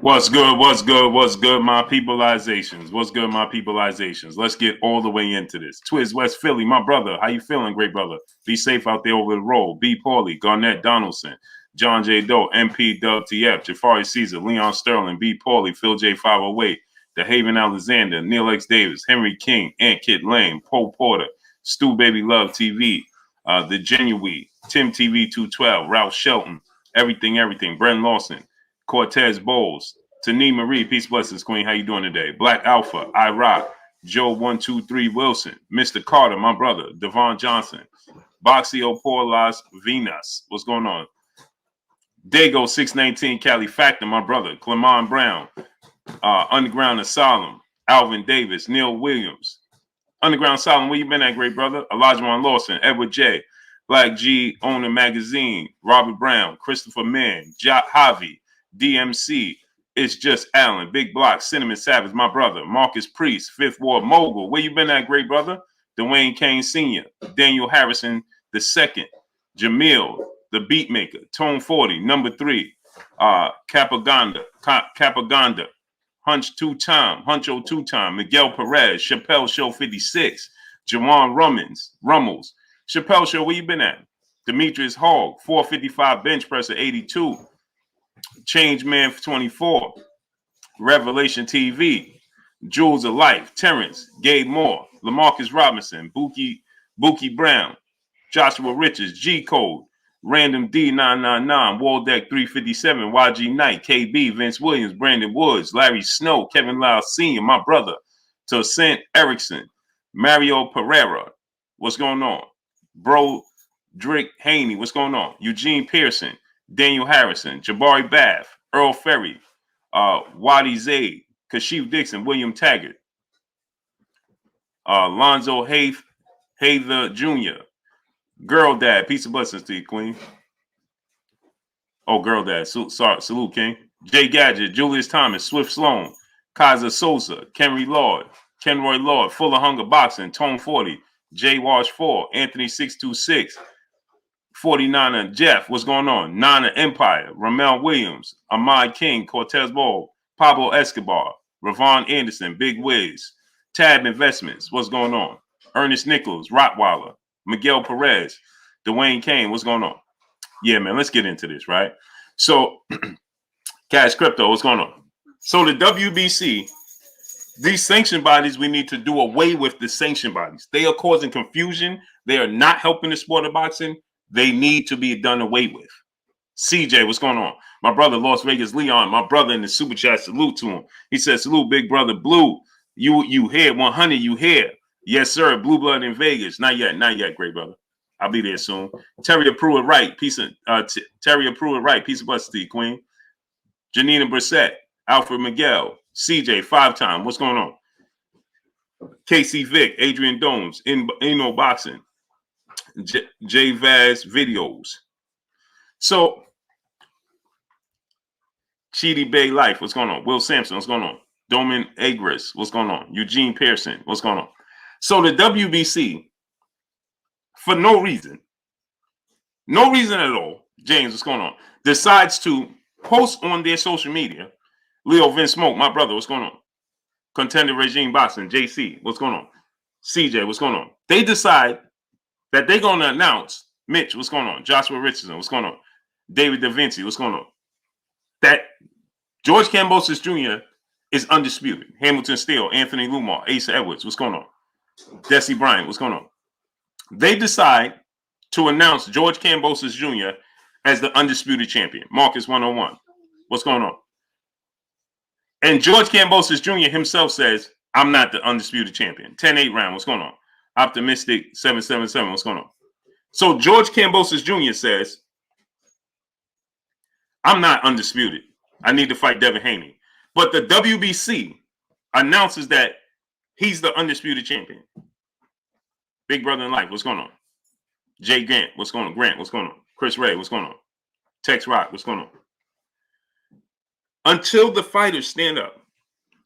What's good? What's good? What's good, my peopleizations? What's good, my peopleizations? Let's get all the way into this. Twiz West Philly, my brother. How you feeling, great brother? Be safe out there over the road. B. Paulie, Garnett Donaldson, John J. Doe, MP WTF, Jafari Caesar, Leon Sterling, B. Paulie, Phil J. 508, The Haven Alexander, Neil X. Davis, Henry King, Ant Kid Lane, Poe Porter, Stu Baby Love TV, The Genuine, Tim TV 212, Ralph Shelton, Everything, Bren Lawson, Cortez Bowles, Tani Marie, peace blessings, Queen. How you doing today? Black Alpha, I Rock, Joe 123 Wilson, Mr. Carter, my brother, Devon Johnson, Boxio Por Las Venas. What's going on? Dago 619 Cali Factor, my brother, Clemon Brown, Underground Asylum, Alvin Davis, Neil Williams. Underground Asylum, where you been at, great brother? Elijah Lawson, Edward J, Black G, Owner Magazine, Robert Brown, Christopher Mann, Javi, DMC, It's Just Allen, Big Block, Cinnamon Savage, my brother, Marcus Priest, Fifth Ward Mogul. Where you been at, great brother? Dwayne Kane Sr., Daniel Harrison II, Jamil, the Beatmaker, Tone 40, number 3, Capaganda, Huncho 2-time, Miguel Perez, Chappelle Show 56, Jawan Rummels, Chappelle Show, where you been at? Demetrius Hogg, 455 bench presser 82, Change Man 24, Revelation TV, Jewels of Life, Terrence, Gabe Moore, Lamarcus Robinson, Buki Brown, Joshua Richards, G Code, Random D999, Waldeck 357, YG Knight, KB, Vince Williams, Brandon Woods, Larry Snow, Kevin Lau Sr., my brother, Toussaint Erickson, Mario Pereira, what's going on? Bro Drake Haney, what's going on? Eugene Pearson, Daniel Harrison, Jabari Bath, Earl Ferry, Wadi Zaid, Kashif Dixon, William Taggart, Lonzo Hather Jr., Girl Dad, peace of blessings to you, Queen. Oh, Girl Dad, salute, King. Jay Gadget, Julius Thomas, Swift Sloan, Kaiser Sosa, Kenroy Lord, Full of Hunger Boxing, Tone 40, J Wash 4, Anthony 626, 49er Jeff, what's going on? Nana Empire, Ramel Williams, Ahmad King, Cortez Ball, Pablo Escobar, Ravon Anderson, Big Wiz, Tab Investments, what's going on? Ernest Nichols, Rottweiler, Miguel Perez, Dwayne Kane, what's going on? Yeah, man, let's get into this, right? So, Cash Crypto, what's going on? So the WBC, these sanction bodies, we need to do away with the sanction bodies. They are causing confusion. They are not helping the sport of boxing. They need to be done away with. CJ, what's going on? My brother, Las Vegas Leon, my brother in the super chat, salute to him. He says, salute, big brother Blue. You here, 100, you here. Yes, sir. Blue blood in Vegas. Not yet, great brother. I'll be there soon. Terry Pruitt Wright, Terry Pruitt Wright, peace of blessings to you, Queen. Janina Brissett, Alfred Miguel, CJ, 5-time. What's going on? KC Vic, Adrian Domes, Eno Boxing, J Vaz Videos. So, Chidi Bay Life, what's going on? Will Sampson, what's going on? Domin Agris, what's going on? Eugene Pearson, what's going on? So the WBC, for no reason at all, James, what's going on, decides to post on their social media, Leo Vince Smoke, my brother, what's going on? Contender Regime Boxing, JC, what's going on? CJ, what's going on? They decide that they're going to announce, Mitch, what's going on? Joshua Richardson, what's going on? David Da Vinci, what's going on? That George Kambosos Jr. is undisputed. Hamilton Steele, Anthony Lumar, Asa Edwards, what's going on? Desi Bryant, what's going on? They decide to announce George Kambosos Jr. as the undisputed champion. Marcus 101, what's going on? And George Kambosos Jr. himself says, I'm not the undisputed champion. 10-8 round, what's going on? Optimistic 777, what's going on? So George Kambosos Jr. says, I'm not undisputed. I need to fight Devin Haney. But the WBC announces that he's the undisputed champion. Big brother in life, what's going on? Jay Grant, what's going on? Grant, what's going on? Chris Ray, what's going on? Tex Rock, what's going on? Until the fighters stand up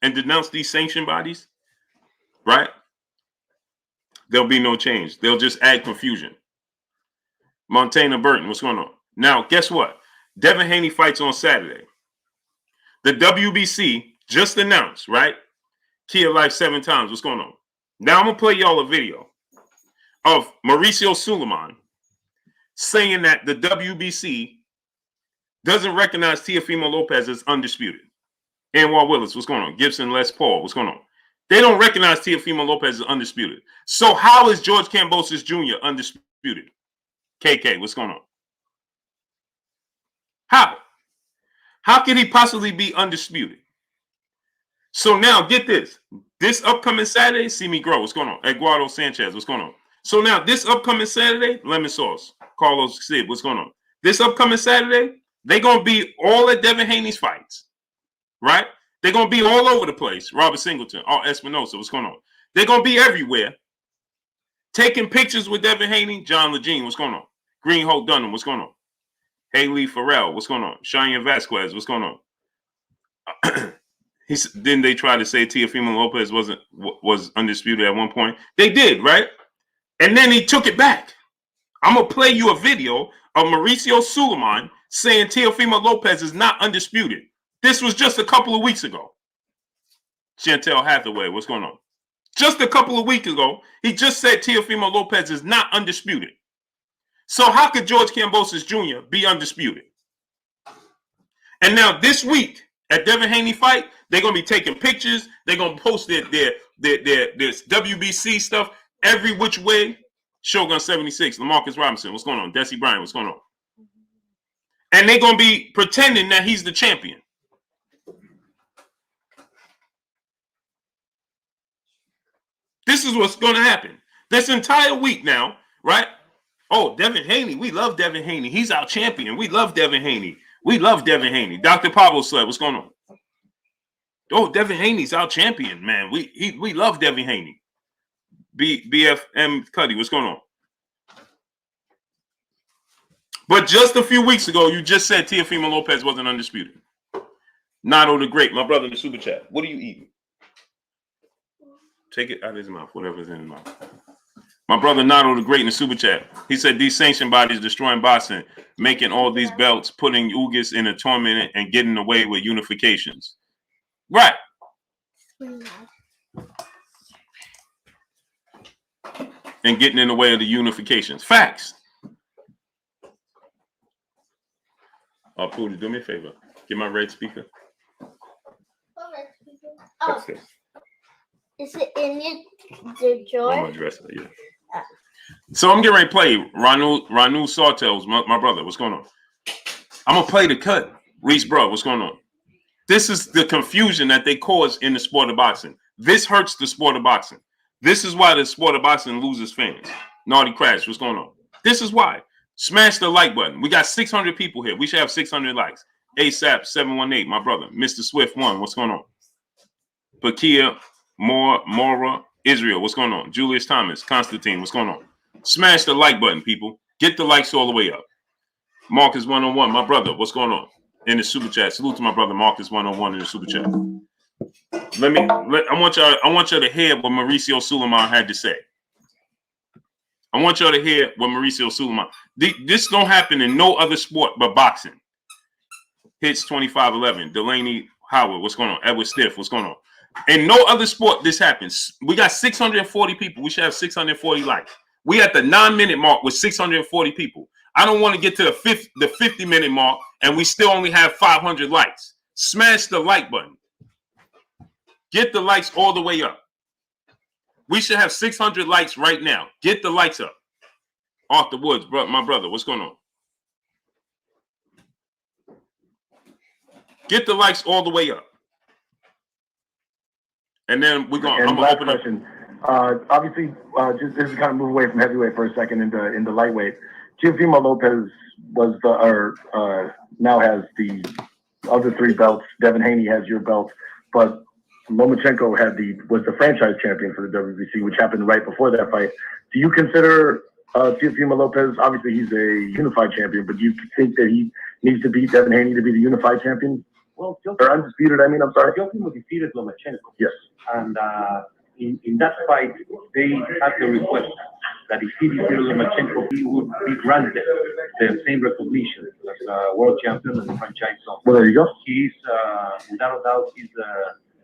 and denounce these sanction bodies, right? There'll be no change. They'll just add confusion. Montana Burton, what's going on? Now, guess what? Devin Haney fights on Saturday. The WBC just announced, right? Key of Life 7 times. What's going on? Now I'm going to play y'all a video of Mauricio Suleiman saying that the WBC doesn't recognize Teofimo Lopez as undisputed. Anwar Willis, what's going on? Gibson Les Paul, what's going on? They don't recognize Teofimo Lopez as undisputed. So how is George Kambosos Jr. undisputed? KK, what's going on? How? How can he possibly be undisputed? So now get this. This upcoming Saturday, see me grow. What's going on? Eduardo Sanchez, what's going on? So now this upcoming Saturday, Lemon Sauce, Carlos Sid, what's going on? This upcoming Saturday, they're going to be all at Devin Haney's fights, right? They're going to be all over the place. Robert Singleton, Espinosa, what's going on? They're going to be everywhere. Taking pictures with Devin Haney, John Legene, what's going on? Green Hope Dunham, what's going on? Haley Farrell, what's going on? Cheyenne Vasquez, what's going on? Didn't they try to say Teofimo Lopez was undisputed at one point? They did, right? And then he took it back. I'm going to play you a video of Mauricio Suleiman saying Teofimo Lopez is not undisputed. This was just a couple of weeks ago. Chantel Hathaway, what's going on? Just a couple of weeks ago, he just said Teofimo Lopez is not undisputed. So how could George Kambosos Jr. be undisputed? And now this week at Devin Haney fight, they're going to be taking pictures. They're going to post their WBC stuff every which way. Shogun 76, LaMarcus Robinson, what's going on? Desi Bryant, what's going on? And they're going to be pretending that he's the champion. This is what's going to happen. This entire week now, right? Oh, Devin Haney. We love Devin Haney. He's our champion. We love Devin Haney. We love Devin Haney. Dr. Pablo Sled, what's going on? Oh, Devin Haney's our champion, man. We love Devin Haney. BFM Cuddy, what's going on? But just a few weeks ago, you just said Teofimo Lopez wasn't undisputed. Nato the Great, my brother in the super chat. What are you eating? Take it out of his mouth, whatever's in his mouth. My brother Nato the Great in the super chat. He said these sanctioned bodies destroying boxing, making all these belts, putting Ugas in a torment and getting away with unifications. Right. And getting in the way of the unifications. Facts. Oh, Pooty, do me a favor. Get my red speaker. Oh. Okay. Is it in the drawer? I'm gonna dress it, yeah. So I'm getting ready to play Ranu Sawtels, my brother. What's going on? I'm gonna play the cut. Reese, bro, what's going on? This is the confusion that they cause in the sport of boxing. This hurts the sport of boxing. This is why the sport of boxing loses fans. Naughty Crash, what's going on? This is why. Smash the like button. We got 600 people here. We should have 600 likes. ASAP 718, my brother. Mr. Swift 1, what's going on? Pakia, Mora, Israel, what's going on? Julius Thomas, Constantine, what's going on? Smash the like button, people. Get the likes all the way up. Marcus 101, my brother, what's going on? In the super chat. Salute to my brother Marcus 101 in the super chat. I want y'all to hear what Mauricio Suleiman had to say. I want y'all to hear what Mauricio Suleiman. This don't happen in no other sport but boxing. Hits 2511. Delaney Howard, what's going on? Edward Stiff, what's going on? In no other sport this happens. We got 640 people. We should have 640 likes. We at the 9-minute mark with 640 people. I don't want to get to the 50-minute mark and we still only have 500 likes. Smash the like button. Get the likes all the way up. We should have 600 likes right now. Get the likes up. Arthur Woods, my brother, what's going on? Get the likes all the way up. And then we're going. I'm gonna open question. Obviously, just this is kind of move away from heavyweight for a second into lightweight. Teofimo Lopez now has the other 3 belts. Devin Haney has your belt, but Lomachenko was the franchise champion for the WBC, which happened right before that fight. Do you consider Teofimo Lopez? Obviously, he's a unified champion, but do you think that he needs to beat Devin Haney to be the unified champion? Well, or undisputed, I'm sorry. Teofimo defeated Lomachenko. Yes. And, in that fight, they had the request that if he defeated Lomachenko, he would be granted the same recognition as a world champion and franchise zone. Well, there you go. He's, without a doubt, he's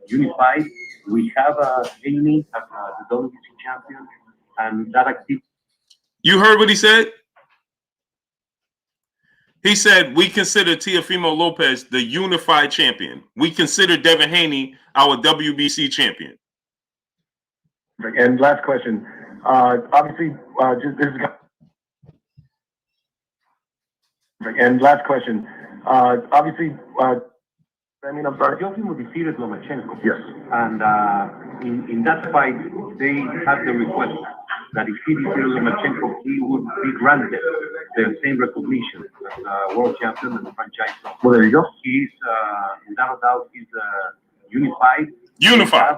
unified. We have Haney as the WBC champion, and that activity. You heard what he said? He said, we consider Teofimo Lopez the unified champion. We consider Devin Haney our WBC champion. And last question. Obviously, just this is. And last question. Obviously, I mean, I'm sorry. Teofimo defeated Lomachenko. Yes. And in that fight, they had the request that if he defeated Lomachenko, he would be granted the same recognition as a world champion and franchise zone. Well, there you go. He's, without a doubt, he's unified. Unified.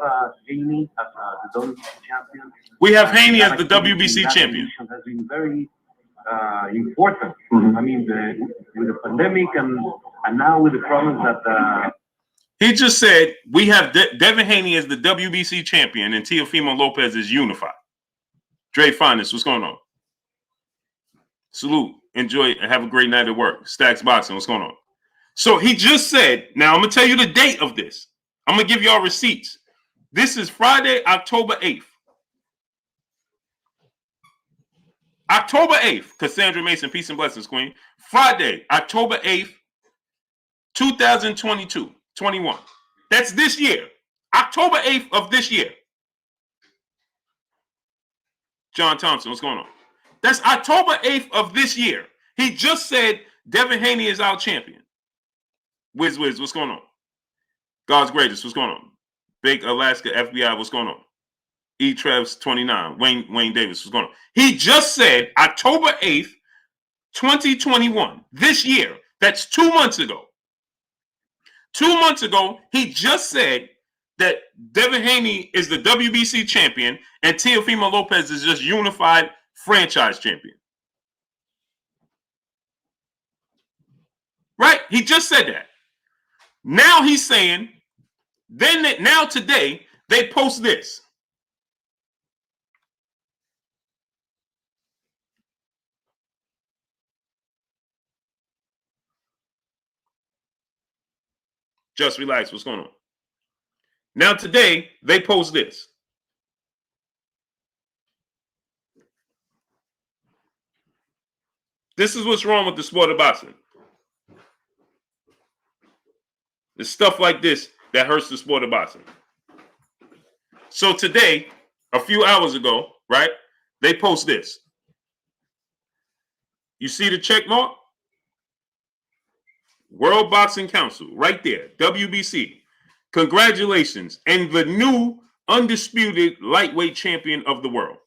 We have Haney as the WBC champion. We have Haney as the That WBC champion. has been very important. Mhm. I mean, with the pandemic and now with the problems that. He just said we have Devin Haney as the WBC champion and Teofimo Lopez is unified. Dre Finest, what's going on? Salute. Enjoy and have a great night at work. Stacks Boxing, what's going on? So he just said, now I'm going to tell you the date of this. I'm going to give y'all receipts. This is Friday, October 8th. October 8th, Cassandra Mason, peace and blessings, queen. Friday, October 8th, 2022, 21. That's this year. October 8th of this year. John Thompson, what's going on? That's October 8th of this year. He just said Devin Haney is our champion. Wiz, what's going on? God's greatest, what's going on? Big Alaska FBI, what's going on? E. Trevs 29, Wayne Davis, what's going on? He just said October 8th, 2021, this year. That's 2 months ago. 2 months ago, he just said that Devin Haney is the WBC champion and Teofimo Lopez is just unified franchise champion. Right? He just said that. Now he's saying, now today, they post this. Just relax. What's going on? Now today, they post this. This is what's wrong with the sport of boxing. There's stuff like this that hurts the sport of boxing. So today, a few hours ago, right, they post this. You see the check mark? World Boxing Council, right there, WBC. Congratulations, and the new undisputed lightweight champion of the world.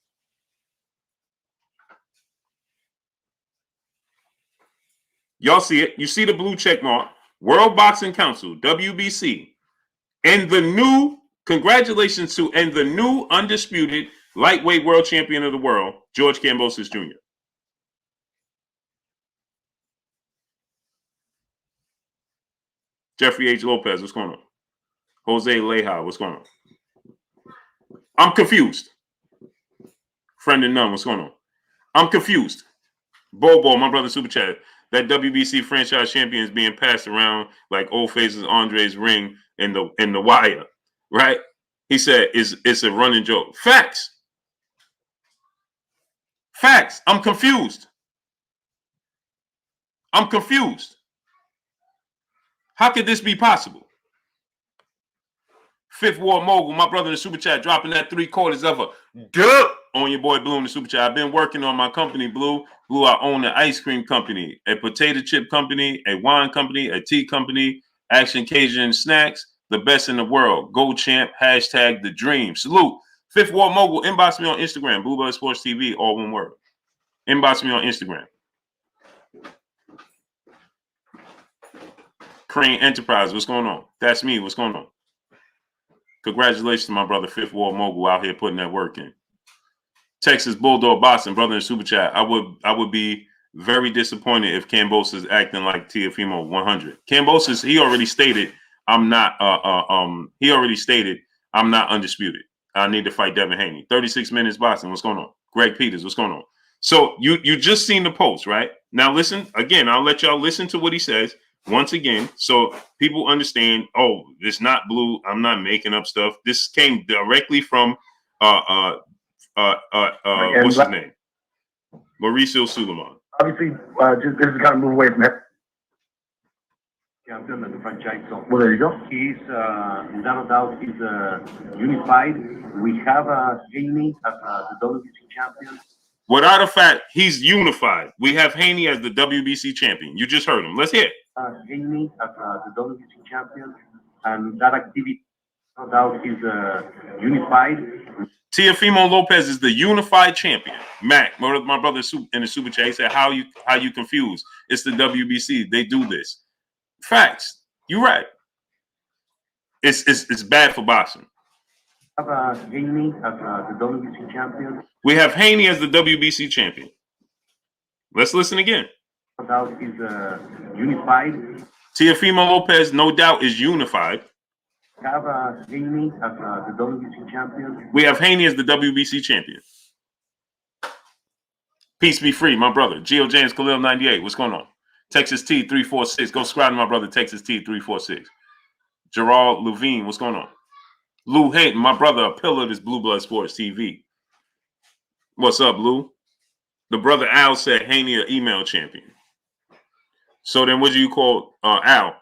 Y'all see it? You see the blue check mark? World Boxing Council, WBC. And the new, congratulations to, and the new undisputed lightweight world champion of the world, George Kambosos Jr. Jeffrey H. Lopez, what's going on? Jose Leja, what's going on? I'm confused. Friend and none, what's going on? I'm confused. Bobo, my brother Super Chat. That WBC franchise champion is being passed around like old faces Andre's ring in the wire, right? He said it's a running joke. Facts. Facts. I'm confused. I'm confused. How could this be possible? Fifth War Mogul, my brother in the Super Chat, dropping that 3/4 of a duh on your boy Blue in the Super Chat. I've been working on my company, Blue. Blue, I own an ice cream company, a potato chip company, a wine company, a tea company, Action Cajun Snacks, the best in the world. Go champ, hashtag the dream. Salute. Fifth War Mogul, inbox me on Instagram, Bluebird Sports TV, all one word. Inbox me on Instagram. Crane Enterprise, what's going on? That's me, what's going on? Congratulations to my brother, Fifth War Mogul, out here putting that work in. Texas Bulldog Boston, brother in Super Chat. I would be very disappointed if Kambosos is acting like Teofimo 100. Kambosos, he already stated I'm not undisputed. I need to fight Devin Haney. 36 minutes boxing. What's going on? Greg Peters. What's going on? So you just seen the post, right? Now listen again. I'll let y'all listen to what he says once again, so people understand. Oh, it's not blue. I'm not making up stuff. This came directly from what's his name? Mauricio Suleiman. Obviously, just this is kind of move away from it. Champion and the franchise zone. Well, there you go. He's, without a doubt, he's unified. We have Haney as the WBC champion. Without a fact, he's unified. We have Haney as the WBC champion. You just heard him. Let's hear it. Haney as the WBC champion, and that activity, no doubt, is unified. Teofimo Lopez is the unified champion. Mac, my brother in the super chat, he said, "How you confused? It's the WBC. They do this." Facts. You're right. It's bad for boxing. We have Haney as the WBC champion. We have Haney as the WBC champion. Let's listen again. No doubt, is unified. Teofimo Lopez, no doubt, is unified. We have Haney as the WBC champion. We have Haney as the WBC champion. Peace be free, my brother. Geo James Khalil 98. What's going on? Texas T 346. Go subscribe to my brother Texas T 346. Gerald Levine. What's going on? Lou Hayton, my brother, a pillar of this Blue Blood Sports TV. What's up, Lou? The brother Al said Haney an email champion. So then what do you call Al?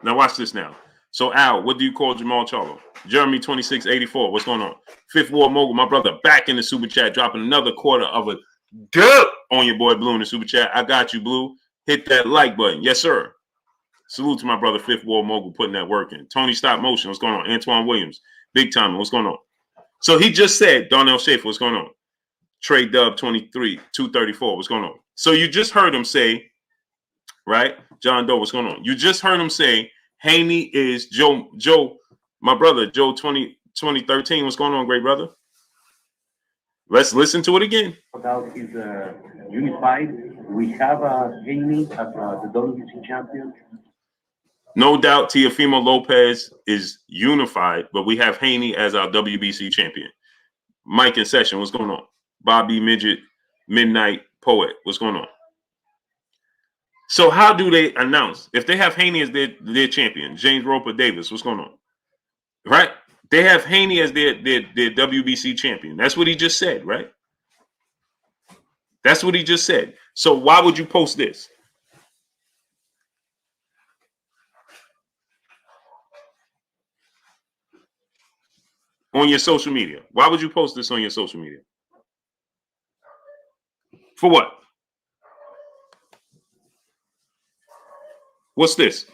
Now watch this now. So Al, what do you call Jamal Charlo? Jeremy 2684. What's going on? Fifth War Mogul, my brother, back in the super chat, dropping another quarter of a dub on your boy Blue in the super chat. I got you, Blue. Hit that like button. Yes, sir. Salute to my brother, Fifth War Mogul, putting that work in. Tony Stop Motion. What's going on? Antoine Williams. Big Time. What's going on? So he just said, Darnell Schaefer. What's going on? Trey Dub 23, 234. What's going on? So you just heard him say, right? John Doe, what's going on? You just heard him say Haney is Joe, my brother, Joe 2013. What's going on, great brother? Let's listen to it again. About is unified. We have Haney as the WBC champion. No doubt Teofimo Lopez is unified, but we have Haney as our WBC champion. Mike in session, what's going on? Bobby Midget, Midnight Poet, what's going on? So how do they announce? If they have Haney as their champion, James Roper Davis, what's going on? Right? They have Haney as their WBC champion. That's what he just said, right? That's what he just said. So why would you post this? On your social media. Why would you post this on your social media? For what? What's this?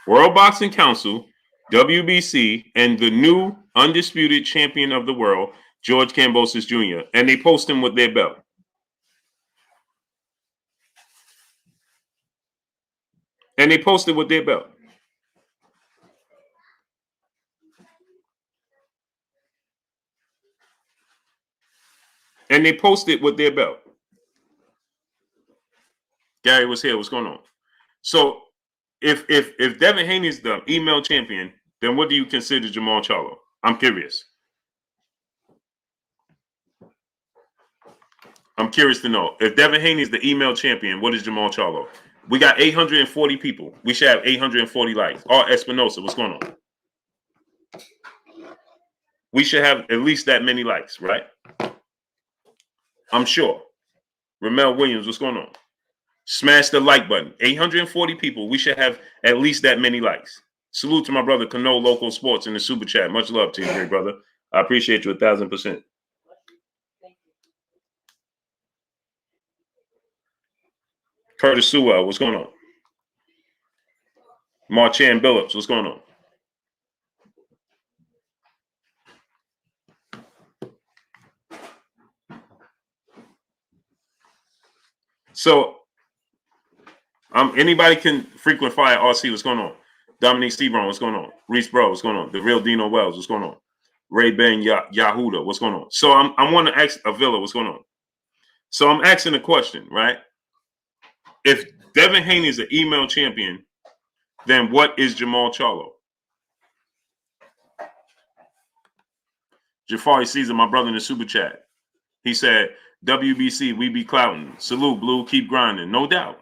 World Boxing Council, WBC, and the new undisputed champion of the world, George Kambosos Jr. And they post him with their belt. And they posted with their belt. And they posted with their belt. Gary was here. What's going on? So if Devin Haney is the email champion, then what do you consider Jamal Charlo? I'm curious. I'm curious to know. If Devin Haney is the email champion, what is Jamal Charlo? We got 840 people. We should have 840 likes. Art Espinosa, what's going on? We should have at least that many likes, right? I'm sure. Ramel Williams, what's going on? Smash the like button. 840 people. We should have at least that many likes. Salute to my brother Cano Local Sports in the super chat. Much love to you, great brother. I appreciate you 1,000%. Curtis Sewell, what's going on? Marchand Billups, what's going on? So, anybody can frequent fire RC, what's going on? Dominique Sebron, what's going on? Reese Bro, what's going on? The real Dino Wells, what's going on? Ray Ben Yahuda, what's going on? So I want to ask Avila, what's going on? So I'm asking a question, right? If Devin Haney is an email champion, then what is Jamal Charlo? Jafari Caesar, my brother in the super chat. He said, WBC, we be clouting. Salute, Blue, keep grinding. No doubt.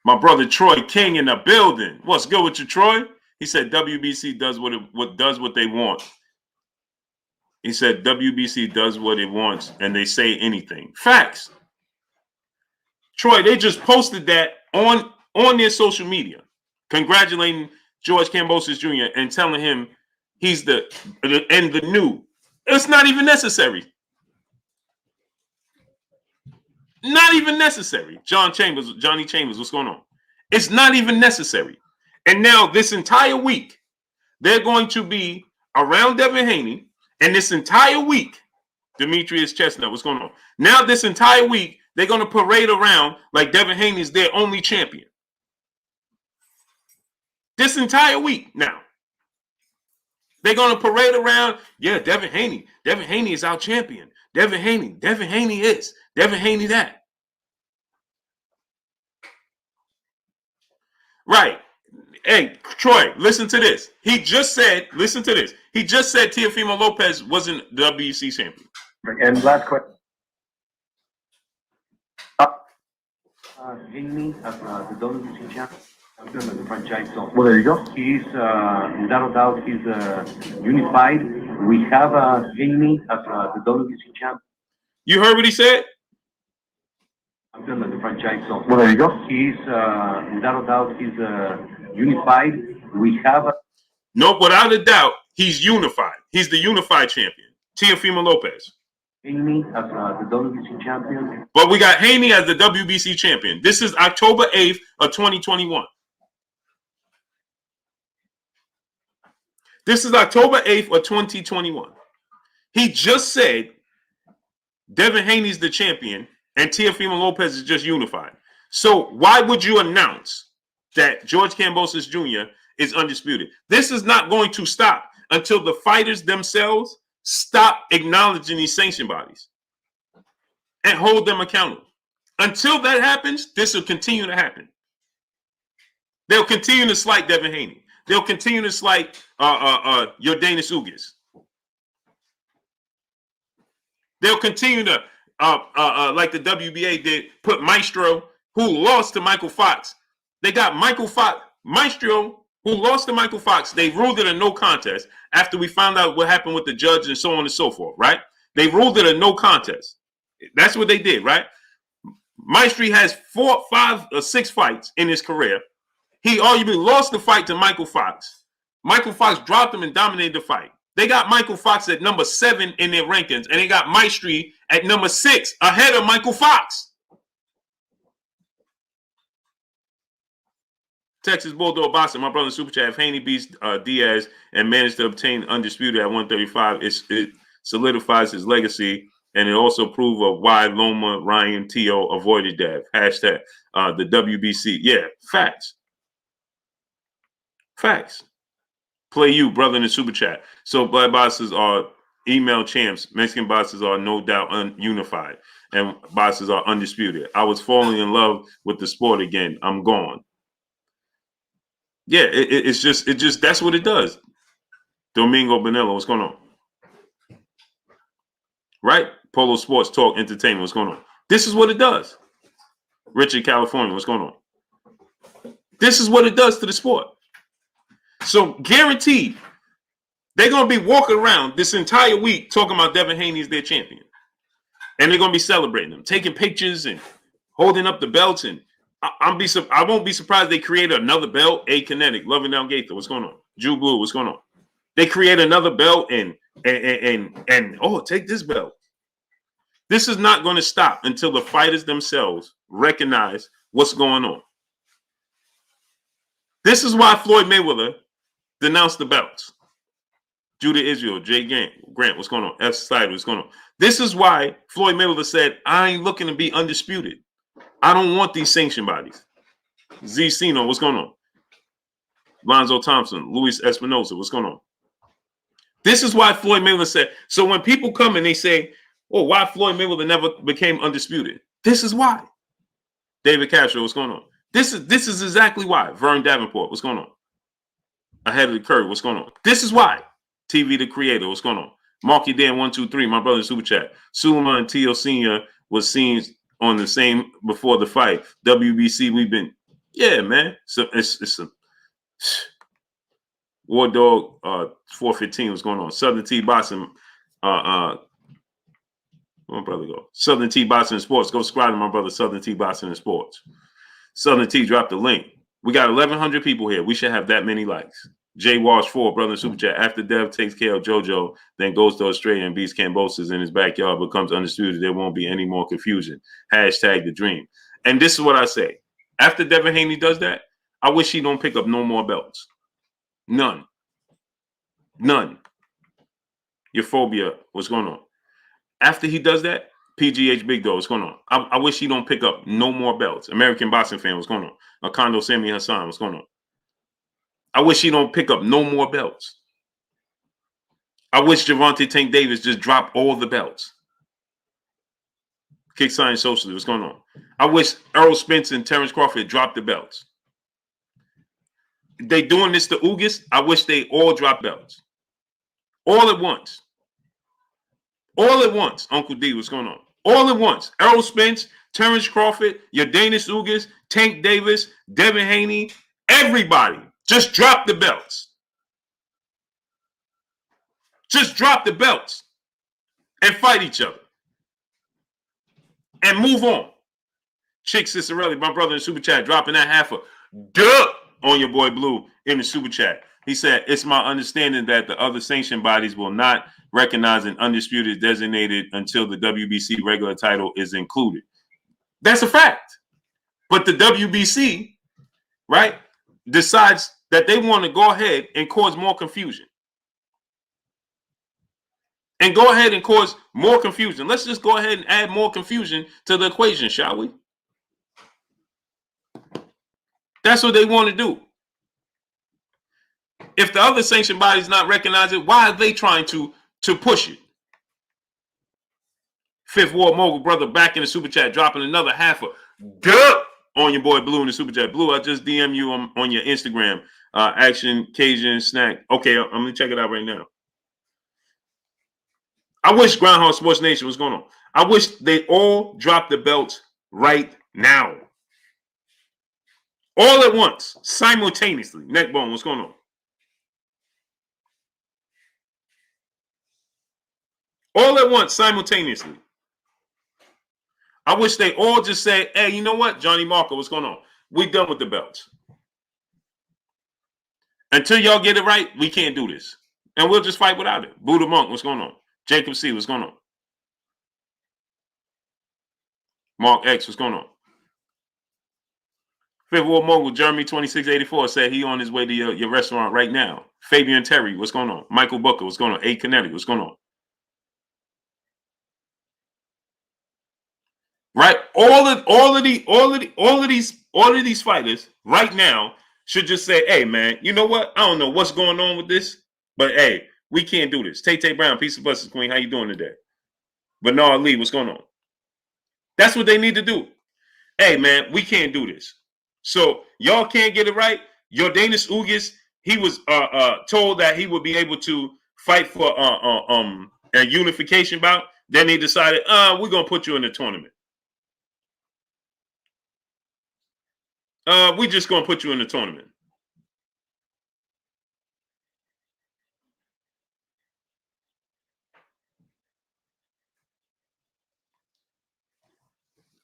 My brother Troy King in the building. What's good with you, Troy? He said WBC does what they want. He said WBC does what it wants and they say anything. Facts. Troy, they just posted that on their social media, congratulating George Kambosos Jr. and telling him he's the new. It's not even necessary. Not even necessary. Johnny Chambers, what's going on? It's not even necessary. And now this entire week, they're going to be around Devin Haney, and this entire week, Demetrius Chestnut, what's going on? Now this entire week, they're going to parade around like Devin Haney is their only champion. This entire week now. They're going to parade around, yeah, Devin Haney. Devin Haney is our champion. Devin Haney is. Devin Haney that. Right. Hey, Troy, listen to this. Listen to this. He just said Teofimo Lopez wasn't the WBC champion. And last question. Haney as the WBC champion. The franchise zone. Well, there you go. He's, without a doubt, he's unified. We have Haney as the WBC champion. You heard what he said? The franchise zone. Well, there you go. He's, without a doubt, he's unified. We have No, without a doubt, he's unified. He's the unified champion. Teofimo Lopez. Haney as the WBC champion. But we got Haney as the WBC champion. This is October 8th of 2021. This is October 8th of 2021. He just said Devin Haney's the champion and Teofimo Lopez is just unified. So why would you announce that George Kambosos Jr. is undisputed? This is not going to stop until the fighters themselves stop acknowledging these sanction bodies and hold them accountable. Until that happens, this will continue to happen. They'll continue to slight Devin Haney. They'll continue to slight Yordenis Ugas. They'll continue to, like the WBA did, put Maestro, who lost to Michael Fox. They got Michael Fox, Maestro, who lost to Michael Fox. They ruled it a no contest after we found out what happened with the judge and so on and so forth, right? They ruled it a no contest. That's what they did, right? Maestro has 4, 5, or 6 fights in his career. He arguably lost the fight to Michael Fox. Michael Fox dropped him and dominated the fight. They got Michael Fox at number 7 in their rankings, and they got Maestro at number 6 ahead of Michael Fox. Texas Bulldog Boxer, my brother Super Chat, if Haney beats Diaz and managed to obtain undisputed at 135, it solidifies his legacy, and it also proves of why Loma, Ryan, T.O. avoided that. Hashtag the WBC. Yeah, facts. Facts. Play you, brother, in the Super Chat. So black boxers are email champs. Mexican boxers are no doubt unified, and boxers are undisputed. I was falling in love with the sport again. I'm gone. Yeah, it's just that's what it does. Domingo Bonillo, what's going on? Right? Polo Sports Talk Entertainment, what's going on? This is what it does. Richard California, what's going on? This is what it does to the sport. So guaranteed, they're going to be walking around this entire week talking about Devin Haney as their champion. And they're going to be celebrating them, taking pictures and holding up the belts. And I won't be surprised they create another belt. A Kinetic, Loving Down Gaither, what's going on? Jew Blue, what's going on? They create another belt and oh, take this belt. This is not going to stop until the fighters themselves recognize what's going on. This is why Floyd Mayweather denounced the belts. Judah Israel, Jay Grant, what's going on? F. Slider, what's going on? This is why Floyd Mayweather said, I ain't looking to be undisputed. I don't want these sanction bodies. Z. Sino, what's going on? Lonzo Thompson, Luis Espinosa, what's going on? This is why Floyd Mayweather said, so when people come and they say, oh, why Floyd Mayweather never became undisputed? This is why. David Castro, what's going on? This is exactly why. Vern Davenport, what's going on? Ahead of the curve, what's going on? This is why. TV the Creator, what's going on? Marky Dan 123, my brother in Super Chat. Sulaiman and Tio Senior was seen on the same before the fight. WBC, we've been, yeah, man. So it's a War Dog 415, what's going on? Southern T Boxing, where my brother go? Southern T Boxing and Sports. Go subscribe to my brother Southern T Boxing and Sports. Southern T dropped the link. We got 1,100 people here. We should have that many likes. Jay Walsh 4, brother in Super Chat. After Dev takes care of JoJo, then goes to Australia and beats KAMBOSOS in his backyard, becomes undisputed, there won't be any more confusion. Hashtag the dream. And this is what I say. After Devin Haney does that, I wish he don't pick up no more belts. None. None. Your phobia, what's going on? After he does that, PGH Big Dog, what's going on? I wish he don't pick up no more belts. American Boxing Fan, what's going on? Akondo Sami Hassan, what's going on? I wish he don't pick up no more belts. I wish Gervonta Tank Davis just drop all the belts. Kick Science Socially, what's going on? I wish Errol Spence and Terrence Crawford drop the belts. They doing this to Ugas. I wish they all drop belts. All at once. All at once, Uncle D, what's going on? All at once. Errol Spence, Terrence Crawford, Yordenis Ugas, Tank Davis, Devin Haney, everybody. Just drop the belts. Just drop the belts and fight each other. And move on. Chick Cicerelli, my brother in Super Chat, dropping that half a duh on your boy Blue in the Super Chat. He said, it's my understanding that the other sanction bodies will not recognize an undisputed designated until the WBC regular title is included. That's a fact. But the WBC, right, decides that they want to go ahead and cause more confusion. And go ahead and cause more confusion. Let's just go ahead and add more confusion to the equation, shall we? That's what they want to do. If the other sanction bodies not recognize it, why are they trying to push it? Fifth Ward Mogul, brother, back in the Super Chat, dropping another half a duh on your boy Blue in the Super Chat. Blue, I just DM you on your Instagram. Action Cajun Snack. Okay, I'm going to check it out right now. I wish Groundhog Sports Nation was going on. I wish they all dropped the belts right now. All at once, simultaneously. Neckbone, what's going on? All at once, simultaneously. I wish they all just said, hey, you know what? Johnny Marco, what's going on? We done with the belts. Until y'all get it right, we can't do this. And we'll just fight without it. Buddha Monk, what's going on? Jacob C, what's going on? Mark X, what's going on? Fifth Ward Mogul, Jeremy 2684 said he on his way to your restaurant right now. Fabian Terry, what's going on? Michael Booker, what's going on? A. Kennedy, what's going on? Right? All of these fighters right now should just say, hey, man, you know what? I don't know what's going on with this, but hey, we can't do this. Tay Brown, peace of blessings, Queen. How you doing today? Bernard Lee, what's going on? That's what they need to do. Hey, man, we can't do this. So y'all can't get it right. Yordenis Ugas, he was told that he would be able to fight for a unification bout. Then they decided, we're gonna put you in the tournament. We're just gonna put you in the tournament.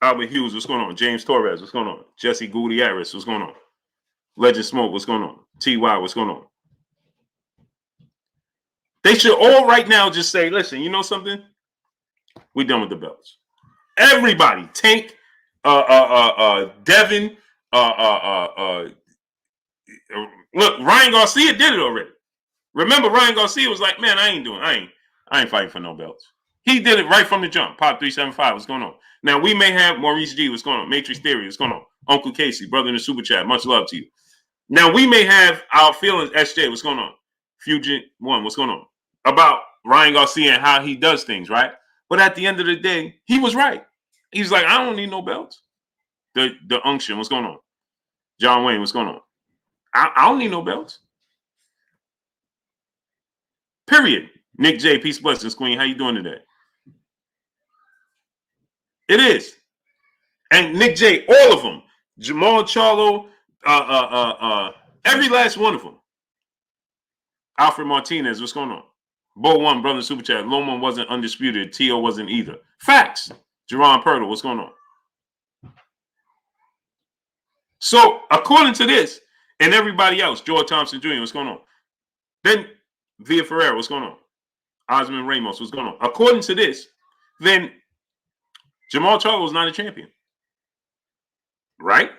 Albert Hughes, what's going on? James Torres, what's going on? Jesse Gutierrez, what's going on? Legend Smoke, what's going on? TY, what's going on? They should all right now just say, listen, you know something? We're done with the belts. Everybody, Tank, Devin, look, Ryan Garcia did it already. Remember, Ryan Garcia was like, man, I ain't fighting for no belts. He did it right from the jump. Pop 375, what's going on? Now, we may have Maurice G, what's going on? Matrix Theory, what's going on? Uncle Casey, brother in the Super Chat, much love to you. Now, we may have our feelings, SJ, what's going on? Fugit 1, what's going on? About Ryan Garcia and how he does things, right? But at the end of the day, he was right. He's like, I don't need no belts. the unction. What's going on? John Wayne, what's going on? I don't need no belts. Period. Nick J, peace, blessings, Queen. How you doing today? It is. And Nick J, all of them. Jamal Charlo, every last one of them. Alfred Martinez, what's going on? Bo One, brother super chat. Loma wasn't undisputed. T.O. wasn't either. Facts. Jerron Purtle, what's going on? So, according to this, and everybody else, George Thompson Jr., what's going on? Then Villa Ferreira, what's going on? Osman Ramos, what's going on? According to this, then Jamal Charlo is not a champion. Right?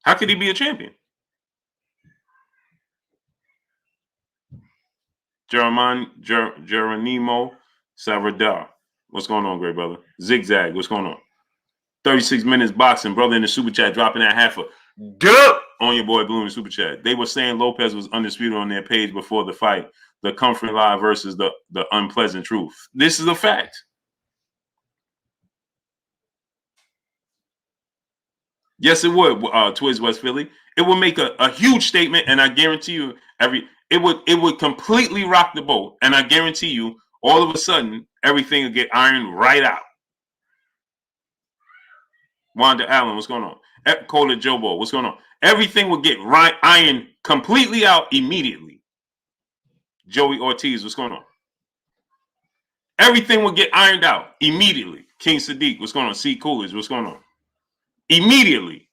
How could he be a champion? Geronimo Savardar. What's going on, great brother? Zigzag, what's going on? 36 minutes boxing, brother in the super chat, dropping that half a duh on your boy Blue in the super chat. They were saying Lopez was undisputed on their page before the fight. The comfort lie versus the unpleasant truth. This is a fact. Yes, it would, Twiz West Philly. It would make a huge statement, and I guarantee you, it would completely rock the boat, and I guarantee you, all of a sudden, everything would get ironed right out. Wanda Allen, what's going on? Cola Jobo, what's going on? Everything would get ironed completely out immediately. Joey Ortiz, what's going on? Everything would get ironed out immediately. King Sadiq, what's going on? C. Coolidge, what's going on? Immediately.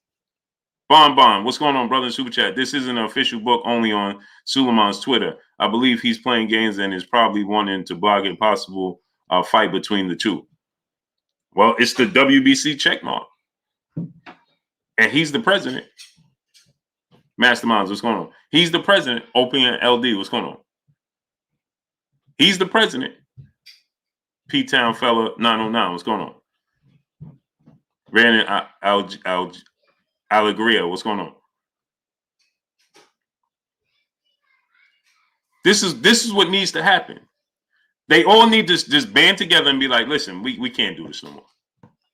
Bon, what's going on, brother in super chat? This isn't an official book, only on Suleiman's Twitter. I believe he's playing games and is probably wanting to blog a possible fight between the two. Well, it's the WBC checkmark. And he's the president. Masterminds, what's going on? He's the president. Open LD, what's going on? He's the president. P-Town fella 909, what's going on? Brandon Alegria, what's going on? This is what needs to happen. They all need to just band together and be like, listen, we can't do this no more.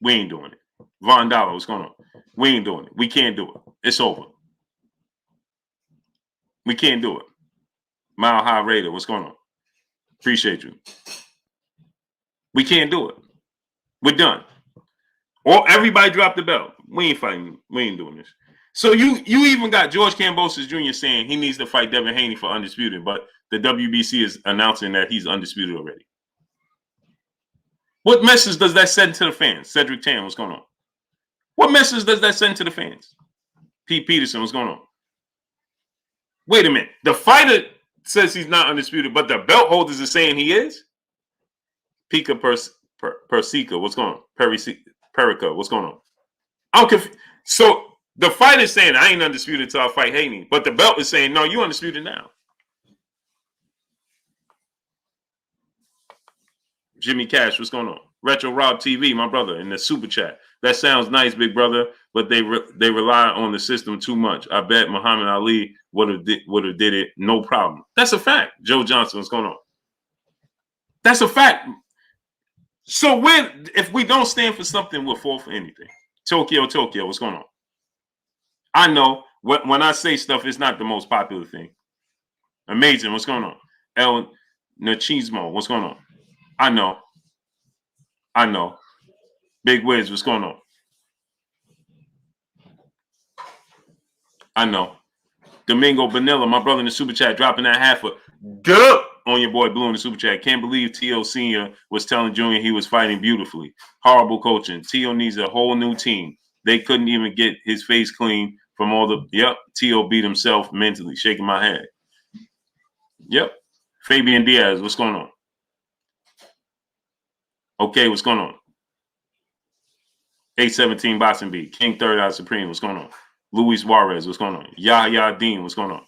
We ain't doing it. Von Dollar, what's going on? We ain't doing it. We can't do it. It's over. We can't do it. Mile High Raider, what's going on? Appreciate you. We can't do it. We're done. Or everybody drop the belt. We ain't fighting. We ain't doing this. So you even got George Kambosos Jr. saying he needs to fight Devin Haney for undisputed, but the WBC is announcing that he's undisputed already. What message does that send to the fans? Cedric Tan, what's going on? What message does that send to the fans? Pete Peterson, what's going on? Wait a minute. The fighter says he's not undisputed, but the belt holders are saying he is? Pika Persica, what's going on? Perica, what's going on? I'm confused. So the fighter's saying I ain't undisputed until I fight Haney, but the belt is saying no, you undisputed now. Jimmy Cash, what's going on? Retro Rob TV, my brother, in the super chat. That sounds nice, big brother, but they rely on the system too much. I bet Muhammad Ali would have did it, no problem. That's a fact. Joe Johnson, what's going on? That's a fact. So if we don't stand for something, we'll fall for anything. Tokyo, what's going on? I know when I say stuff, it's not the most popular thing. Amazing, what's going on? El Nachismo, what's going on? I know. Big Wiz, what's going on? I know. Domingo Vanilla, my brother in the super chat, dropping that half a duh on your boy Blue in the super chat. Can't believe T.O. Sr. was telling Junior he was fighting beautifully. Horrible coaching. T.O. needs a whole new team. They couldn't even get his face clean from all the, T.O. beat himself mentally, shaking my head. Yep. Fabian Diaz, what's going on? Okay, what's going on? 817 Boxing Beat. King Third Eye Supreme, what's going on? Luis Juarez, what's going on? Yahya Dean, what's going on?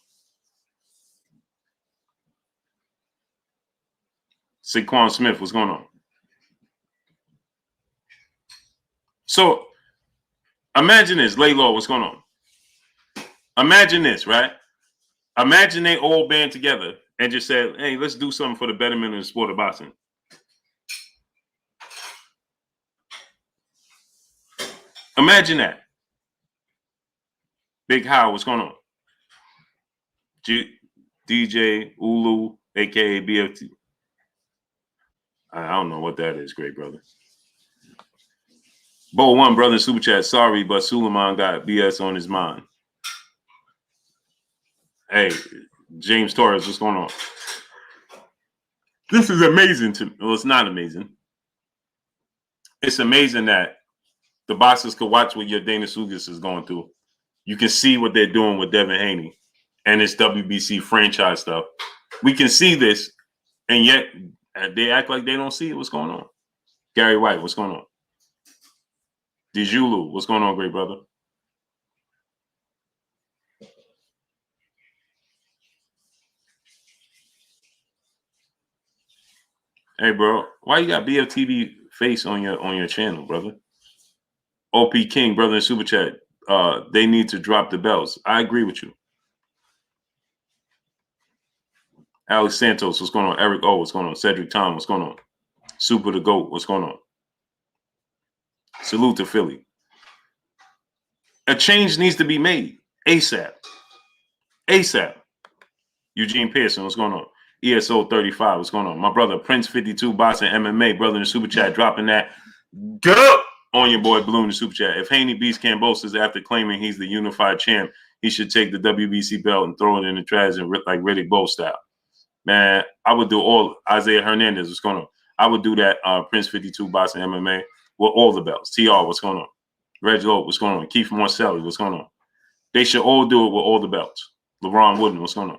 Saquon Smith, what's going on? So imagine this, Laylaw, what's going on? Imagine this, right? Imagine they all band together and just said, hey, let's do something for the betterment of the sport of boxing. Imagine that. Big How, what's going on? DJ Ulu, aka BFT. I don't know what that is, great brother. Bo one brother in super chat. Sorry, but Suleiman got BS on his mind. Hey, James Torres, what's going on? This is amazing to me. Well, it's not amazing. It's amazing that the boxers could watch what your Dana Sugas is going through. You can see what they're doing with Devin Haney and this WBC franchise stuff. We can see this, and yet they act like they don't see it. What's going on? Gary White, what's going on? Dijulu, what's going on, great brother? Hey, bro, why you got BFTV face on your channel, brother? OP King, brother in super chat. They need to drop the belts. I agree with you. Alex Santos, what's going on? Eric O, what's going on? Cedric Tom, what's going on? Super the GOAT, what's going on? Salute to Philly. A change needs to be made ASAP. ASAP. Eugene Pearson, what's going on? ESO 35, what's going on? My brother Prince 52, boxing MMA, brother in the super chat, dropping that go on your boy Blue in the super chat. If Haney beats Kambosos after claiming he's the unified champ, he should take the WBC belt and throw it in the trash and like Riddick Bowe style. Man, I would do all. Isaiah Hernandez, what's going on? I would do that. Prince 52 boxing MMA with all the belts. TR, what's going on? Reg Lowe, what's going on? Keith Marcelli, what's going on? They should all do it with all the belts. LeBron Wooden, what's going on?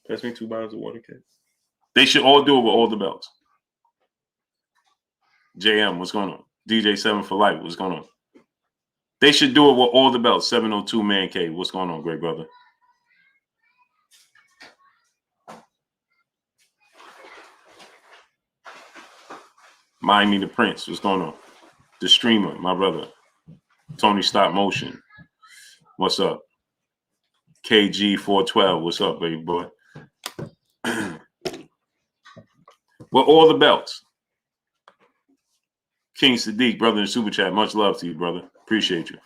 Pass me 2 bottles of water, kid. They should all do it with all the belts. JM, what's going on? DJ 7 for Life, what's going on? They should do it with all the belts. 702 Man Cave, what's going on, great brother? Miami the Prince, what's going on? The Streamer, my brother. Tony Stop Motion, what's up? KG 412, what's up, baby boy? With all the belts. King Sadiq, brother in super chat, much love to you, brother. Appreciate you.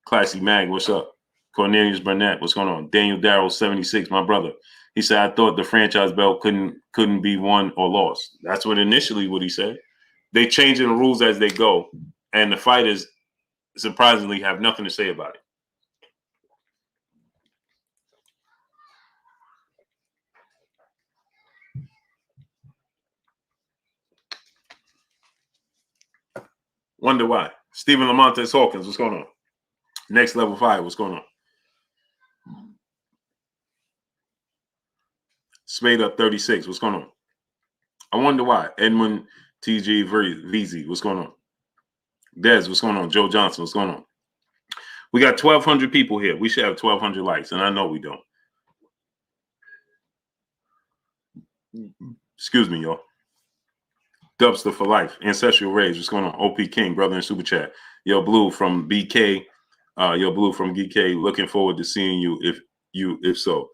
Classy Mag, what's up? Cornelius Burnett, what's going on? Daniel Darrow 76, my brother. He said, I thought the franchise belt couldn't be won or lost. That's what he said. They changing the rules as they go, and the fighters surprisingly have nothing to say about it. Wonder why. Stephen Lamontes Hawkins, what's going on? Next Level 5, what's going on? Spade Up 36, what's going on? I wonder why. Edmund TG VZ, what's going on? Dez, what's going on? Joe Johnson, what's going on? We got 1,200 people here. We should have 1,200 likes, and I know we don't. Excuse me, y'all. Dubster for Life, Ancestral Rage, what's going on? OP King, brother in super chat. Yo, Blue from BK. Yo, Blue from BK. Looking forward to seeing you if so.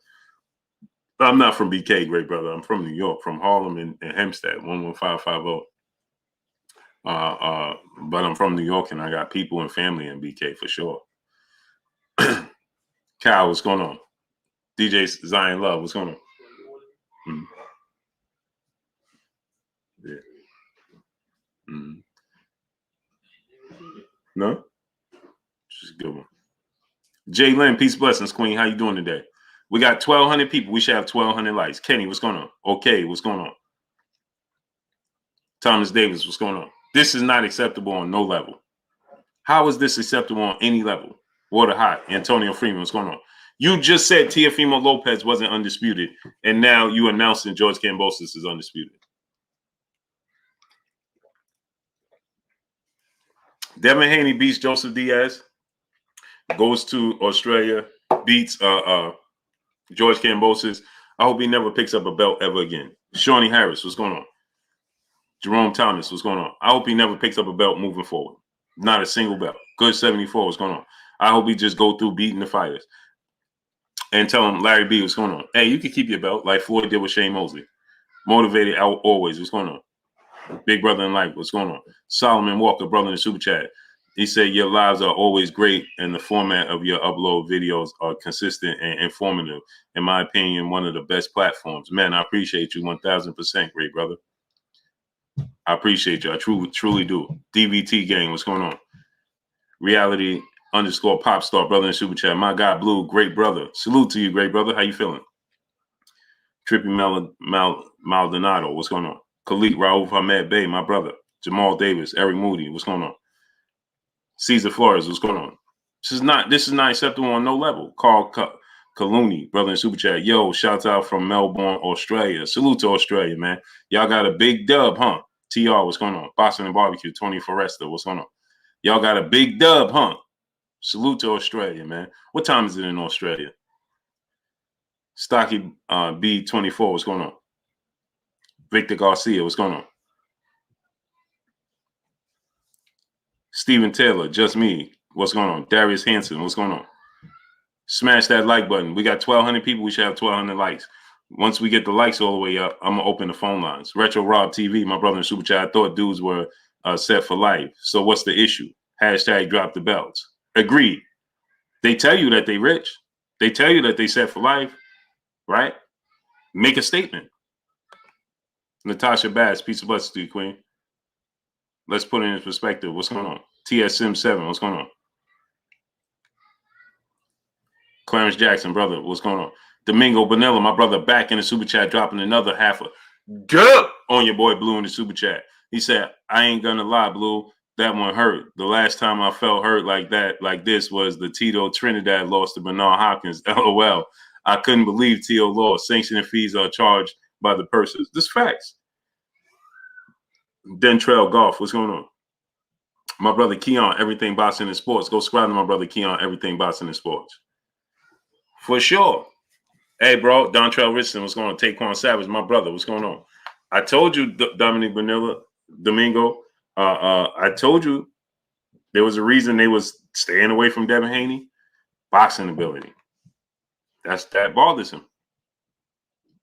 I'm not from BK, great brother. I'm from New York, from Harlem and Hempstead, 11550. But I'm from New York, and I got people and family in BK for sure. Kyle, what's going on? DJ Zion Love, what's going on? Mm-hmm. Yeah. Mm-hmm. No? Just a good one. Jay Lynn, peace, blessings, Queen. How you doing today? We got 1,200 people. We should have 1,200 likes. Kenny, what's going on? Okay, what's going on? Thomas Davis, what's going on? This is not acceptable on no level. How is this acceptable on any level? Water Hot, Antonio Freeman, what's going on? You just said Teofimo Lopez wasn't undisputed, and now you announcing George Kambosos is undisputed. Devin Haney beats Joseph Diaz, goes to Australia, beats George Kambosos. I hope he never picks up a belt ever again. Shawnee Harris, what's going on? Jerome Thomas, what's going on? I hope he never picks up a belt moving forward. Not a single belt. Good 74, what's going on? I hope he just go through beating the fighters. and tell him, Larry B, what's going on? Hey, you can keep your belt like Floyd did with Shane Mosley. Motivated out always. What's going on? Big brother in life. What's going on? Solomon Walker, brother in the super chat. He said your lives are always great and the format of your upload videos are consistent and informative. In my opinion, one of the best platforms. Man, I appreciate you 1000%, great brother. I appreciate you. I truly do. DVT gang, what's going on? Reality _ pop star, brother in super chat. My God, Blue, great brother. Salute to you, great brother. How you feeling? Trippy Maldonado, what's going on? Khalid Raouf Ahmed Bey, my brother. Jamal Davis, Eric Moody, what's going on? Caesar Flores, what's going on? This is not acceptable on no level. Carl Kaluni, brother in super chat. Yo, shouts out from Melbourne, Australia. Salute to Australia, man. Y'all got a big dub, huh? TR, what's going on? Boston and Barbecue, Tony Forrester, what's going on? Y'all got a big dub, huh? Salute to Australia, man. What time is it in Australia? Stocky B24, what's going on? Victor Garcia, what's going on? Steven Taylor, just me. What's going on? Darius Hanson, what's going on? Smash that like button. We got 1,200 people. We should have 1,200 likes. Once we get the likes all the way up, I'm going to open the phone lines. Retro Rob TV, my brother in super chat. I thought dudes were set for life. So what's the issue? Hashtag drop the belts. Agreed. They tell you that they rich. They tell you that they set for life, right? Make a statement. Natasha Bass, peace of blessings to you, queen. Let's put it in perspective. What's going on? TSM7, what's going on? Clarence Jackson, brother, what's going on? Domingo Bonilla, my brother, back in the super chat, dropping another half a dub on your boy Blue in the super chat. He said, I ain't gonna lie, Blue, that one hurt. The last time I felt hurt like that, like this, was the Tito Trinidad loss to Bernard Hopkins. LOL. I couldn't believe Tito lost. Sanctioning fees are charged by the purses. This facts. Dentrell Golf, what's going on? My brother Keon, Everything Boxing and Sports. Go subscribe to my brother Keon, Everything Boxing and Sports. For sure. Hey, bro, Dontrell Richardson, what's going on? Taquan Savage, my brother, what's going on? I told you, Dominic Bonilla, Domingo, I told you there was a reason they was staying away from Devin Haney. Boxing ability. That bothers him.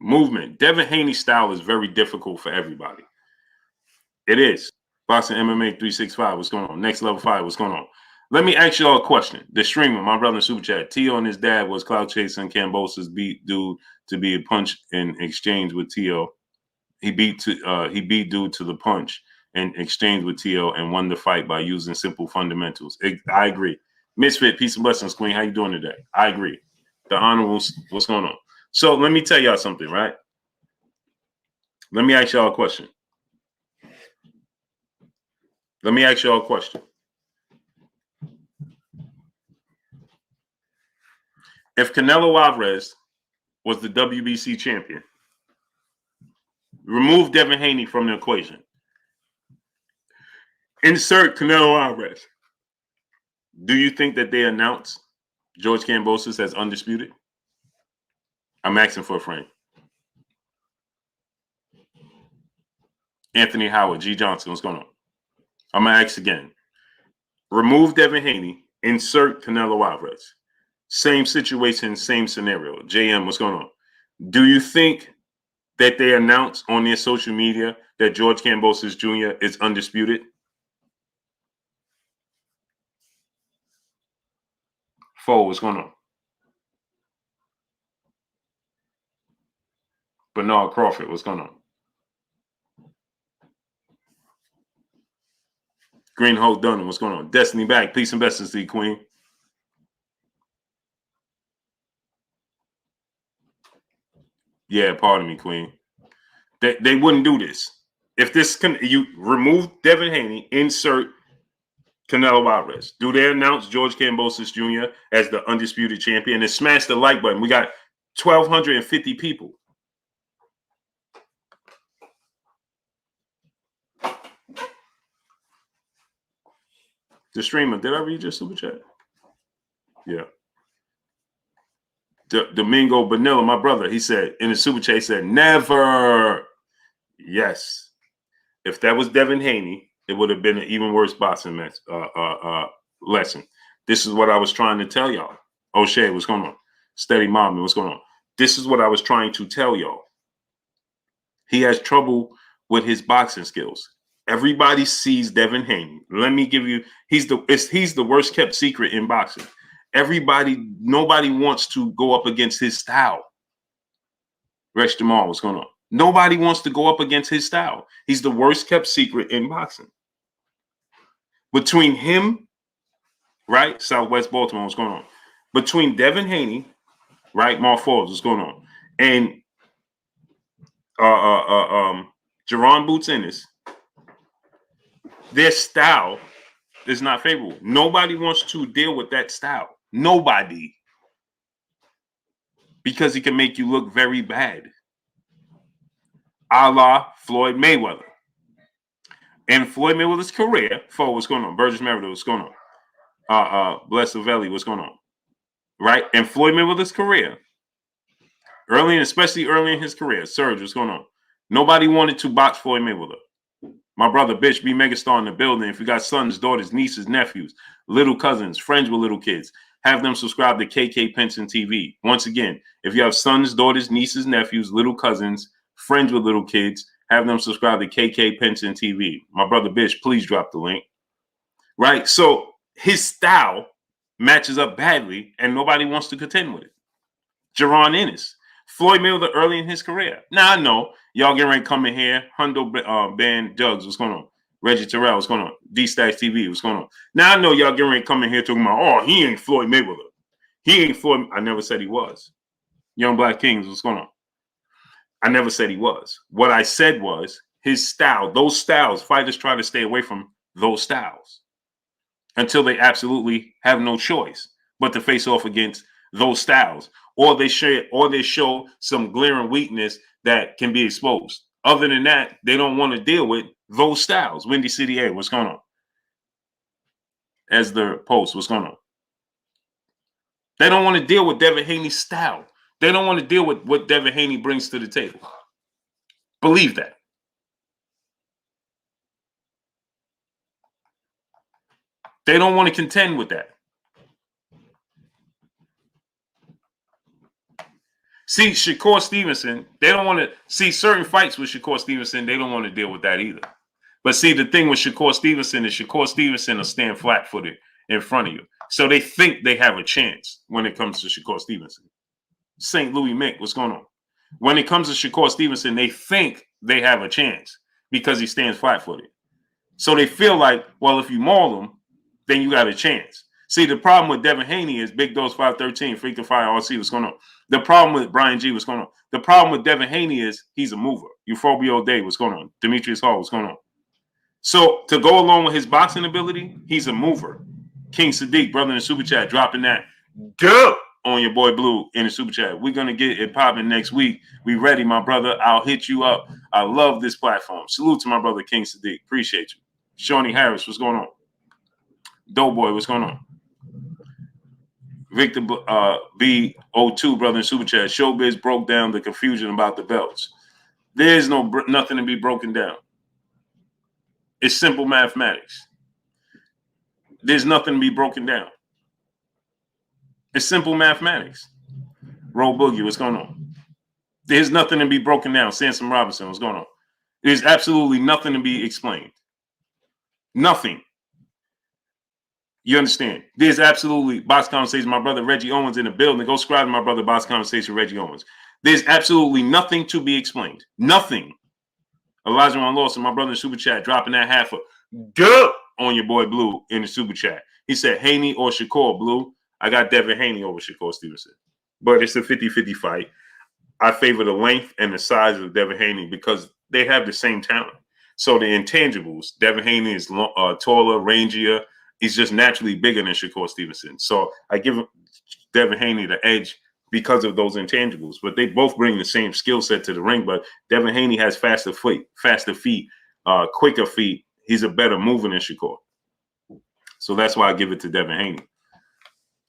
Movement. Devin Haney's style is very difficult for everybody. It is. Boxing MMA 365, what's going on? Next Level 5, what's going on? Let me ask y'all a question. The streamer, my brother in super chat, Tio and his dad was cloud chasing KAMBOSOS, beat dude to be a punch in exchange with Tio. He beat dude to the punch in exchange with Tio and won the fight by using simple fundamentals. I agree. Misfit, peace and blessings, queen. How you doing today? I agree. The honorable, what's going on? So let me tell y'all something, right? Let me ask y'all a question. Let me ask y'all a question. If Canelo Alvarez was the WBC champion, remove Devin Haney from the equation. Insert Canelo Alvarez. Do you think that they announce George Kambosos as undisputed? I'm asking for a frame. Anthony Howard, G. Johnson, what's going on? I'm going to ask again. Remove Devin Haney. Insert Canelo Alvarez. Same situation, same scenario. JM, what's going on? Do you think that they announce on their social media that George Kambosos Jr. is undisputed? Foe, what's going on? Bernard Crawford, what's going on? Green Hulk Dunham, what's going on? Destiny Back, peace and blessings to you, queen. Yeah, pardon me, queen. They wouldn't do this. If this you remove Devin Haney, insert Canelo Alvarez. Do they announce George Kambosos Jr. as the undisputed champion? And smash the like button. We got 1,250 people. The streamer, did I read your super chat? Yeah. Domingo Bonilla, my brother, he said in the super chat, he said, never. Yes. If that was Devin Haney, it would have been an even worse boxing lesson. This is what I was trying to tell y'all. O'Shea, what's going on? Steady Mommy, what's going on? This is what I was trying to tell y'all. He has trouble with his boxing skills. Everybody sees Devin Haney. Let me give you, he's the worst kept secret in boxing. Nobody wants to go up against his style. Rex Jamal, what's going on? Nobody wants to go up against his style. He's the worst kept secret in boxing. Between him, right, Southwest Baltimore, what's going on? Between Devin Haney, right, Mark Forbes, what's going on? And Jerron Boots Ennis, their style is not favorable. Nobody wants to deal with that style. Nobody. Because he can make you look very bad. A la Floyd Mayweather. In Floyd Mayweather's career, what's going on? Burgess Meredith, what's going on? Bless Savelli, what's going on? Right? In Floyd Mayweather's career, especially early in his career, Serge, what's going on? Nobody wanted to box Floyd Mayweather. My brother, Bitch, be megastar in the building. If you got sons, daughters, nieces, nephews, little cousins, friends with little kids, have them subscribe to KK Penson TV. Once again, if you have sons, daughters, nieces, nephews, little cousins, friends with little kids, have them subscribe to KK Penson TV. My brother, Bitch, please drop the link. Right? So his style matches up badly, and nobody wants to contend with it. Jerron Ennis. Floyd Mayweather early in his career. Now, I know y'all getting ready to come in here. Hundo Band Jugs, what's going on? Reggie Terrell, what's going on? D-Stash TV, what's going on? Now, I know y'all getting ready to come in here talking about, oh, he ain't Floyd Mayweather. He ain't Floyd. I never said he was. Young Black Kings, what's going on? I never said he was. What I said was his style, those styles, fighters try to stay away from those styles until they absolutely have no choice but to face off against those styles. Or they show some glaring weakness that can be exposed. Other than that, they don't want to deal with those styles. Windy City A, what's going on? As the post, what's going on? They don't want to deal with Devin Haney's style. They don't want to deal with what Devin Haney brings to the table. Believe that. They don't want to contend with that. See, Shakur Stevenson, they don't want to see certain fights with Shakur Stevenson. They don't want to deal with that either. But see, the thing with Shakur Stevenson is Shakur Stevenson will stand flat-footed in front of you. So they think they have a chance when it comes to Shakur Stevenson. St. Louis Mick, what's going on? When it comes to Shakur Stevenson, they think they have a chance because he stands flat-footed. So they feel like, well, if you maul him, then you got a chance. See, the problem with Devin Haney is Big Dose 513, Freakin' Fire RC, what's going on? The problem with Brian G, what's going on? The problem with Devin Haney is he's a mover. Euphobia Day, what's going on? Demetrius Hall, what's going on? So to go along with his boxing ability, he's a mover. King Sadiq, brother in the super chat, dropping that go on your boy Blue in the super chat. We're going to get it popping next week. We ready, my brother. I'll hit you up. I love this platform. Salute to my brother King Sadiq. Appreciate you. Shawnee Harris, what's going on? Doughboy, what's going on? Victor B02, brother in super chat. Showbiz broke down the confusion about the belts. There's nothing to be broken down. It's simple mathematics. There's nothing to be broken down. It's simple mathematics. Roll Boogie, what's going on? There's nothing to be broken down. Sansom Robinson, what's going on? There's absolutely nothing to be explained. Nothing. You understand? There's absolutely Box Conversation. My brother Reggie Owens in the building. Go subscribe to my brother Box Conversation, Reggie Owens. There's absolutely nothing to be explained. Nothing. Elijah Ron Lawson, my brother in the super chat, dropping that half of duh on your boy Blue in the super chat. He said Haney or Shakur. Blue, I got Devin Haney over Shakur Stevenson. But it's a 50-50 fight. I favor the length and the size of Devin Haney because they have the same talent. So the intangibles, Devin Haney is taller, rangier. He's just naturally bigger than Shakur Stevenson. So I give Devin Haney the edge because of those intangibles. But they both bring the same skill set to the ring. But Devin Haney has faster feet, quicker feet. He's a better mover than Shakur. So that's why I give it to Devin Haney.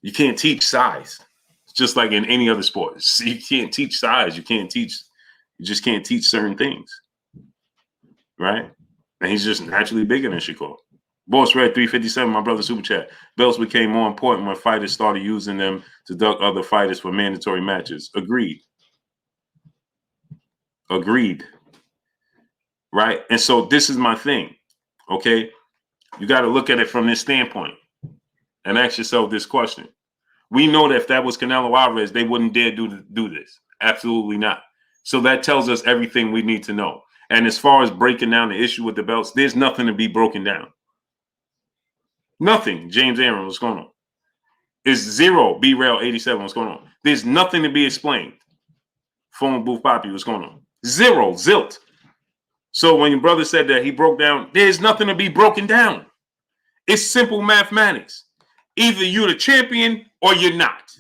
You can't teach size. It's just like in any other sport. You can't teach size. You just can't teach certain things. Right? And he's just naturally bigger than Shakur. Boss Red 357, my brother super chat. Belts became more important when fighters started using them to duck other fighters for mandatory matches. Agreed. Agreed. Right? And so this is my thing. Okay? You got to look at it from this standpoint and ask yourself this question. We know that if that was Canelo Alvarez, they wouldn't dare do this. Absolutely not. So that tells us everything we need to know. And as far as breaking down the issue with the belts, there's nothing to be broken down. Nothing. James Aaron, what's going on? It's zero. B-Rail 87, what's going on? There's nothing to be explained. Phone Booth Poppy, what's going on? Zero. Zilt. So when your brother said that he broke down, there's nothing to be broken down. It's simple mathematics. Either you're the champion or you're not.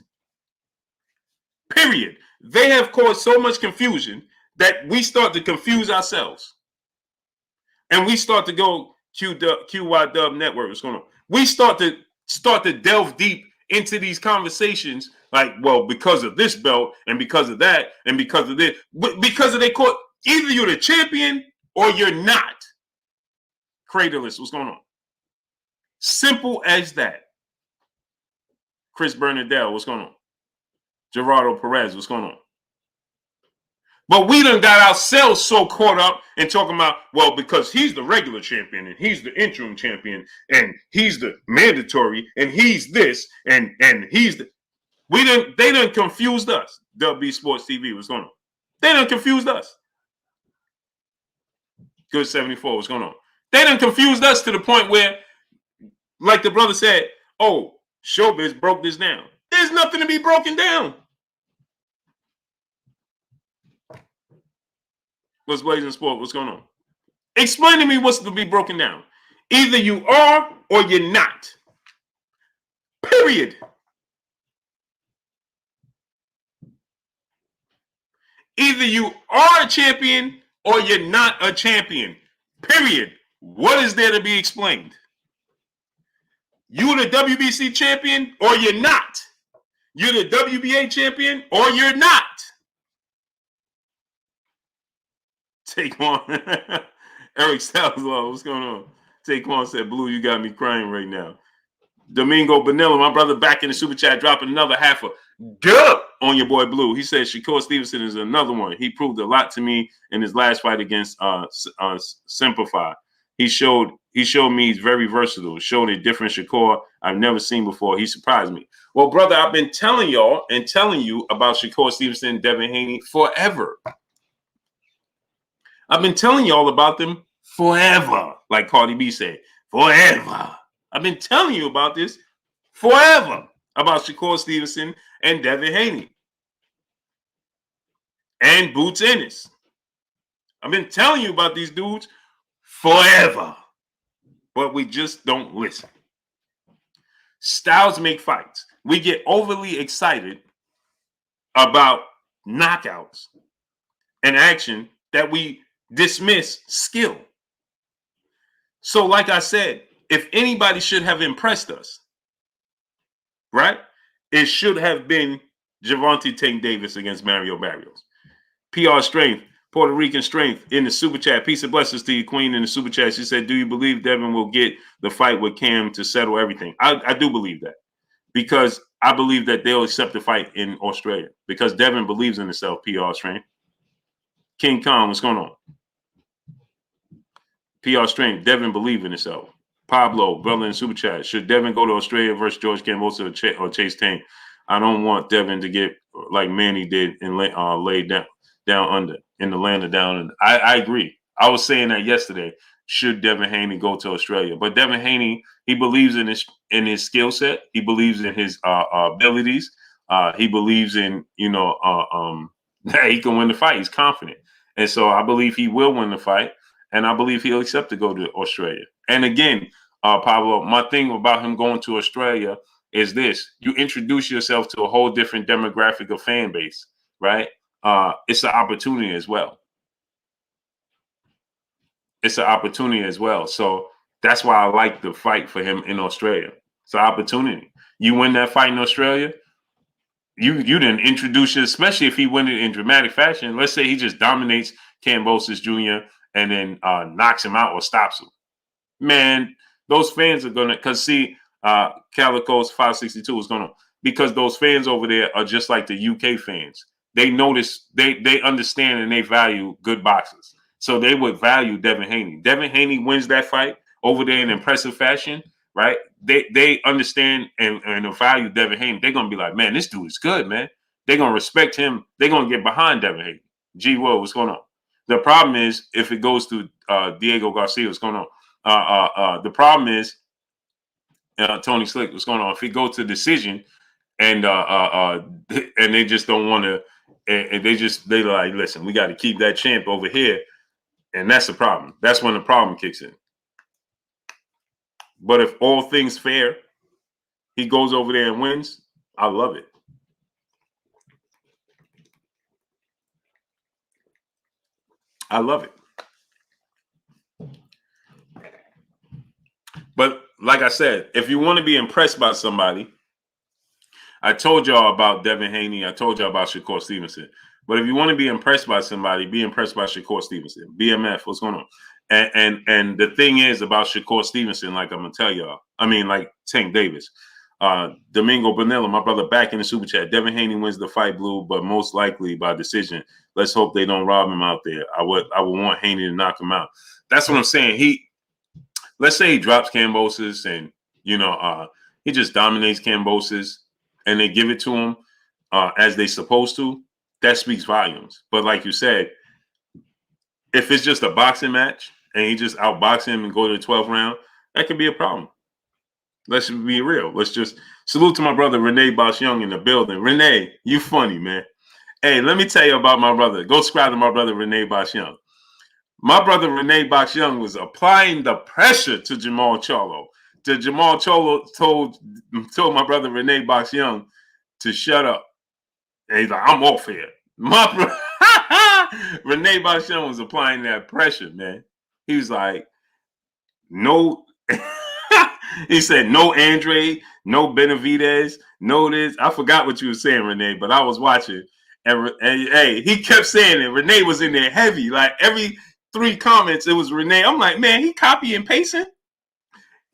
Period. They have caused so much confusion that we start to confuse ourselves. And we start to go QY Dub Network. What's going on? We start to delve deep into these conversations like, well, because of this belt and because of that and because of this. Because of they court, either you're the champion or you're not. Craterless, what's going on? Simple as that. Chris Bernadette, what's going on? Gerardo Perez, what's going on? But we done got ourselves so caught up in talking about, well, because he's the regular champion and he's the interim champion and he's the mandatory and he's this and he's the they done confused us. WB Sports TV, what's going on? They done confused us. Good 74, what's going on? They done confused us to the point where, like the brother said, oh, Showbiz broke this down. There's nothing to be broken down. What's Blazing Sport? What's going on? Explain to me what's to be broken down. Either you are or you're not. Period. Either you are a champion or you're not a champion. Period. What is there to be explained? You're the WBC champion or you're not. You're the WBA champion or you're not. Take on. Eric Salazar, what's going on? Taquan said, Blue, you got me crying right now. Domingo Bonilla, my brother, back in the super chat, dropping another half a dub on your boy Blue. He said Shakur Stevenson is another one. He proved a lot to me in his last fight against Simplify. He showed me he's very versatile. Showed a different Shakur I've never seen before. He surprised me. Well, brother, I've been telling y'all and telling you about Shakur Stevenson and Devin Haney forever. I've been telling y'all about them forever, like Cardi B said, forever. I've been telling you about this forever, about Shakur Stevenson and Devin Haney and Boots Ennis. I've been telling you about these dudes forever, but we just don't listen. Styles make fights. We get overly excited about knockouts and action that we dismiss skill. So like I said, if anybody should have impressed us, right, it should have been Gervonta Tank Davis against Mario Barrios. PR Strength, Puerto Rican Strength in the super chat. Peace and blessings to you, Queen, in the super chat. She said, do you believe Devin will get the fight with Cam to settle everything? I do believe that, because I believe that they'll accept the fight in Australia because Devin believes in himself. PR Strength. King Kong, what's going on? PR Strength, Devin believe in himself. Pablo, brother in super chat. Should Devin go to Australia versus George Kambosos or Chase Tank? I don't want Devin to get like Manny did and lay down under in the land of down under. I agree. I was saying that yesterday. Should Devin Haney go to Australia? But Devin Haney, he believes in his skill set. He believes in his abilities. He believes in that he can win the fight. He's confident, and so I believe he will win the fight. And I believe he'll accept to go to Australia. And again, Pablo, my thing about him going to Australia is this. You introduce yourself to a whole different demographic of fan base, right? It's an opportunity as well. It's an opportunity as well. So that's why I like the fight for him in Australia. It's an opportunity. You win that fight in Australia, you didn't introduce it, especially if he win it in dramatic fashion. Let's say he just dominates Kambosos Jr., and then knocks him out or stops him. Man, those fans are gonna, because see, Calico's 562 is gonna, because those fans over there are just like the UK fans. They notice, they understand and they value good boxers. So they would value Devin Haney. Devin Haney wins that fight over there in impressive fashion, right? They understand and value Devin Haney. They're gonna be like, man, this dude is good, man. They're gonna respect him. They're gonna get behind Devin Haney. G, what's going on? The problem is if it goes to Diego Garcia, what's going on? The problem is Tony Slick, what's going on? If it goes to decision and they just don't want to, and they like, listen, we got to keep that champ over here, and that's the problem. That's when the problem kicks in. But if all things fair, he goes over there and wins, I love it. I love it. But like I said, if you want to be impressed by somebody, I told y'all about Devin Haney. I told y'all about Shakur Stevenson. But if you want to be impressed by somebody, be impressed by Shakur Stevenson. BMF, what's going on? And the thing is about Shakur Stevenson, like I'm going to tell y'all, I mean, like Tank Davis, Domingo Bonilla, my brother, back in the super chat. Devin Haney wins the fight, Blue, but most likely by decision. Let's hope they don't rob him out there. I would want Haney to knock him out. That's what I'm saying. Let's say he drops Kambosos and, he just dominates Kambosos and they give it to him as they supposed to. That speaks volumes. But like you said, if it's just a boxing match and he just outbox him and go to the 12th round, that could be a problem. Let's be real. Let's just salute to my brother Renee Bosch Young in the building. Renee, you funny, man. Hey, let me tell you about my brother. Go subscribe to my brother Renee Bosch Young. My brother Renee Bosch Young was applying the pressure to Jamal Charlo. Jamal Charlo told my brother Renee Bosch Young to shut up. And he's like, I'm off here. My brother Renee Bosch Young was applying that pressure, man. He was like, no. He said, no Andre, no Benavidez, no this. I forgot what you were saying, Renee, but I was watching. And hey, he kept saying it. Renee was in there heavy. Like every 3 comments, it was Renee. I'm like, man, he copy and pasting.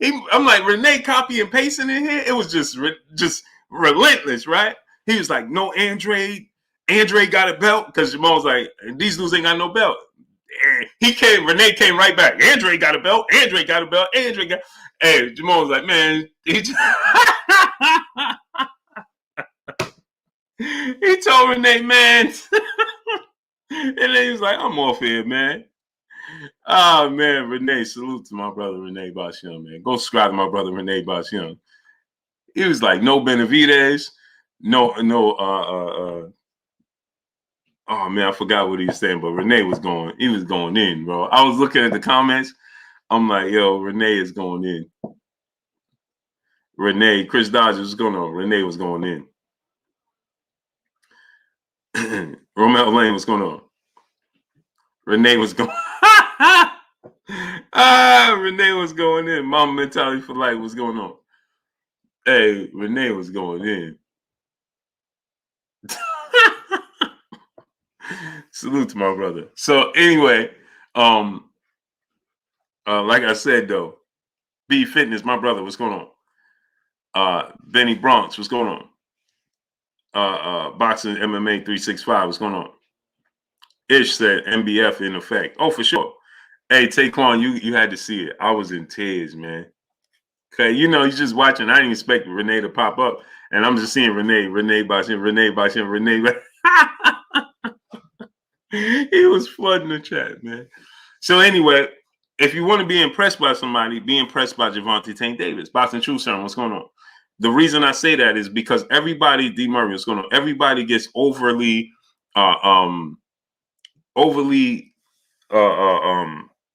I'm like, Renee copy and pasting in here. It was just relentless, right? He was like, no Andre got a belt, because Jamal was like, these dudes ain't got no belt. And Renee came right back. Andre got a belt. Andre got a belt. Andre got. Hey, Jamal was like, man, he told Renee, man. And then he was like, I'm off here, man. Oh, man, Renee, salute to my brother Renee Bosch Young, man. Go subscribe to my brother Renee Bosch Young. He was like, no Benavidez, oh, man, I forgot what he was saying, but Renee was going in, bro. I was looking at the comments. I'm like, yo, Renee is going in. Renee, Chris Dodge was going on. Renee was going in. Romel Lane, what's going on? Renee was going. Renee was going in. Mama mentality for life. What's going on? Hey, Renee was going in. Salute to my brother. So anyway, like I said though, B Fitness, my brother, what's going on? Benny Bronx, what's going on? Boxing MMA 365, what's going on? Ish said MBF in effect. Oh, for sure. Hey, Taekwon, you had to see it. I was in tears, man. Okay, you're just watching. I didn't expect Renee to pop up, and I'm just seeing Renee Bosch Young. He was flooding the chat, man. So anyway, if you want to be impressed by somebody, be impressed by Gervonta Tank Davis. Boxing True Serum, what's going on? The reason I say that is because everybody, D. Murray, what's going on? Everybody gets overly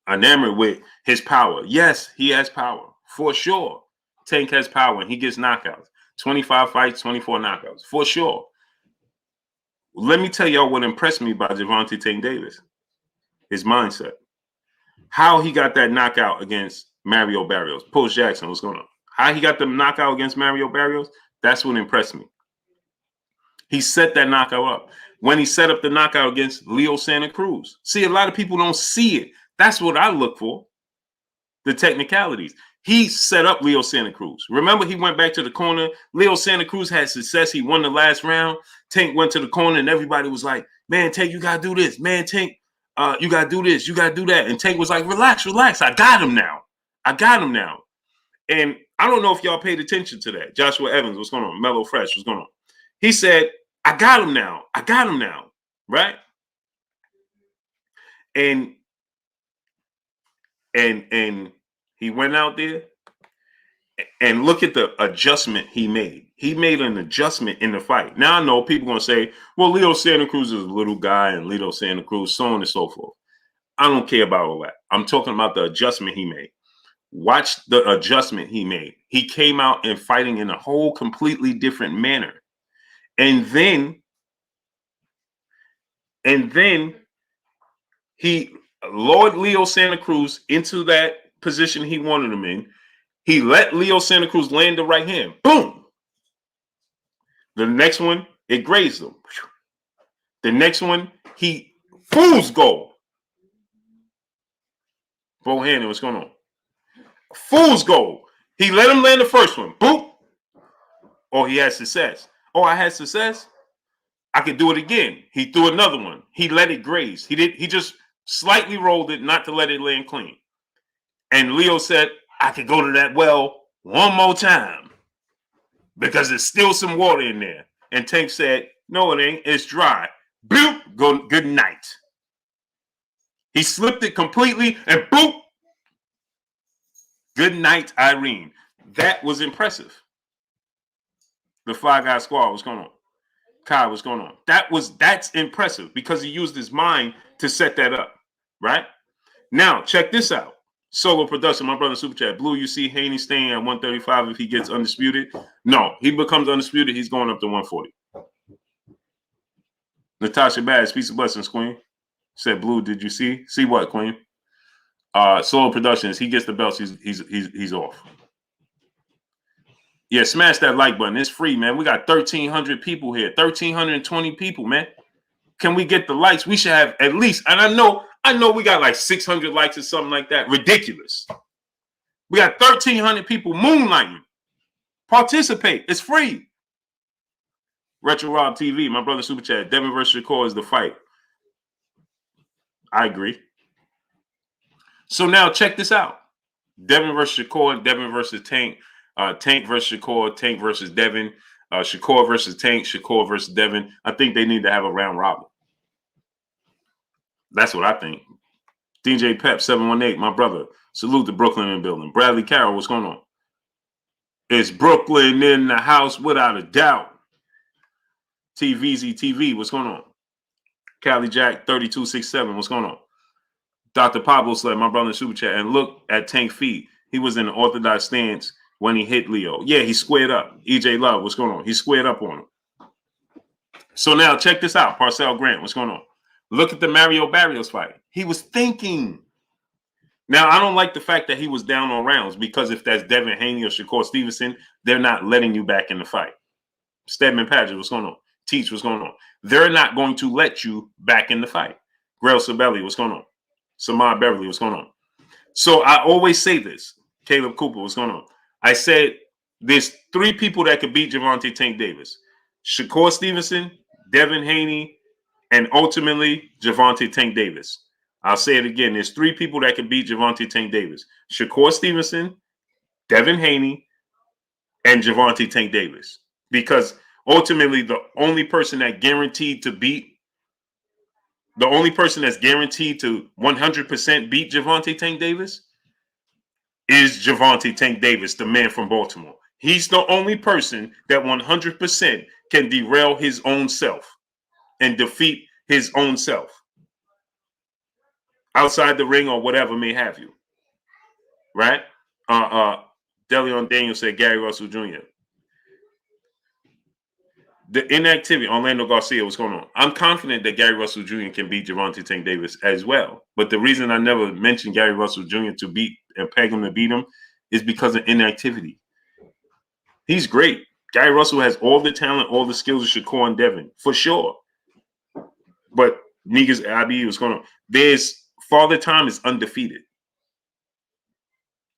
enamored with his power. Yes, he has power for sure. Tank has power and he gets knockouts. 25 fights, 24 knockouts for sure. Let me tell y'all what impressed me by Gervonta Tank Davis. His mindset. How he got that knockout against Mario Barrios. Post Jackson, what's going on? How he got the knockout against Mario Barrios, that's what impressed me. He set that knockout up. When he set up the knockout against Leo Santa Cruz. See, a lot of people don't see it. That's what I look for. The technicalities. He set up Leo Santa Cruz. Remember, he went back to the corner. Leo Santa Cruz had success. He won the last round. Tank went to the corner, and everybody was like, man, Tank, you got to do this. Man, Tank, you got to do this. You got to do that. And Tank was like, relax, relax. I got him now. I got him now. And I don't know if y'all paid attention to that. Joshua Evans, what's going on? Mellow Fresh, what's going on? He said, I got him now. I got him now. Right? And he went out there and look at the adjustment he made. He made an adjustment in the fight. Now I know people going to say, well, Leo Santa Cruz is a little guy and Leo Santa Cruz, so on and so forth. I don't care about all that. I'm talking about the adjustment he made. Watch the adjustment he made. He came out and fighting in a whole completely different manner. And then he lured Leo Santa Cruz into that position he wanted him in. He let Leo Santa Cruz land the right hand. Boom. The next one, it grazed him. The next one, he fool's goal. Bohannon, what's going on? Fool's goal. He let him land the first one. Boom. Oh, he had success. Oh, I had success. I could do it again. He threw another one. He let it graze. He just slightly rolled it, not to let it land clean. And Leo said, I could go to that well one more time because there's still some water in there. And Tank said, no, it ain't. It's dry. Boop. Go. Good night. He slipped it completely and boop. Good night, Irene. That was impressive. The Fly Guy Squad, what's going on? Kai, what's going on? That's impressive because he used his mind to set that up, right? Now, check this out. Solo production, my brother Super Chat. Blue, you see Haney staying at 135 if he gets undisputed? No, he becomes undisputed. He's going up to 140. Natasha Bass, peace of blessings, Queen. Said Blue, did you see? See what, Queen? Solo Productions, he gets the belts, he's off. Yeah, smash that like button. It's free, man. We got 1,300 people here. 1,320 people, man. Can we get the likes? We should have at least, and I know we got like 600 likes or something like that. Ridiculous. We got 1,300 people moonlighting. Participate. It's free. Retro Rob TV, my brother Super Chat. Devin versus Shakur is the fight. I agree. So now check this out. Devin versus Shakur, Devin versus Tank. Tank versus Shakur, Tank versus Devin. Shakur versus Tank, Shakur versus Devin. I think they need to have a round robin. That's what I think. DJ Pep 718, my brother. Salute to Brooklyn in the building. Bradley Carroll, what's going on? It's Brooklyn in the house without a doubt. TVZ TV, what's going on? Cali Jack 3267, what's going on? Dr. Pablo Sled, my brother in Super Chat. And look at Tank feet. He was in an orthodox stance when he hit Leo. Yeah, he squared up. EJ Love, what's going on? He squared up on him. So now check this out. Parcell Grant, what's going on? Look at the Mario Barrios fight. He was thinking. Now, I don't like the fact that he was down on rounds because if that's Devin Haney or Shakur Stevenson, they're not letting you back in the fight. Stedman Padgett, what's going on? Teach, what's going on? They're not going to let you back in the fight. Grail Sabelli, what's going on? Samad Beverly, what's going on? So I always say this. Caleb Cooper, what's going on? I said there's three people that could beat Gervonta Tank Davis. Shakur Stevenson, Devin Haney, and ultimately Gervonta Tank Davis. I'll say it again. There's three people that can beat Gervonta Tank Davis. Shakur Stevenson, Devin Haney, and Gervonta Tank Davis. Because ultimately the only person that guaranteed to beat, the only person that's guaranteed to 100% beat Gervonta Tank Davis is Gervonta Tank Davis, the man from Baltimore. He's the only person that 100% can derail his own self and defeat his own self outside the ring or whatever may have you. Right? Delion Daniel said Gary Russell Jr. The inactivity, Orlando Garcia, what's going on? I'm confident that Gary Russell Jr. can beat Gervonta Tank Davis as well. But the reason I never mentioned Gary Russell Jr. to beat and peg him to beat him is because of inactivity. He's great. Gary Russell has all the talent, all the skills of Shakur and Devin, for sure. But niggas, IBE, what's going on? There's Father Time is undefeated.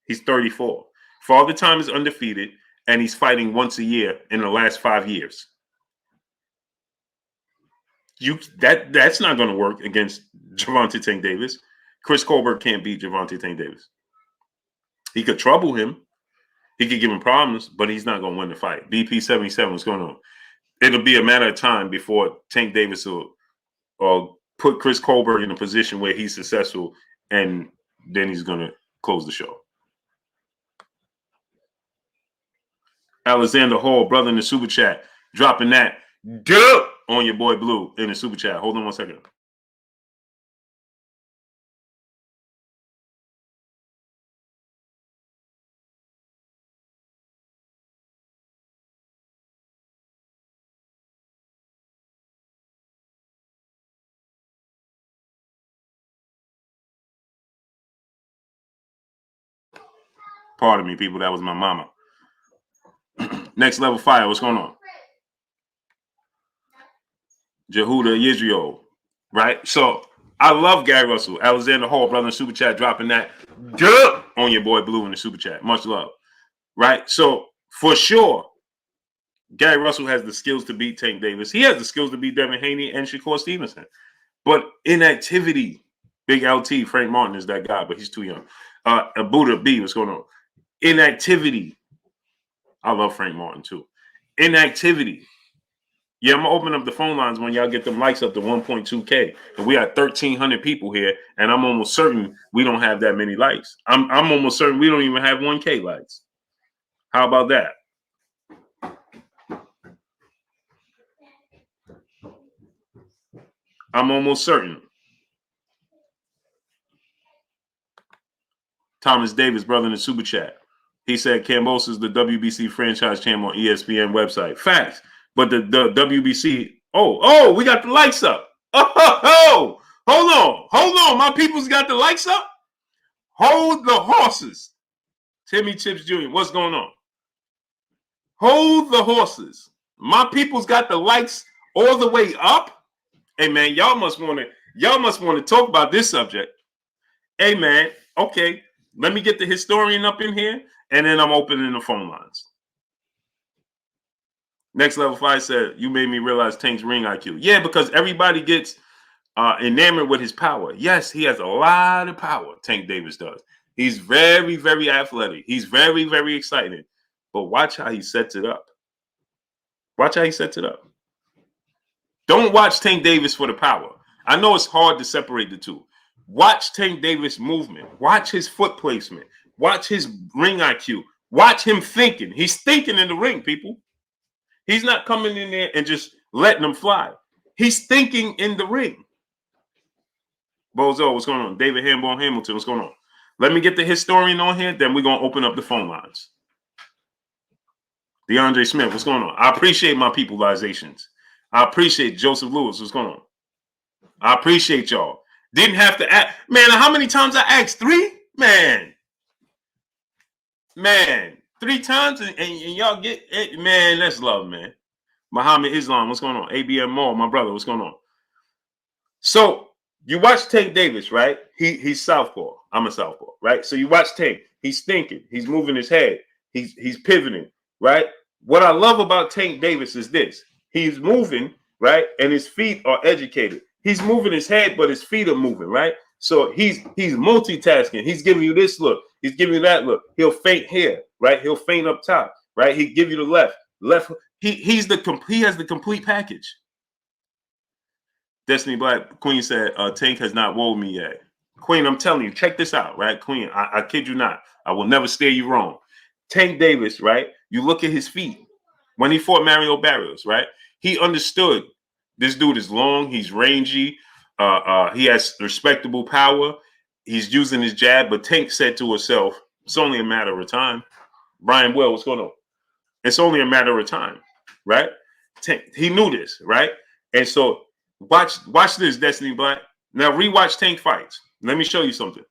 He's 34. Father Time is undefeated, and he's fighting once a year in the last 5 years. That's not going to work against Gervonta Tank Davis. Chris Colbert can't beat Gervonta Tank Davis. He could trouble him. He could give him problems, but he's not going to win the fight. BP 77, what's going on? It'll be a matter of time before Tank Davis will put Chris Colbert in a position where he's successful, and then he's going to close the show. Alexander Hall, brother in the super chat, dropping that duh on your boy Blue in the super chat. Hold on 1 second. Pardon me, people. That was my mama. Next Level Fire. What's going on? Jehuda Yisrael. Right? So I love Gary Russell. Alexander Hall, brother in super chat, dropping that duh on your boy Blue in the super chat. Much love. Right? So for sure, Gary Russell has the skills to beat Tank Davis. He has the skills to beat Devin Haney and Shakur Stevenson. But inactivity, Big LT, Frank Martin is that guy, but he's too young. Buddha B, what's going on? Inactivity. I love Frank Martin too. Inactivity. Yeah, I'm going to open up the phone lines when y'all get them likes up to 1.2K. And we got 1,300 people here, and I'm almost certain we don't have that many likes. I'm almost certain we don't even have 1K likes. How about that? I'm almost certain. Thomas Davis, brother in the super chat. He said Kambosos is the WBC franchise champ on ESPN website. Facts. But the WBC, we got the likes up. Hold on. My people's got the likes up. Hold the horses. Timmy Chips Jr., what's going on? Hold the horses. My people's got the likes all the way up. Hey man, y'all must want to talk about this subject. Hey man, okay. Let me get the historian up in here, and then I'm opening the phone lines. Next Level 5 said, you made me realize Tank's ring IQ. Yeah, because everybody gets enamored with his power. Yes, he has a lot of power, Tank Davis does. He's very, very athletic. He's very, very exciting. But watch how he sets it up. Watch how he sets it up. Don't watch Tank Davis for the power. I know it's hard to separate the two. Watch Tank Davis' movement. Watch his foot placement. Watch his ring IQ. Watch him thinking. He's thinking in the ring, people. He's not coming in there and just letting them fly. He's thinking in the ring. Bozo, what's going on? David Hambone Hamilton, what's going on? Let me get the historian on here, then we're going to open up the phone lines. DeAndre Smith, what's going on? I appreciate my peopleizations. I appreciate Joseph Lewis, what's going on? I appreciate y'all. Didn't have to ask. Man, how many times I asked? 3? Man. 3 times and y'all get it. Man, that's love, man. Muhammad Islam, what's going on? ABM Mall, my brother, what's going on? So you watch Tank Davis, right? He's southpaw. I'm a southpaw, right? So you watch Tank. He's thinking. He's moving his head. He's pivoting, right? What I love about Tank Davis is this. He's moving, right? And his feet are educated. He's moving his head, but his feet are moving, right? So he's multitasking. He's giving you this look. He's giving you that look. He'll feint here, right? He'll feint up top, right? He'll give you the left. He has the complete package. Destiny Black Queen said, Tank has not wowed me yet. Queen, I'm telling you, check this out, right? Queen, I kid you not. I will never steer you wrong. Tank Davis, right? You look at his feet. When he fought Mario Barrios, right? He understood this dude is long. He's rangy. He has respectable power. He's using his jab. But Tank said to herself, it's only a matter of time. Brian Will, what's going on? It's only a matter of time, right? Tank, he knew this, right? And so watch this, Destiny Black. Now rewatch Tank fights. Let me show you something,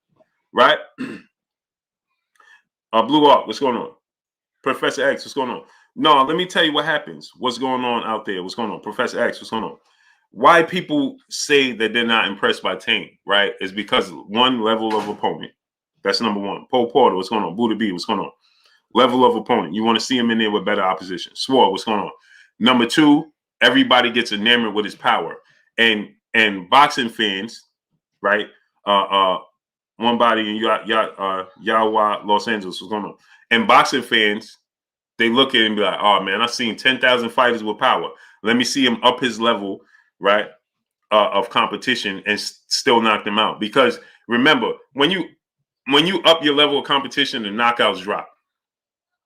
right? Blue Arc, what's going on? Professor X, what's going on? No, let me tell you what happens. What's going on out there? What's going on? Professor X, what's going on? Why people say that they're not impressed by Tank, right? Is because one level of opponent. That's number one. Paul Porter, what's going on? Buddha B, what's going on? Level of opponent. You want to see him in there with better opposition. Swore, what's going on? Number two, everybody gets enamored with his power. And boxing fans, right? One body in Yawa, Los Angeles, what's going on? And boxing fans, they look at it and be like, oh man, I've seen 10,000 fighters with power. Let me see him up his level, right? Of competition and still knock them out. Because remember, when you up your level of competition, the knockouts drop.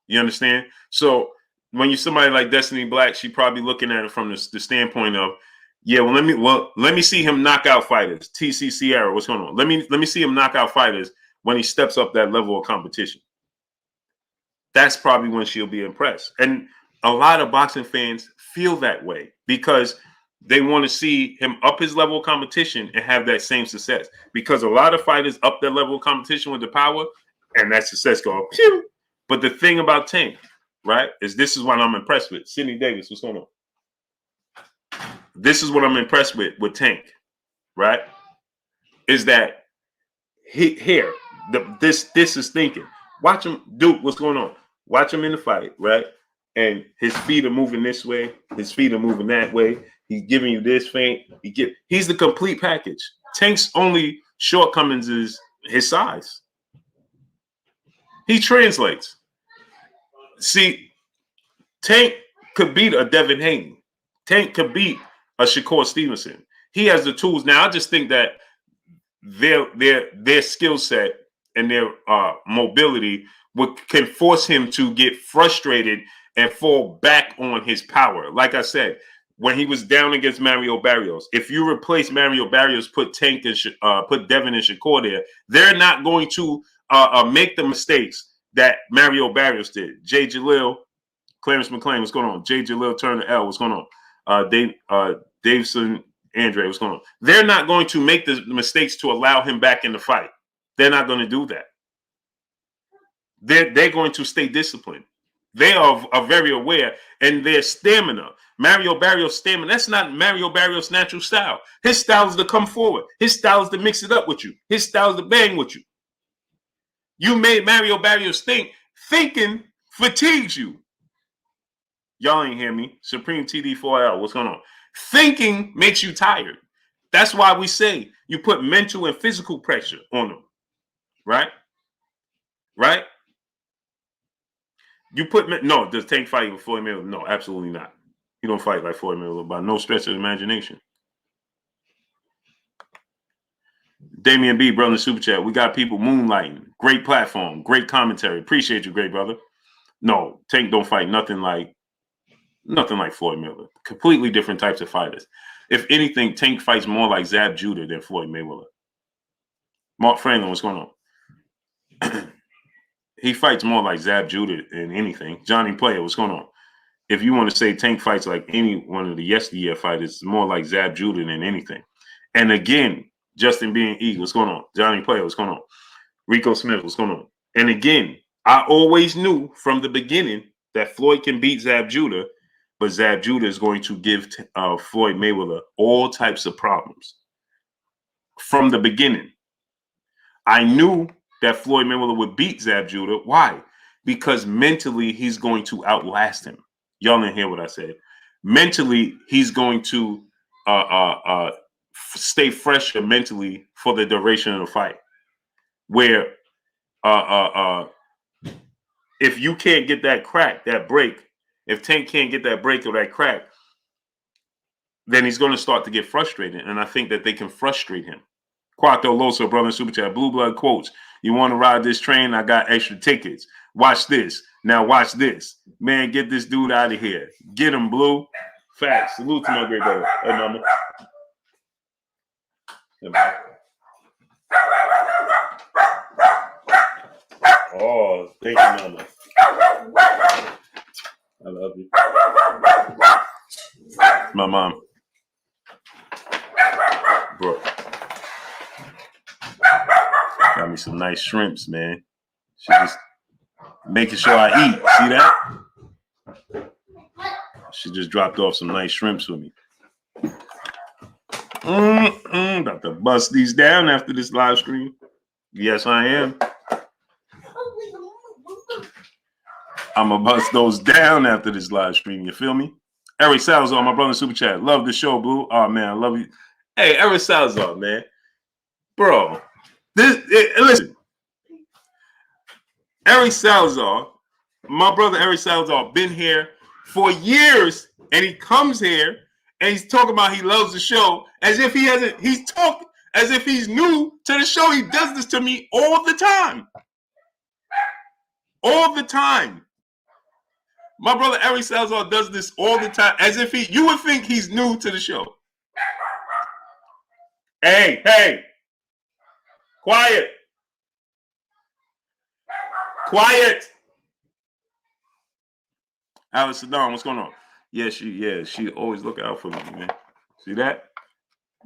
You understand? So when you're somebody like Destiny Black, she probably looking at it from the standpoint of, yeah, let me see him knock out fighters. TC Sierra, what's going on? Let me see him knock out fighters when he steps up that level of competition. That's probably when she'll be impressed. And a lot of boxing fans feel that way because they want to see him up his level of competition and have that same success. Because a lot of fighters up their level of competition with the power, and that success goes pew. But the thing about Tank, right, is this is what I'm impressed with. Sidney Davis, what's going on? This is what I'm impressed with Tank, right? Is that this is thinking. Watch him, Duke, what's going on? Watch him in the fight, right? And his feet are moving this way, his feet are moving that way. He's giving you this feint. He's the complete package. Tank's only shortcomings is his size. He translates. See, Tank could beat a Devin Haney. Tank could beat a Shakur Stevenson. He has the tools. Now, I just think that their skill set and their mobility can force him to get frustrated and fall back on his power. Like I said, when he was down against Mario Barrios, if you replace Mario Barrios, put Tank and put Devin and Shakur there, they're not going to make the mistakes that Mario Barrios did. Jay Jalil, Clarence McClain, what's going on? Jay Jalil Turner L, what's going on? Davidson Andre, what's going on? They're not going to make the mistakes to allow him back in the fight. They're not going to do that. They're going to stay disciplined. They are very aware, and their stamina, Mario Barrios' stamina, that's not Mario Barrios' natural style. His style is to come forward. His style is to mix it up with you. His style is to bang with you. You made Mario Barrios think. Thinking fatigues you. Y'all ain't hear me. Supreme TD4L, what's going on? Thinking makes you tired. That's why we say you put mental and physical pressure on them. Right? Right? You put no, does Tank fight with Floyd Mayweather? No, absolutely not. He don't fight like Floyd Mayweather by no stretch of the imagination. Damian B, brother, super chat. We got people moonlighting. Great platform, great commentary. Appreciate you, great brother. No, Tank don't fight nothing like Floyd Mayweather. Completely different types of fighters. If anything, Tank fights more like Zab Judah than Floyd Mayweather. Mark Franklin, what's going on? He fights more like Zab Judah than anything. Johnny Player, what's going on? If you want to say Tank fights like any one of the yesteryear fighters, it's more like Zab Judah than anything. And again, Justin being E, what's going on? Johnny Player, what's going on? Rico Smith, what's going on? And again, I always knew from the beginning that Floyd can beat Zab Judah, but Zab Judah is going to give Floyd Mayweather all types of problems. From the beginning, I knew that Floyd Mayweather would beat Zab Judah. Why? Because mentally, he's going to outlast him. Y'all didn't hear what I said. Mentally, he's going to stay fresher mentally for the duration of the fight. Where if you can't get that crack, that break, if Tank can't get that break or that crack, then he's going to start to get frustrated. And I think that they can frustrate him. Quato Loso, brother, super chat. Blue Blood quotes. You want to ride this train? I got extra tickets. Watch this. Now watch this. Man, get this dude out of here. Get him, Blue. Facts. Salute to my great brother. Hey, mama. Hey, mama. Oh, thank you, mama. I love you. My mom. Bro. Got me some nice shrimps, man. She just making sure I eat. See that? She just dropped off some nice shrimps for me. About to bust these down after this live stream. Yes, I am. I'm gonna bust those down after this live stream. You feel me? Eric Salazar, my brother, super chat. Love the show, Blue. Oh man, I love you. Hey, Eric Salazar, man, bro. Listen, Eric Salazar, my brother Eric Salazar, been here for years, and he comes here and he's talking about he loves the show as if he hasn't. He's talking as if he's new to the show. He does this to me all the time. All the time. My brother Eric Salazar does this all the time, as if you would think he's new to the show. Hey, quiet. Alice Saddam, what's going on? Yeah, she always look out for me, man. See that?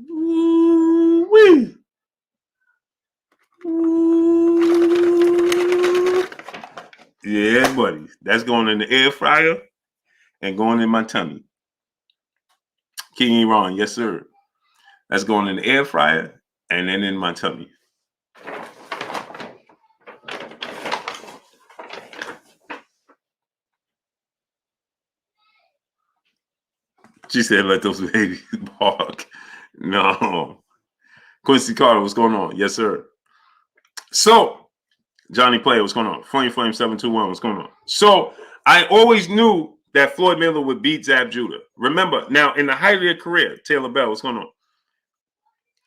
Ooh-wee. Yeah, buddy. That's going in the air fryer and going in my tummy. King Iran, yes, sir. That's going in the air fryer and then in my tummy. She said, let those babies bark. No. Quincy Carter, what's going on? Yes, sir. So, Johnny Player, what's going on? Flame 721, what's going on? So, I always knew that Floyd Mayweather would beat Zab Judah. Remember, now, in the height of their career, Taylor Bell, what's going on?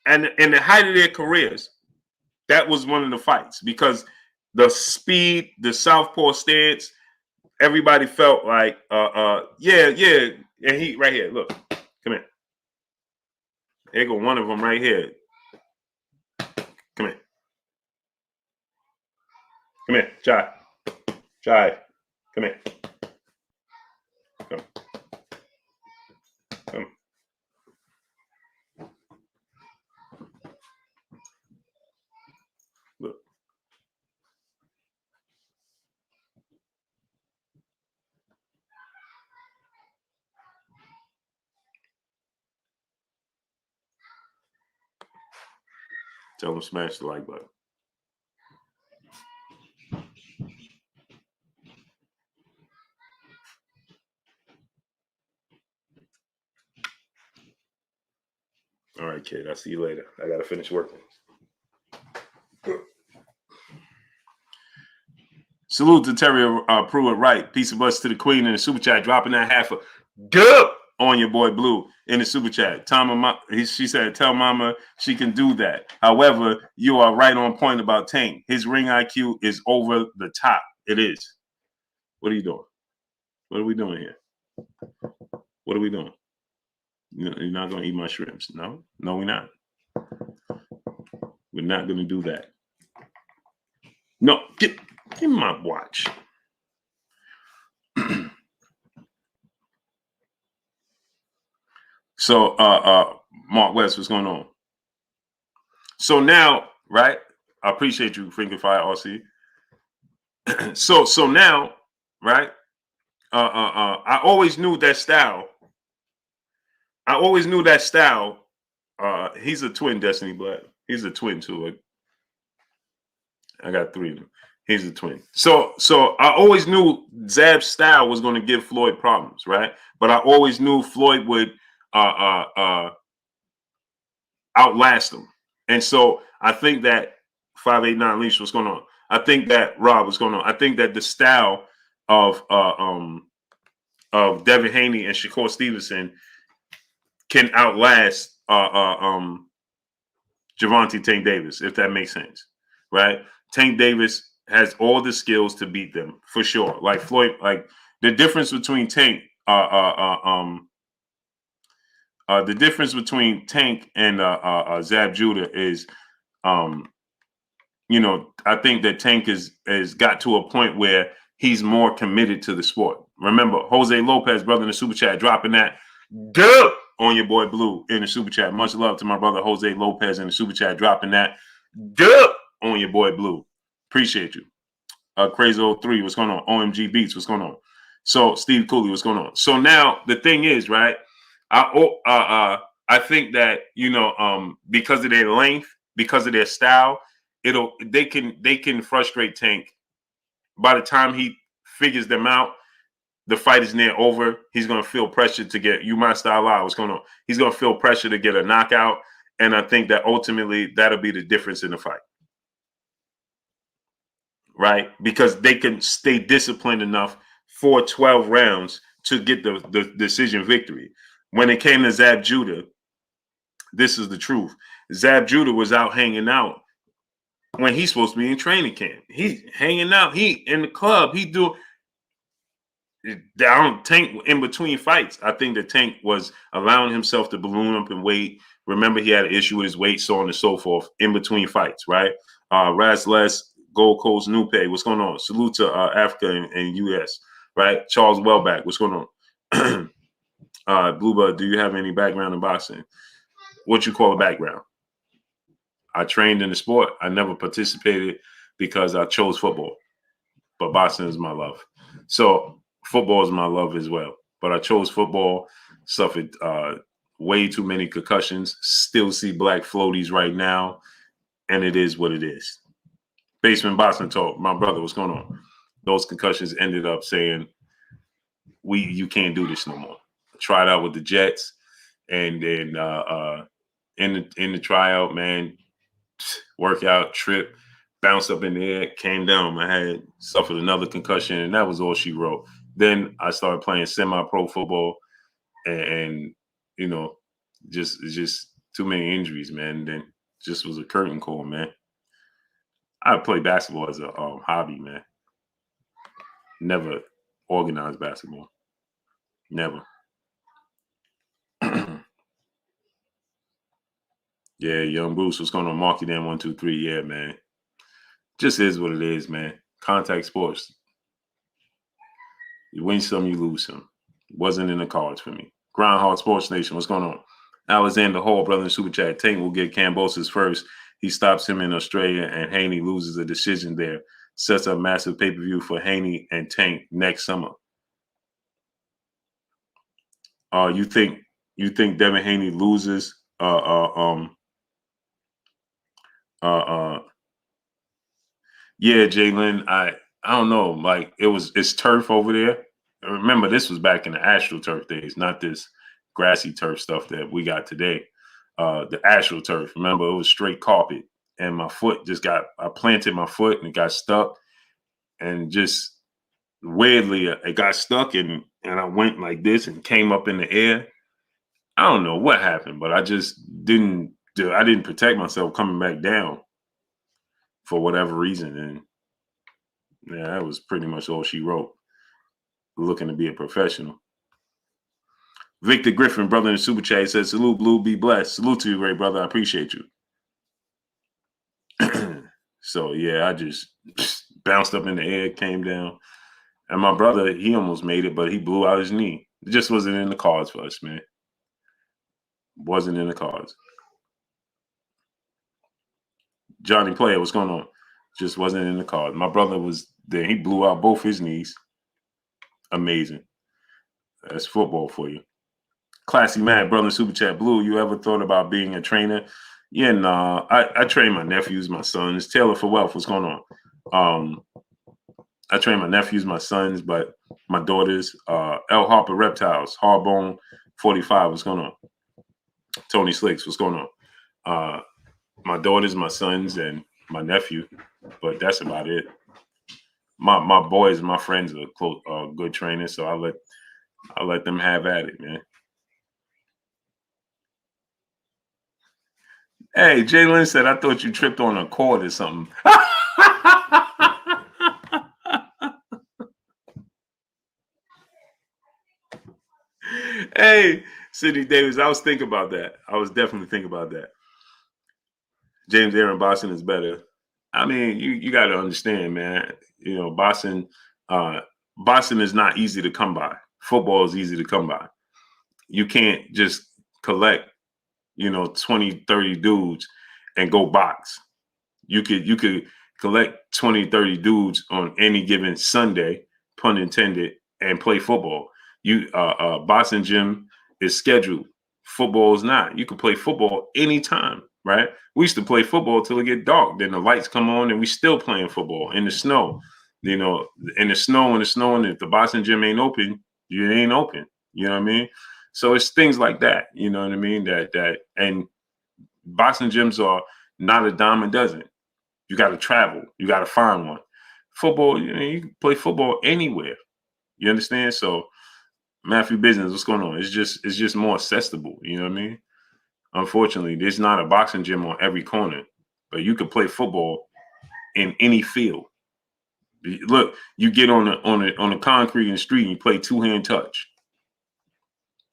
And in the height of their careers, that was one of the fights because the speed, the southpaw stance, everybody felt like, yeah. And he, right here, look, come here. There go one of them right here. Come here. Come here, Chai. Come here. Come. Look. Tell them smash the like button. All right, kid. I'll see you later. I got to finish working. Salute to Terry Pruitt Wright. Peace of us to the queen in the super chat. Dropping that half a dub on your boy Blue in the super chat. She said, tell mama she can do that. However, you are right on point about Tank. His ring IQ is over the top. It is. What are you doing? What are we doing here? What are we doing? You're not going to eat my shrimps. No, we're not. We're not going to do that. No, give me my watch. So, Mark West, what's going on? So now, right? I appreciate you, Finger Fire RC. So now, right? I always knew that style. He's a twin, Destiny Black. He's a twin too. I got three of them. He's a twin. So I always knew Zab's style was going to give Floyd problems, right? But I always knew Floyd would outlast him. And so I think that 589 Leash, what's going on? I think that Rob, what's going on? I think that the style of Devin Haney and Shakur Stevenson can outlast Gervonta Tank Davis, if that makes sense, right? Tank Davis has all the skills to beat them for sure. Like Floyd, like the difference between Tank, the difference between Tank and Zab Judah is, I think that Tank is got to a point where he's more committed to the sport. Remember, Jose Lopez, brother in the super chat, dropping that dub on your boy Blue in the super chat. Much love to my brother Jose Lopez in the super chat, dropping that dub on your boy Blue. Appreciate you. Crazy 03, what's going on? OMG Beats, what's going on? So Steve Cooley, what's going on? So now the thing is, right? I think that because of their length, because of their style, they can frustrate Tank. By the time he figures them out, the fight is near over. He's going to feel pressure to get what's going on. He's going to feel pressure to get a knockout. And I think that ultimately that'll be the difference in the fight. Right? Because they can stay disciplined enough for 12 rounds to get the decision victory. When it came to Zab Judah, this is the truth. Zab Judah was out hanging out when he's supposed to be in training camp. He's hanging out. He in the club. He do down Tank in between fights. I think the Tank was allowing himself to balloon up in weight. Remember, he had an issue with his weight, so on and so forth, in between fights, right? Razles, Gold Coast, Nupe, what's going on? Salute to Africa and US, right? Charles Welback, what's going on? Bluebird, do you have any background in boxing? What you call a background? I trained in the sport. I never participated because I chose football. But boxing is my love. So football is my love as well. But I chose football, suffered way too many concussions, still see black floaties right now, and it is what it is. Basement Boxing Talk, my brother, what's going on? Those concussions ended up saying, you can't do this no more. Tried out with the Jets, and then in the tryout, man, workout, trip, bounced up in the air, came down on my head, suffered another concussion, and that was all she wrote. Then I started playing semi-pro football, and you know, just too many injuries, man. Then just was a curtain call, man. I played basketball as a hobby, man. Never organized basketball. Never. Yeah, Young Bruce, what's going on? Marky Dan 123. Yeah, man. Just is what it is, man. Contact sports. You win some, you lose some. Wasn't in the cards for me. Groundhog Sports Nation, what's going on? Alexander Hall, brother in Super Chat. Tank will get Kambosos first. He stops him in Australia, and Haney loses a decision there. Sets up massive pay-per-view for Haney and Tank next summer. You think Devin Haney loses? Yeah, Jalen. I don't know. Like it's turf over there. Remember, this was back in the AstroTurf days, not this grassy turf stuff that we got today. The AstroTurf. Remember, it was straight carpet, and my foot I planted my foot and it got stuck, and just weirdly it got stuck, and I went like this and came up in the air. I don't know what happened, but I just didn't protect myself coming back down for whatever reason, and yeah, that was pretty much all she wrote. Looking to be a professional. Victor Griffin, brother in the Super Chat, says, salute, Blue, be blessed. Salute to you, great brother. I appreciate you. So, yeah, I just bounced up in the air, came down. And my brother, he almost made it, but he blew out his knee. It just wasn't in the cards for us, man. Wasn't in the cards. Johnny Player, what's going on? Just wasn't in the cards. My brother was there. He blew out both his knees. Amazing. That's football for you. Classy Mad, brother, Super Chat. Blue, you ever thought about being a trainer? Yeah, nah. I train my nephews, my sons. Taylor for Wealth, what's going on? I train my nephews, my sons, but my daughters. L Harper Reptiles, Hardbone 45, what's going on? Tony Slicks, what's going on? My daughters, my sons, and my nephew, but that's about it. My boys, my friends are good trainers, so I let them have at it, man. Hey, Jalen said, I thought you tripped on a cord or something. Hey, Sidney Davis, I was thinking about that. I was definitely thinking about that. James Aaron, Boston is better. I mean, you got to understand, man. You know, Boston is not easy to come by. Football is easy to come by. You can't just collect, 20, 30 dudes and go box. You could collect 20, 30 dudes on any given Sunday, pun intended, and play football. Boston gym is scheduled. Football is not. You can play football anytime, right? We used to play football till it get dark. Then the lights come on and we still playing football in the snow. You know, in the snow, when it's snowing, if the boxing gym ain't open, you ain't open. You know what I mean? So it's things like that. You know what I mean? And boxing gyms are not a dime a dozen. You got to travel. You got to find one. Football, you know, you can play football anywhere. You understand? So, Matthew Business, what's going on? It's just more accessible. You know what I mean? Unfortunately, there's not a boxing gym on every corner, but you can play football in any field. Look, you get on the concrete in the street and you play two-hand touch,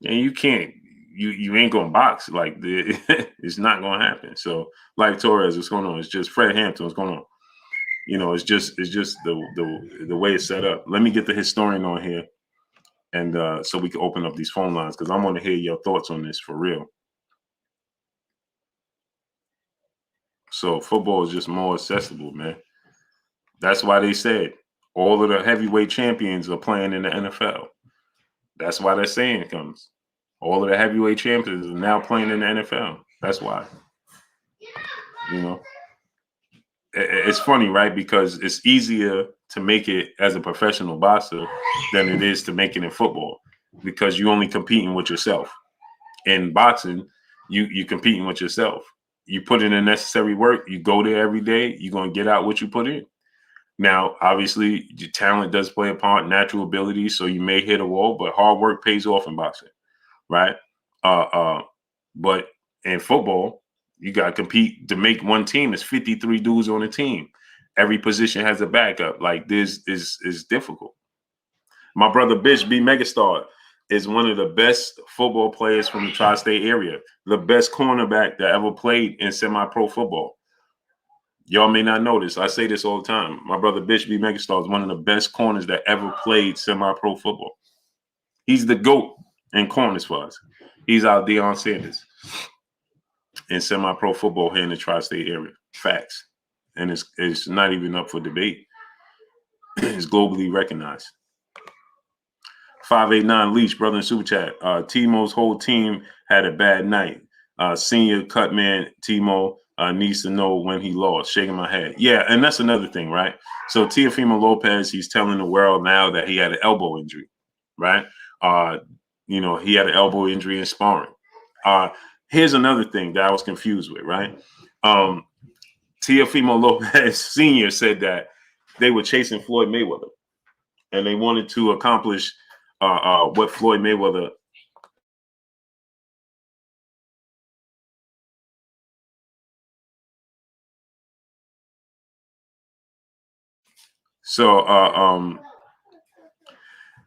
and you can't. You ain't gonna box like it's not gonna happen. So, like Torres, what's going on? It's just Fred Hampton. What's going on? You know, it's just the way it's set up. Let me get the historian on here, and so we can open up these phone lines because I want to hear your thoughts on this for real. So football is just more accessible, man. That's why they said all of the heavyweight champions are playing in the NFL. That's why that saying comes. All of the heavyweight champions are now playing in the NFL. That's why. You know, it's funny, right? Because it's easier to make it as a professional boxer than it is to make it in football because you're only competing with yourself. In boxing, you're competing with yourself. You put in the necessary work. You go there every day. You're going to get out what you put in. Now, obviously, your talent does play a part, natural ability, so you may hit a wall, but hard work pays off in boxing, right? But in football, you got to compete to make one team. There's 53 dudes on a team. Every position has a backup. Like this is difficult. My brother Bish B Megastar is one of the best football players from the tri-state area, the best cornerback that ever played in semi-pro football. Y'all may not know this. I say this all the time. My brother Bish B Megastar is one of the best corners that ever played semi-pro football. He's the GOAT in corners for us. He's our Deion Sanders in semi-pro football here in the tri-state area. Facts. And it's not even up for debate. It's globally recognized. 589 Leash, brother in Super Chat. Timo's whole team had a bad night. Senior cut man Timo needs to know when he lost. Shaking my head. Yeah, and that's another thing, right? So Teofimo Lopez, he's telling the world now that he had an elbow injury, right? You know, he had an elbow injury in sparring. Here's another thing that I was confused with, right? Teofimo Lopez Sr. said that they were chasing Floyd Mayweather and they wanted to accomplish what Floyd Mayweather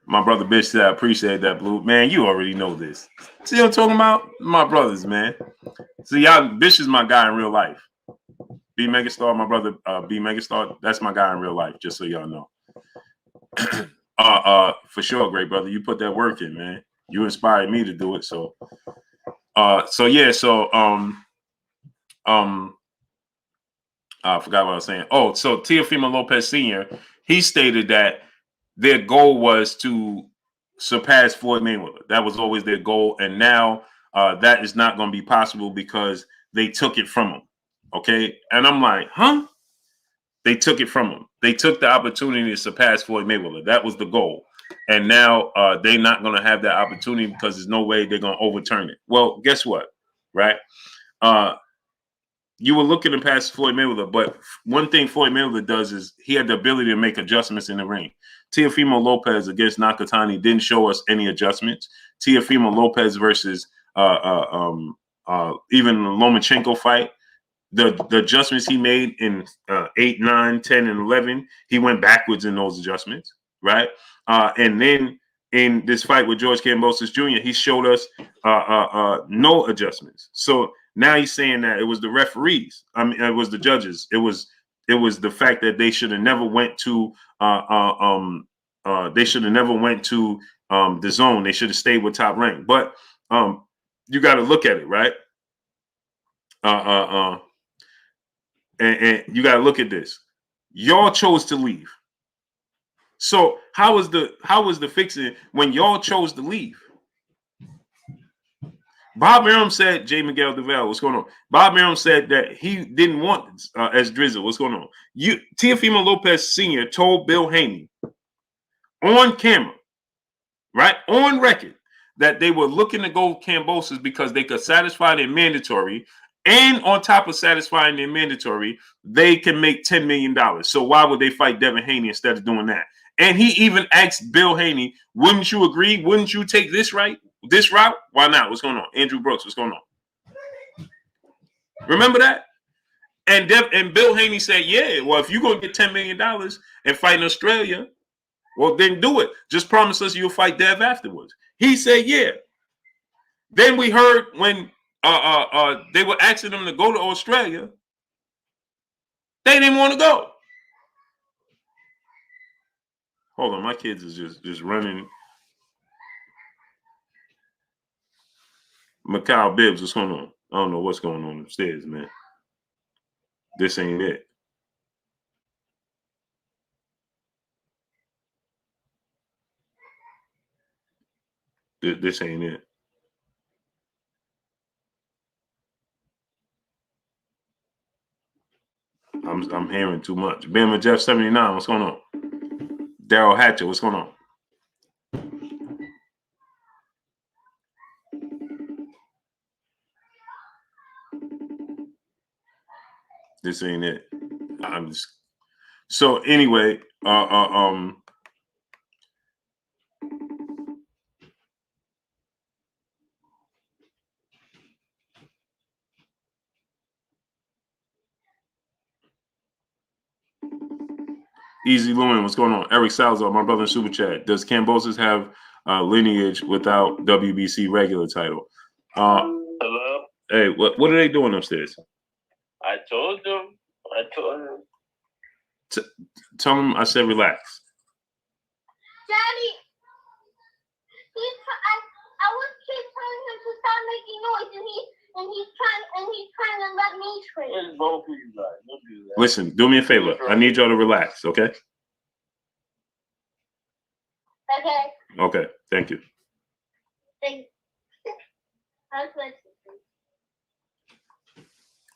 my brother Bish said, I appreciate that, Blue. Man, you already know this. See what I'm talking about? My brothers, man. See, y'all, Bish is my guy in real life. B Megastar, my brother B Megastar, that's my guy in real life, just so y'all know. For sure, great brother. You put that work in, man. You inspired me to do it. So I forgot what I was saying. Oh, so Teofimo Lopez Sr., he stated that their goal was to surpass Floyd Mayweather. That was always their goal. And now that is not going to be possible because they took it from him. Okay. And I'm like, huh? They took it from him. They took the opportunity to surpass Floyd Mayweather. That was the goal. And now they're not going to have that opportunity because there's no way they're going to overturn it. Well, guess what? Right? You were looking to pass Floyd Mayweather, but one thing Floyd Mayweather does is he had the ability to make adjustments in the ring. Teofimo Lopez against Nakatani didn't show us any adjustments. Teofimo Lopez versus even the Lomachenko fight, the adjustments he made in 8, 9, 10, and 11, he went backwards in those adjustments, right? And then in this fight with George Kambosos Jr., he showed us no adjustments. So now he's saying that it was the referees. I mean, it was the judges. It was the fact that they should have never went to the zone. They should have stayed with Top Rank. But you got to look at it, right? And you got to look at this. Y'all chose to leave. So how was the fixing when y'all chose to leave? Bob Arum said, J. Miguel DeVal, what's going on? Bob Arum said that he didn't want as Drizzle. What's going on? Teofimo Lopez Sr. told Bill Haney on camera, right, on record, that they were looking to go Kambosos because they could satisfy their mandatory, and on top of satisfying their mandatory, they can make $10 million. So why would they fight Devin Haney instead of doing that? And he even asked Bill Haney, wouldn't you agree? Wouldn't you take this route? Why not? What's going on? Andrew Brooks, what's going on? Remember that? And Bill Haney said, yeah, well, if you're going to get $10 million and fight in Australia, well, then do it. Just promise us you'll fight Dev afterwards. He said, yeah. Then we heard when they were asking them to go to Australia, they didn't want to go. Hold on, my kids is just running. Macau Bibbs, what's going on? I don't know what's going on upstairs, man. This ain't it. This ain't it. I'm hearing too much. Bama Jeff 79, what's going on? Daryl Hatcher, what's going on? This ain't it. I'm just so anyway. Easy Lewin, what's going on? Eric Salazar, my brother in Super Chat. Does Kambosos have lineage without WBC regular title? Hello? Hey, what are they doing upstairs? I told them. Tell them I said relax. Daddy, I was keep telling him to stop making noise, and he's trying to let me scream. It's both of you guys. Don't do that. Listen, do me a favor. I need y'all to relax, okay? Okay. Okay, thank you. Thanks.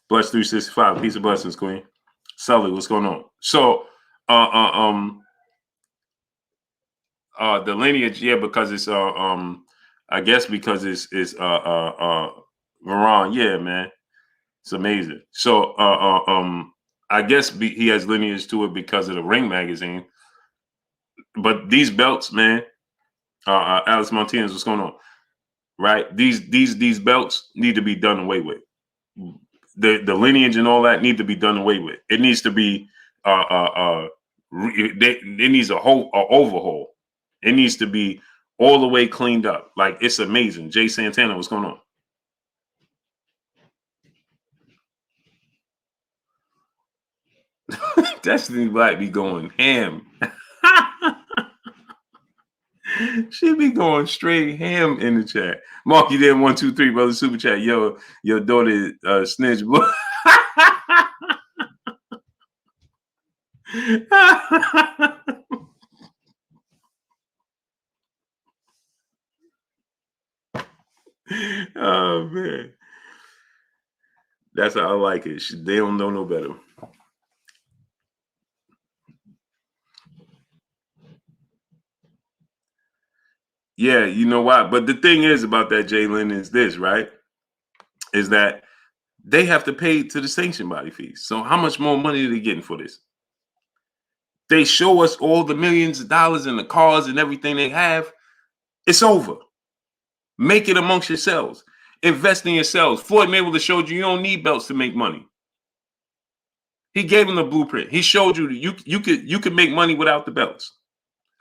Bless 365. Peace of blessings, Queen. Sully, what's going on? So, the lineage, yeah, because it's I guess because it's Moran, yeah, man, it's amazing. So, I guess he has lineage to it because of the Ring magazine. But these belts, man, Alex Martinez, what's going on? Right? These belts need to be done away with. The lineage and all that need to be done away with. It needs to be it needs a whole overhaul. It needs to be all the way cleaned up. Like, it's amazing. Jay Santana, what's going on? Destiny Black be going ham. She be going straight ham in the chat. Mark, you did 1, 2, 3, brother. Super chat. Yo, your daughter snitch. Oh man, that's how I like it. They don't know no better. Yeah, you know why? But the thing is about that, Jalen, is this, right? Is that they have to pay to the sanction body fees. So how much more money are they getting for this? They show us all the millions of dollars and the cars and everything they have. It's over. Make it amongst yourselves. Invest in yourselves. Floyd Mayweather showed you don't need belts to make money. He gave him the blueprint. He showed you that you could make money without the belts.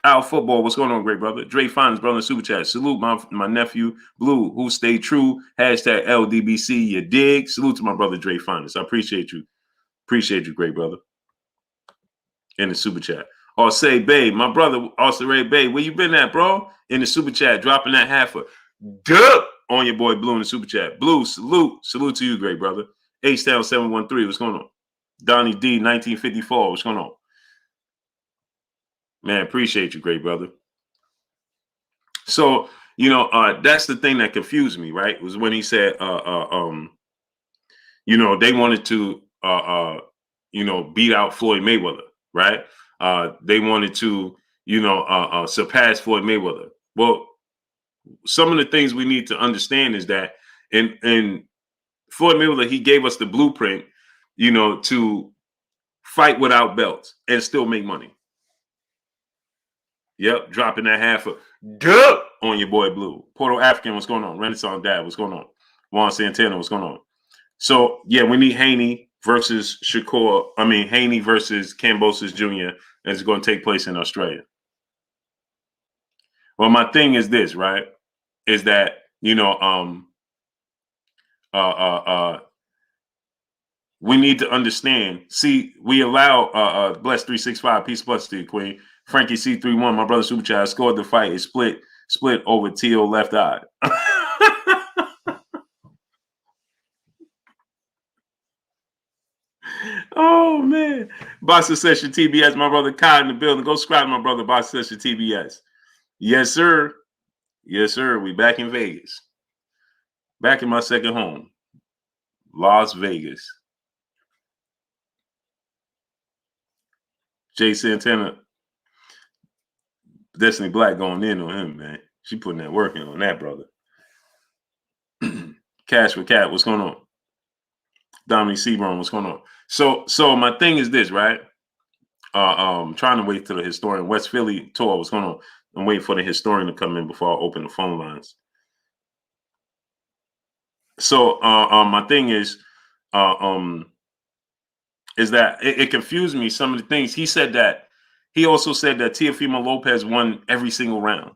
Al Football, what's going on, great brother? Dre Fines, brother in Super Chat. Salute my nephew, Blue, who stayed true. Hashtag LDBC, you dig? Salute to my brother, Dre Fines. I appreciate you. Appreciate you, great brother. In the Super Chat. Or say, babe, my brother, also Ray Bay, where you been at, bro? In the Super Chat, dropping that half duh on your boy Blue in the Super Chat. Blue, salute. Salute to you, great brother. H-Town 713, what's going on? Donnie D, 1954, what's going on? Man, appreciate you, great brother. So, You know, that's the thing that confused me, right? Was when he said, you know, they wanted to, you know, beat out Floyd Mayweather, right? They wanted to, you know, surpass Floyd Mayweather. Well, some of the things we need to understand is that in Floyd Mayweather, he gave us the blueprint, you know, to fight without belts and still make money. Yep, dropping that half of duh on your boy Blue. Porto African, what's going on? Renaissance Dad, what's going on? Juan Santana, what's going on? So yeah, we need Haney versus Shakur. I mean Haney versus Kambosos Jr. It's going to take place in Australia. Well, my thing is this, right? Is that, you know, we need to understand. See, we allow Bless 365, peace plus to you, Queen. Frankie C31, my brother Super Chat scored the fight. It split over T.O. left eye. Oh man. Boxer Session TBS, my brother Kai in the building. Go subscribe to my brother Boxer Session TBS. Yes, sir. Yes, sir. We back in Vegas. Back in my second home. Las Vegas. Jay Santana. Destiny Black going in on him, man. She putting that work in on that, brother. Cash for Cat, what's going on? Dominic Sebron, what's going on? So my thing is this, right? Trying to wait till the historian. West Philly tour, what's going on? I'm waiting for the historian to come in before I open the phone lines. So my thing is that it confused me, some of the things. He said that he also said that Teofimo Lopez won every single round.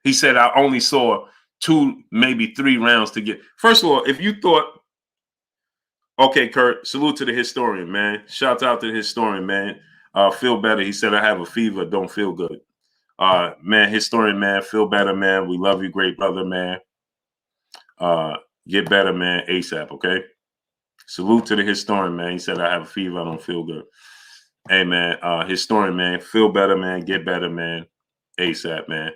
He said I only saw 2, maybe 3 rounds to get. First of all, if you thought, okay, Kurt, salute to the historian, man. Shout out to the historian, man. Feel better. He said I have a fever, don't feel good. Man, historian, man, feel better, man. We love you, great brother, man. Get better, man, ASAP, okay? Salute to the historian, man. He said I have a fever, I don't feel good. Hey, man, historian, man, feel better, man. Get better, man, ASAP, man.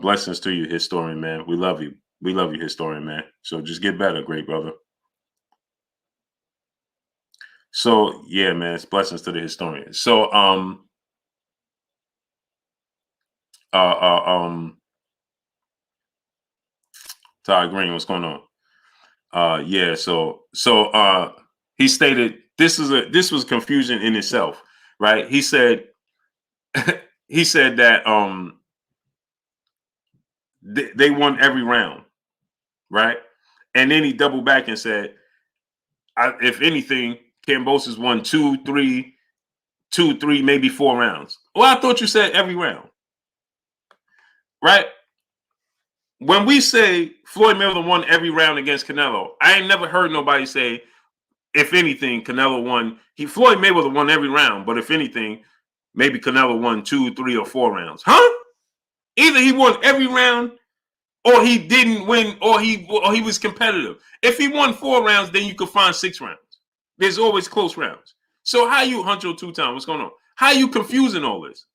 Blessings to you, historian, man. We love you. We love you, historian, man. So just get better, great brother. So yeah, man, it's blessings to the historian. So Todd Green, what's going on? Yeah, so he stated this was confusion in itself, right? He said he said that they won every round, right? And then he doubled back and said, if anything, Kambosos won 2, 3, maybe 4 rounds. Well, I thought you said every round, right? When we say Floyd Mayweather won every round against Canelo, I ain't never heard nobody say, if anything, Canelo won. Floyd Mayweather won every round, but if anything, maybe Canelo won 2, 3, or 4 rounds. Huh? Either he won every round, or he didn't win, or he was competitive. If he won 4 rounds, then you could find 6 rounds. There's always close rounds. So how you Huncho 2-time? What's going on? How you confusing all this?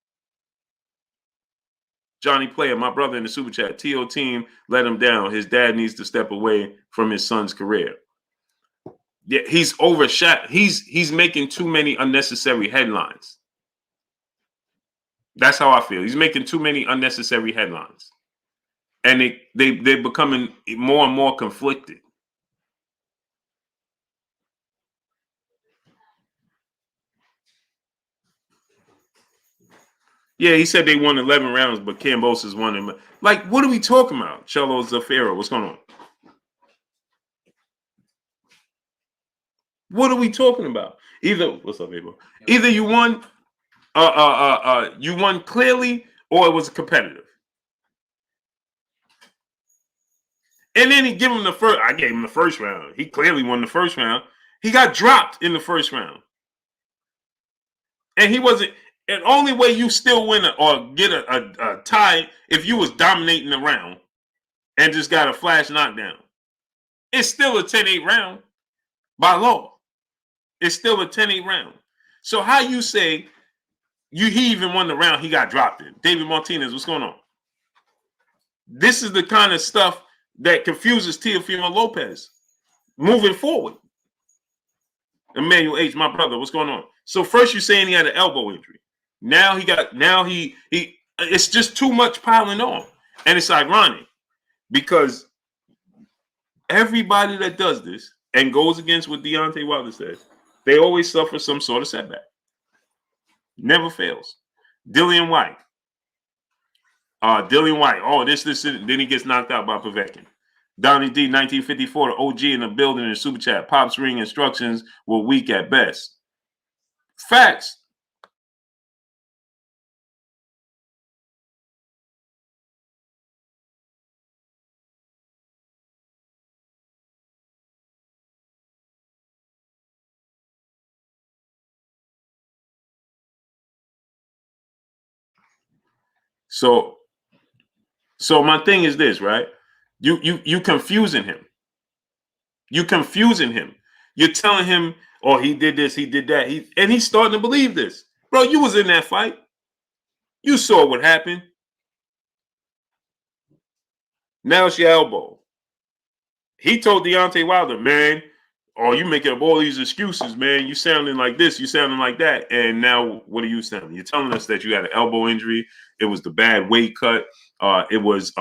Johnny Player, my brother in the super chat. TO team let him down. His dad needs to step away from his son's career. Yeah, he's overshot. He's making too many unnecessary headlines. That's how I feel. He's making too many unnecessary headlines. And they're becoming more and more conflicted. Yeah, he said they won 11 rounds, but Kambosos won him. Like, what are we talking about? Cello Zafiro, what's going on? What are we talking about? What's up, Abel? Either you won, you won clearly, or it was competitive. And then he gave him the first. I gave him the first round. He clearly won the first round. He got dropped in the first round, and he wasn't. And only way you still win or get a tie if you was dominating the round and just got a flash knockdown. It's still a 10-8 round by law. It's still a 10-8 round. So how you say he even won the round he got dropped in? David Martinez, what's going on? This is the kind of stuff that confuses Teofimo Lopez moving forward. Emmanuel H., my brother, what's going on? So first you're saying he had an elbow injury. Now it's just too much piling on. And it's ironic because everybody that does this and goes against what Deontay Wilder said, they always suffer some sort of setback. Never fails. Dillian White. Oh, this, then he gets knocked out by Povetkin. Donnie D, 1954, the OG in the building in the super chat. Pop's ring instructions were weak at best. Facts. So my thing is this, right? You confusing him. You confusing him. You're telling him, oh, he did this, he did that. And he's starting to believe this. Bro, you was in that fight. You saw what happened. Now it's your elbow. He told Deontay Wilder, man, oh, you making up all these excuses, man. You sounding like this, you sounding like that. And now what are you saying? You're telling us that you had an elbow injury. It was the bad weight cut. It was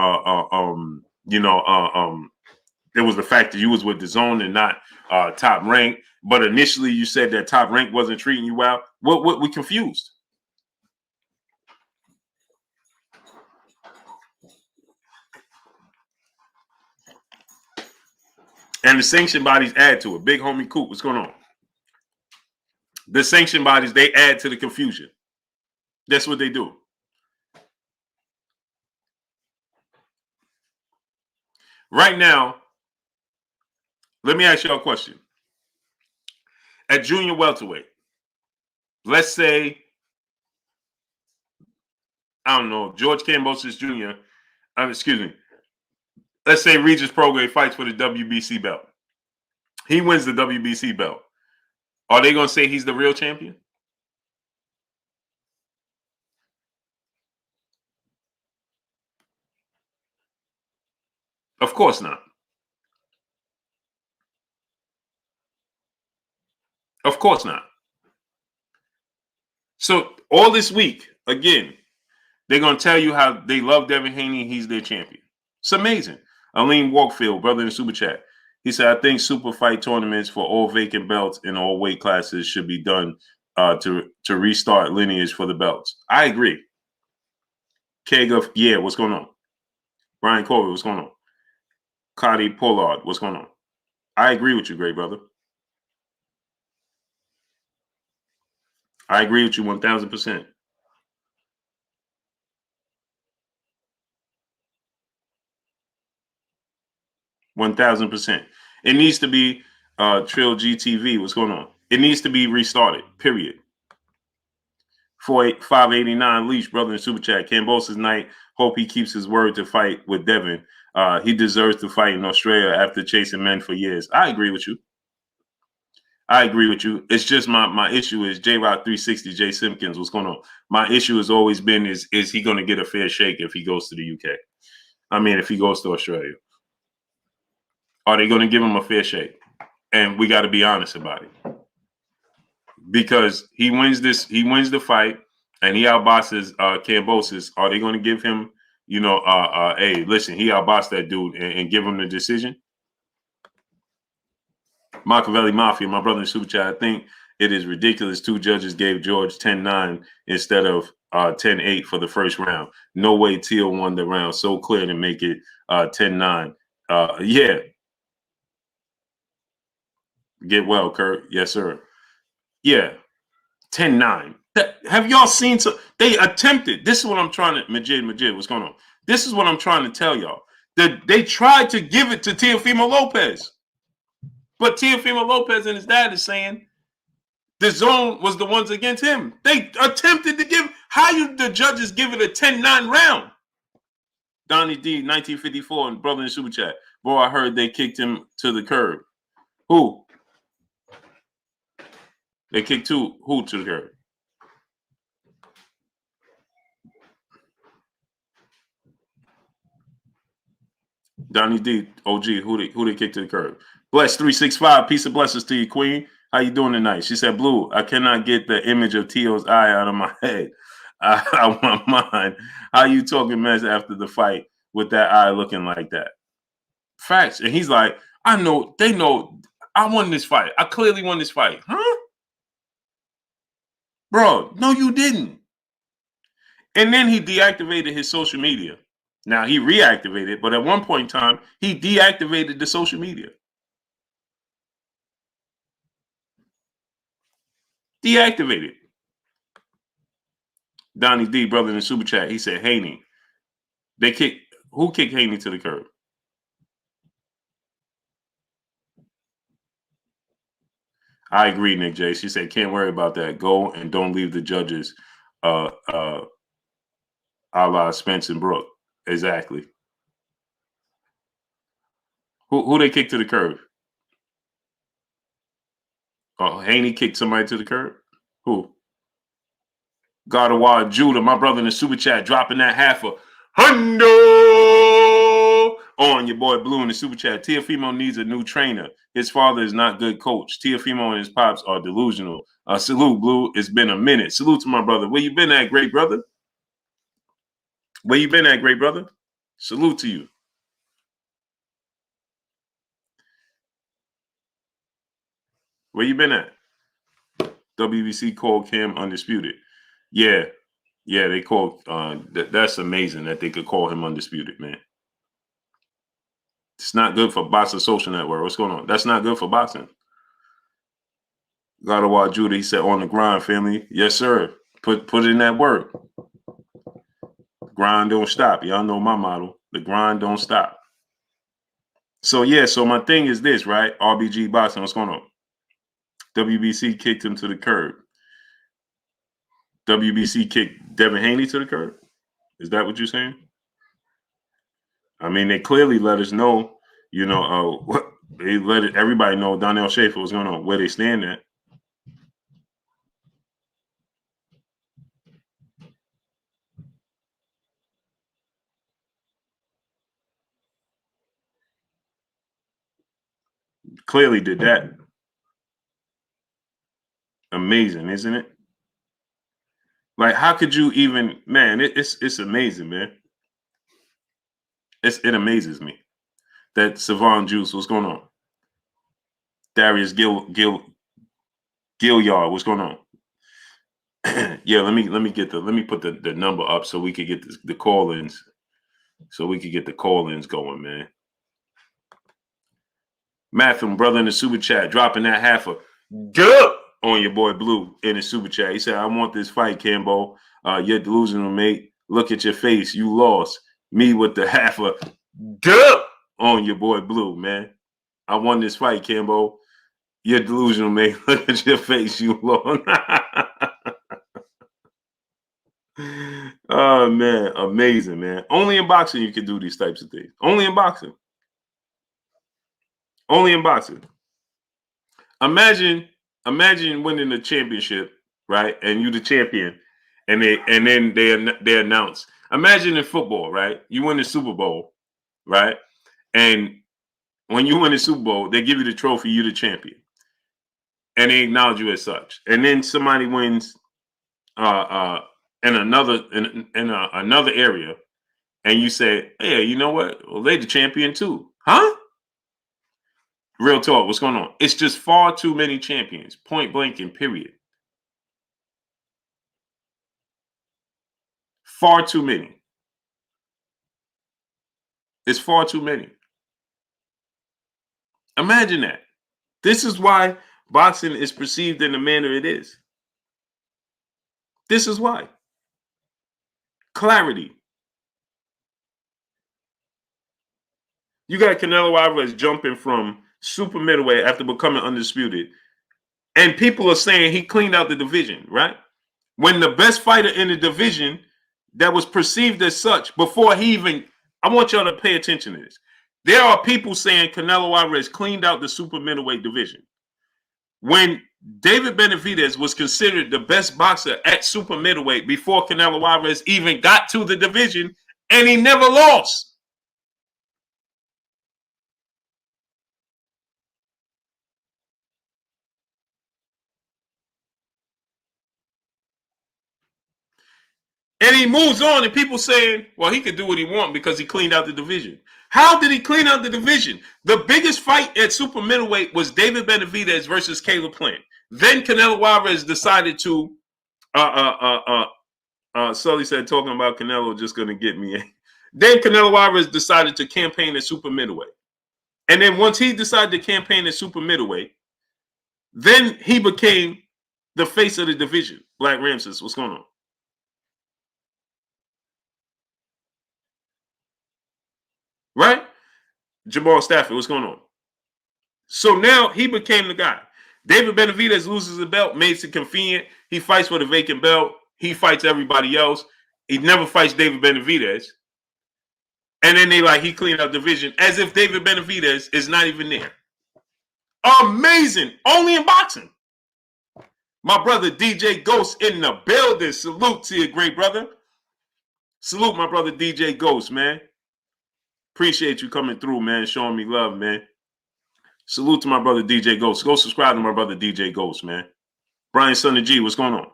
it was the fact that you was with the zone and not top rank. But initially you said that top rank wasn't treating you well. What we confused? And the sanction bodies add to it. Big homie Coop, what's going on? The sanction bodies, they add to the confusion. That's what they do. Right now, let me ask y'all a question. At junior welterweight, let's say, I don't know, George Kambosos Jr., excuse me, let's say Regis Prograis fights for the WBC belt. He wins the WBC belt. Are they going to say he's the real champion? Of course not. Of course not. So all this week, again, they're going to tell you how they love Devin Haney. He's their champion. It's amazing. Aline Walkfield, brother in the super chat. He said, I think super fight tournaments for all vacant belts in all weight classes should be done to restart lineage for the belts. I agree. Kega, yeah, what's going on? Brian Corey, what's going on? Cody Pollard, what's going on? I agree with you, great brother. I agree with you 1,000%. It needs to be Trill GTV. What's going on? It needs to be restarted, period. 589 Leash, brother in super chat. Kambosos night. Hope he keeps his word to fight with Devin. He deserves to fight in Australia after chasing men for years. I agree with you. It's just my issue is J-Rock 360, Jay Simpkins. What's going on? My issue has always been is he going to get a fair shake if he goes to the UK? I mean, if he goes to Australia. Are they going to give him a fair shake? And we got to be honest about it. Because he wins the fight and he outbosses Kambosos. Are they going to give him, hey, listen, he outbossed that dude and give him the decision? Machiavelli Mafia, my brother in super chat, I think it is ridiculous. 2 judges gave George 10-9 instead of 10-8 for the first round. No way Teal won the round so clear to make it 10-9. Yeah. Get well, Kurt. Yes, sir. Yeah. 10-9. Have y'all seen? They attempted. This is what I'm trying to, Majid, what's going on? This is what I'm trying to tell y'all. That they tried to give it to Teofimo Lopez. But Teofimo Lopez and his dad is saying the zone was the ones against him. They attempted to give. How you the judges give it a 10-9 round? Donnie D, 1954, and brother in super chat. Boy, I heard they kicked him to the curb. Who? They kicked who to the curb? Donnie D, OG, who they kick to the curb? Bless 365, peace and blessings to you, Queen. How you doing tonight? She said, Blue, I cannot get the image of Tio's eye out of my head. I want mine. How you talking mess after the fight with that eye looking like that? Facts. And he's like, I know, they know I won this fight. I clearly won this fight. Huh? Bro, no, you didn't. And then he deactivated his social media. Now, he reactivated, but at one point in time, he deactivated the social media. Deactivated. Donnie D, brother in the super chat, he said, Haney. Who kicked Haney to the curb? I agree, Nick J. She said, can't worry about that. Go and don't leave the judges a la Spence and Brooke. Exactly. Who they kicked to the curb? Oh, Haney kicked somebody to the curb? Who? God of War Judah, my brother in the super chat, dropping that half a hundo on your boy Blue in the super chat. Teofimo needs a new trainer. His father is not good coach. Teofimo and his pops are delusional. Salute, Blue. It's been a minute. Salute to my brother. Where you been at, great brother? Where you been at, great brother? Salute to you. Where you been at? WBC called Cam undisputed. Yeah, they called. That's amazing that they could call him undisputed, man. It's not good for Boxing Social Network. What's going on? That's not good for boxing. God of War Judah, he said, on the grind, family. Yes, sir. Put in that work. Grind don't stop. Y'all know my motto. The grind don't stop. So, yeah, so my thing is this, right? RBG Boxing, what's going on? WBC kicked him to the curb. WBC kicked Devin Haney to the curb? Is that what you're saying? I mean, they clearly let us know, they let everybody know Donnell Schaefer was going on, where they stand at. Clearly did that. Amazing, isn't it? Like, how could you even, man, it's amazing, man. It amazes me that Savon Juice, what's going on? Darius Gilliard, what's going on? Yeah, let me put the number up so we could get the call-ins. So we could get the call-ins going, man. Matthew, brother in the super chat, dropping that half a duh on your boy Blue in the super chat. He said, I want this fight, Cambo. You're delusional, mate. Look at your face. You lost. Me with the half a duh on your boy Blue, man. I won this fight, Cambo. You're delusional, mate. Look at your face. You lost. Oh, man. Amazing, man. Only in boxing you can do these types of things. Only in boxing. Only in boxing. Imagine winning the championship, right? And you the champion, and then they announce. Imagine in football, right? You win the Super Bowl, right? And when you win the Super Bowl, they give you the trophy. You the champion, and they acknowledge you as such. And then somebody wins, in another area, and you say, "Hey, you know what? Well, they the champion too, huh?" Real talk, what's going on? It's just far too many champions, point blank and period. Far too many. It's far too many. Imagine that. This is why boxing is perceived in the manner it is. This is why. Clarity. You got Canelo Alvarez jumping from super middleweight after becoming undisputed. And people are saying he cleaned out the division, right? When the best fighter in the division that was perceived as such before he even, I want y'all to pay attention to this. There are people saying Canelo Alvarez cleaned out the super middleweight division. When David Benavidez was considered the best boxer at super middleweight before Canelo Alvarez even got to the division, and he never lost. And he moves on, and people saying, well, he could do what he wants because he cleaned out the division. How did he clean out the division? The biggest fight at super middleweight was David Benavidez versus Caleb Plant. Then Canelo Alvarez decided to, Sully said, talking about Canelo just going to get me. Then Canelo Alvarez decided to campaign at super middleweight. And then once he decided to campaign at super middleweight, then he became the face of the division. Black Ramses, what's going on? Right? Jamal Stafford, what's going on? So now he became the guy. David Benavidez loses the belt, makes it convenient. He fights for the vacant belt. He fights everybody else. He never fights David Benavidez. And then he cleaned out division as if David Benavidez is not even there. Amazing. Only in boxing. My brother DJ Ghost in the building. Salute to you, great brother. Salute my brother DJ Ghost, man. Appreciate you coming through, man, showing me love, man. Salute to my brother DJ Ghost. Go subscribe to my brother DJ Ghost, man. Brian Son of G, what's going on?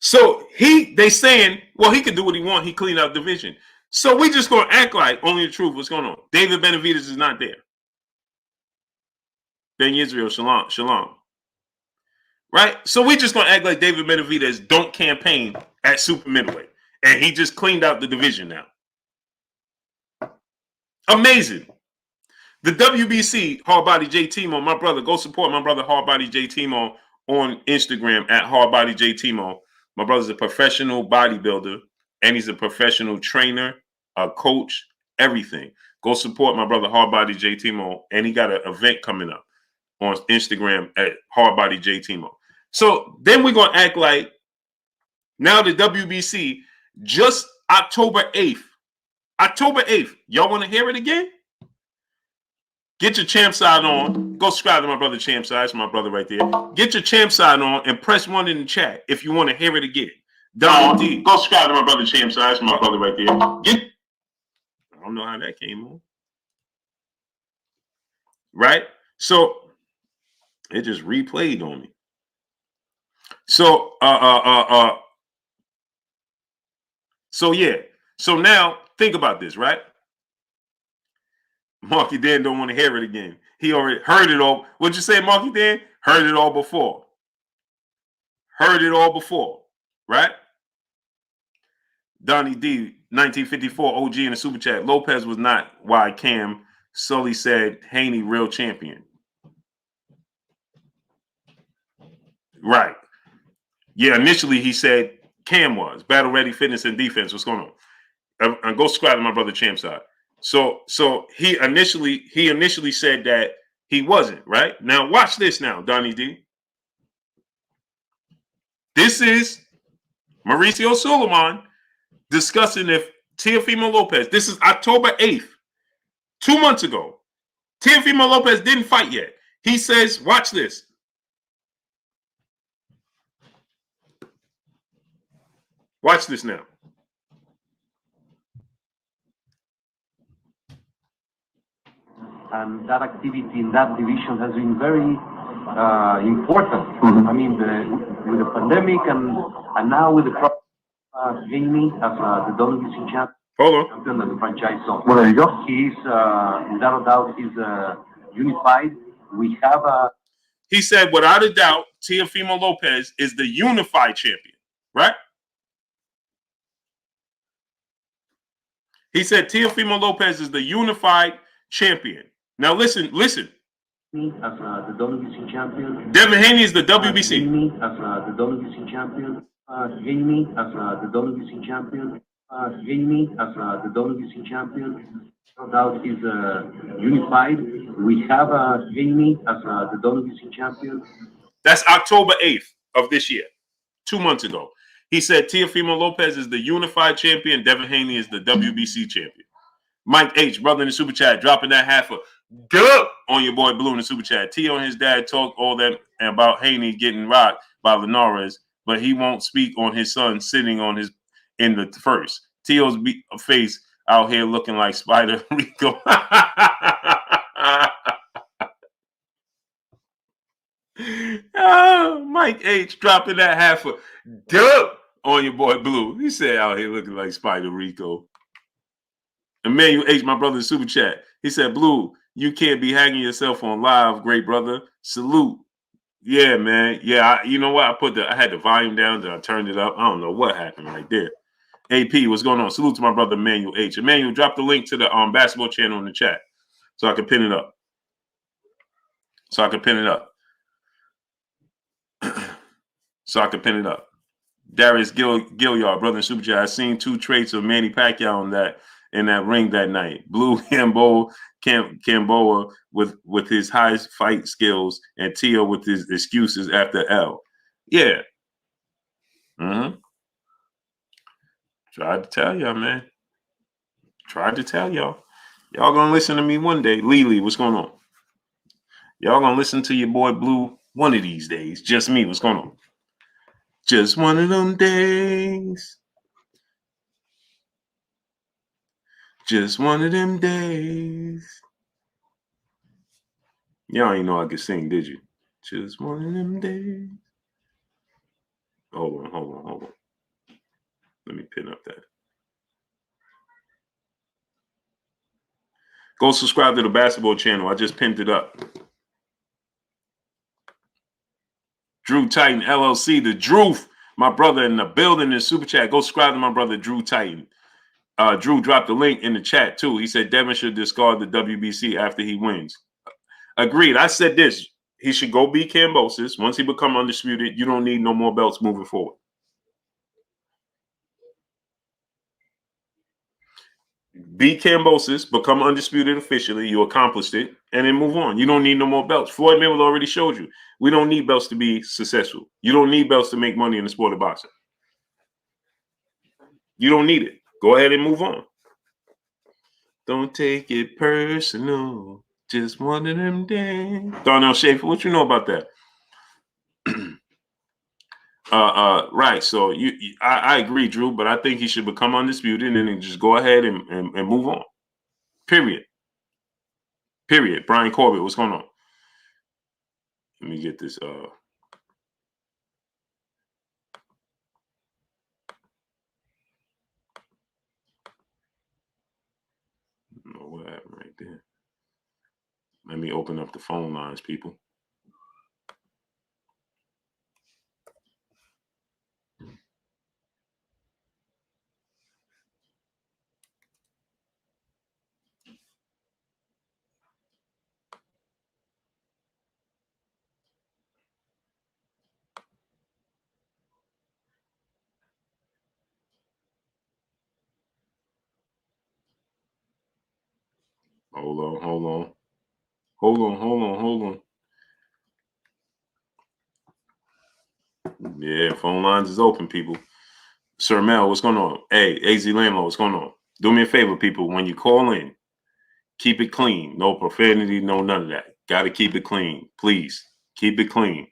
So they saying, well, he could do what he want. He cleaned out division. So we just gonna act like only the truth. What's going on? David Benavidez is not there. Ben Israel, shalom. Right? So we just gonna act like David Benavidez don't campaign at super middleweight. And he just cleaned out the division now. Amazing. The WBC, Hardbody J Timo, my brother, go support my brother Hardbody J Timo on Instagram at Hardbody J Timo. My brother's a professional bodybuilder and he's a professional trainer, a coach, everything. Go support my brother Hardbody J Timo, and he got an event coming up on Instagram at Hardbody J Timo. So then we're gonna act like now the WBC just October 8th. October 8th. Y'all want to hear it again? Get your champ side on. Go subscribe to my brother champ side. That's my brother right there. Get your champ side on and press 1 in the chat if you want to hear it again. Donald D. Go subscribe to my brother champ side. That's my brother right there. I don't know how that came on. Right? So it just replayed on me. So yeah. So now think about this, right? Marky Dan don't want to hear it again. He already heard it all. What'd you say, Marky Dan? Heard it all before. Heard it all before, right? Donnie D, 1954, OG in the super chat. Lopez was not why Cam. Sully said Haney real champion. Right. Yeah, initially he said Cam was. Battle ready, fitness, and defense. What's going on? And go subscribe to my brother champ side. So he initially said that he wasn't, right? Now watch this now, Donnie D. This is Mauricio Suleiman discussing if Teofimo Lopez, this is October 8th, 2 months ago. Teofimo Lopez didn't fight yet. He says, watch this. Watch this now. And that activity in that division has been very important. I mean, with the pandemic and now with the Haney as the WBC champion and the franchise zone. Well, there you go. He's, without a doubt, he's unified. We have a... He said, without a doubt, Teofimo Lopez is the unified champion, right? He said Teofimo Lopez is the unified champion. Now listen. As the WBC champion. Devin Haney is the WBC. Haney as the WBC champion. Haney as the WBC champion. Haney as the WBC champion. No doubt he's unified. We have Haney as the WBC champion. That's October 8th of this year, 2 months ago. He said Teofimo Lopez is the unified champion. Devin Haney is the WBC champion. Mike H, brother in the super chat, dropping that half a dub on your boy Blue in the super chat. Tio and his dad talk all that about Haney getting rocked by Linares, but he won't speak on his son sitting on his in the first. Tio's face out here looking like Spider Rico. Oh, Mike H dropping that half a dub On your boy Blue. He said out here looking like Spider Rico. Emmanuel H, my brother, super chat. He said, Blue, you can't be hanging yourself on live, great brother. Salute. Yeah, man. Yeah, you know what? I had the volume down, then I turned it up. I don't know what happened right there. AP, what's going on? Salute to my brother Emmanuel H. Emmanuel, drop the link to the basketball channel in the chat so I can pin it up. So I can pin it up. Darius Gilliard, brother in Super Chat. I seen 2 traits of Manny Pacquiao in that ring that night. Blue Camboa with his high fight skills, and Tio with his excuses after L. Yeah. Tried to tell y'all, man. Tried to tell y'all. Y'all gonna listen to me one day. Lily, what's going on? Y'all gonna listen to your boy Blue one of these days. Just me, what's going on? Just one of them days. Just one of them days. Y'all ain't know I could sing, did you? Just one of them days. Hold on. Let me pin up that. Go subscribe to the basketball channel. I just pinned it up. Drew Titan LLC, the Drew, my brother in the building in Super Chat. Go subscribe to my brother Drew Titan. Drew dropped the link in the chat too. He said Devin should discard the WBC after he wins. Agreed. I said this. He should go beat Kambosos. Once he become undisputed, you don't need no more belts moving forward. Beat Kambosos, become undisputed officially. You accomplished it, and then move on. You don't need no more belts. Floyd Mayweather already showed you. We don't need belts to be successful. You don't need belts to make money in the sport of boxing. You don't need it. Go ahead and move on. Don't take it personal. Just one of them days. Darnell Schaefer, what you know about that? Right. So I agree, Drew, but I think he should become undisputed and then just go ahead and move on. Period. Brian Corbett, what's going on? Let me get this. I don't know what happened right there. Let me open up the phone lines, people. Hold on. Yeah, phone lines is open, people. Sir Mel, what's going on? Hey, AZ Lamlo, what's going on? Do me a favor, people. When you call in, keep it clean. No profanity, no none of that. Got to keep it clean. Please, keep it clean.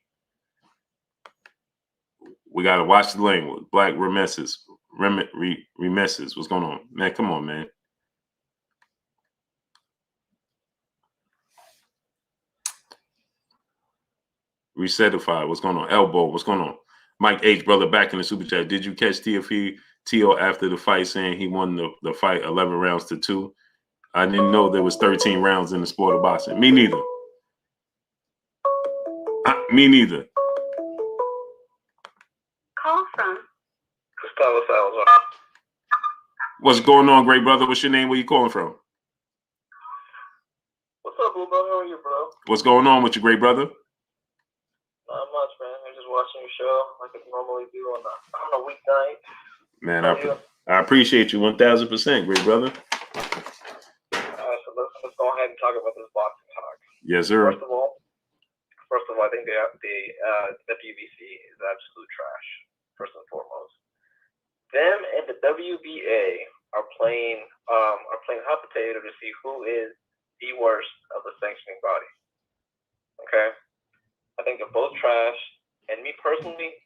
We got to watch the language. Black remesses. What's going on? Man, come on, man. Resetify. What's going on? Elbow. What's going on? Mike H, brother, back in the super chat. Did you catch T.O. after the fight saying he won the fight 11 rounds to 2? I didn't know there was 13 rounds in the sport of boxing. Me neither. Me neither. Call from Gustavo Salazar. What's going on, great brother? What's your name? Where you calling from? What's up, Blue? How are you, bro? What's going on with your great brother? Not much, man. I'm just watching your show like I normally do on a weeknight. Man, I appreciate you 1,000%, great brother. So let's go ahead and talk about this boxing talk. Yes, sir. First of all, I think the WBC is absolute trash. First and foremost, them and the WBA are playing hot potato to see who is the worst of the sanctioning body. Okay, I think they're both trash. And me personally,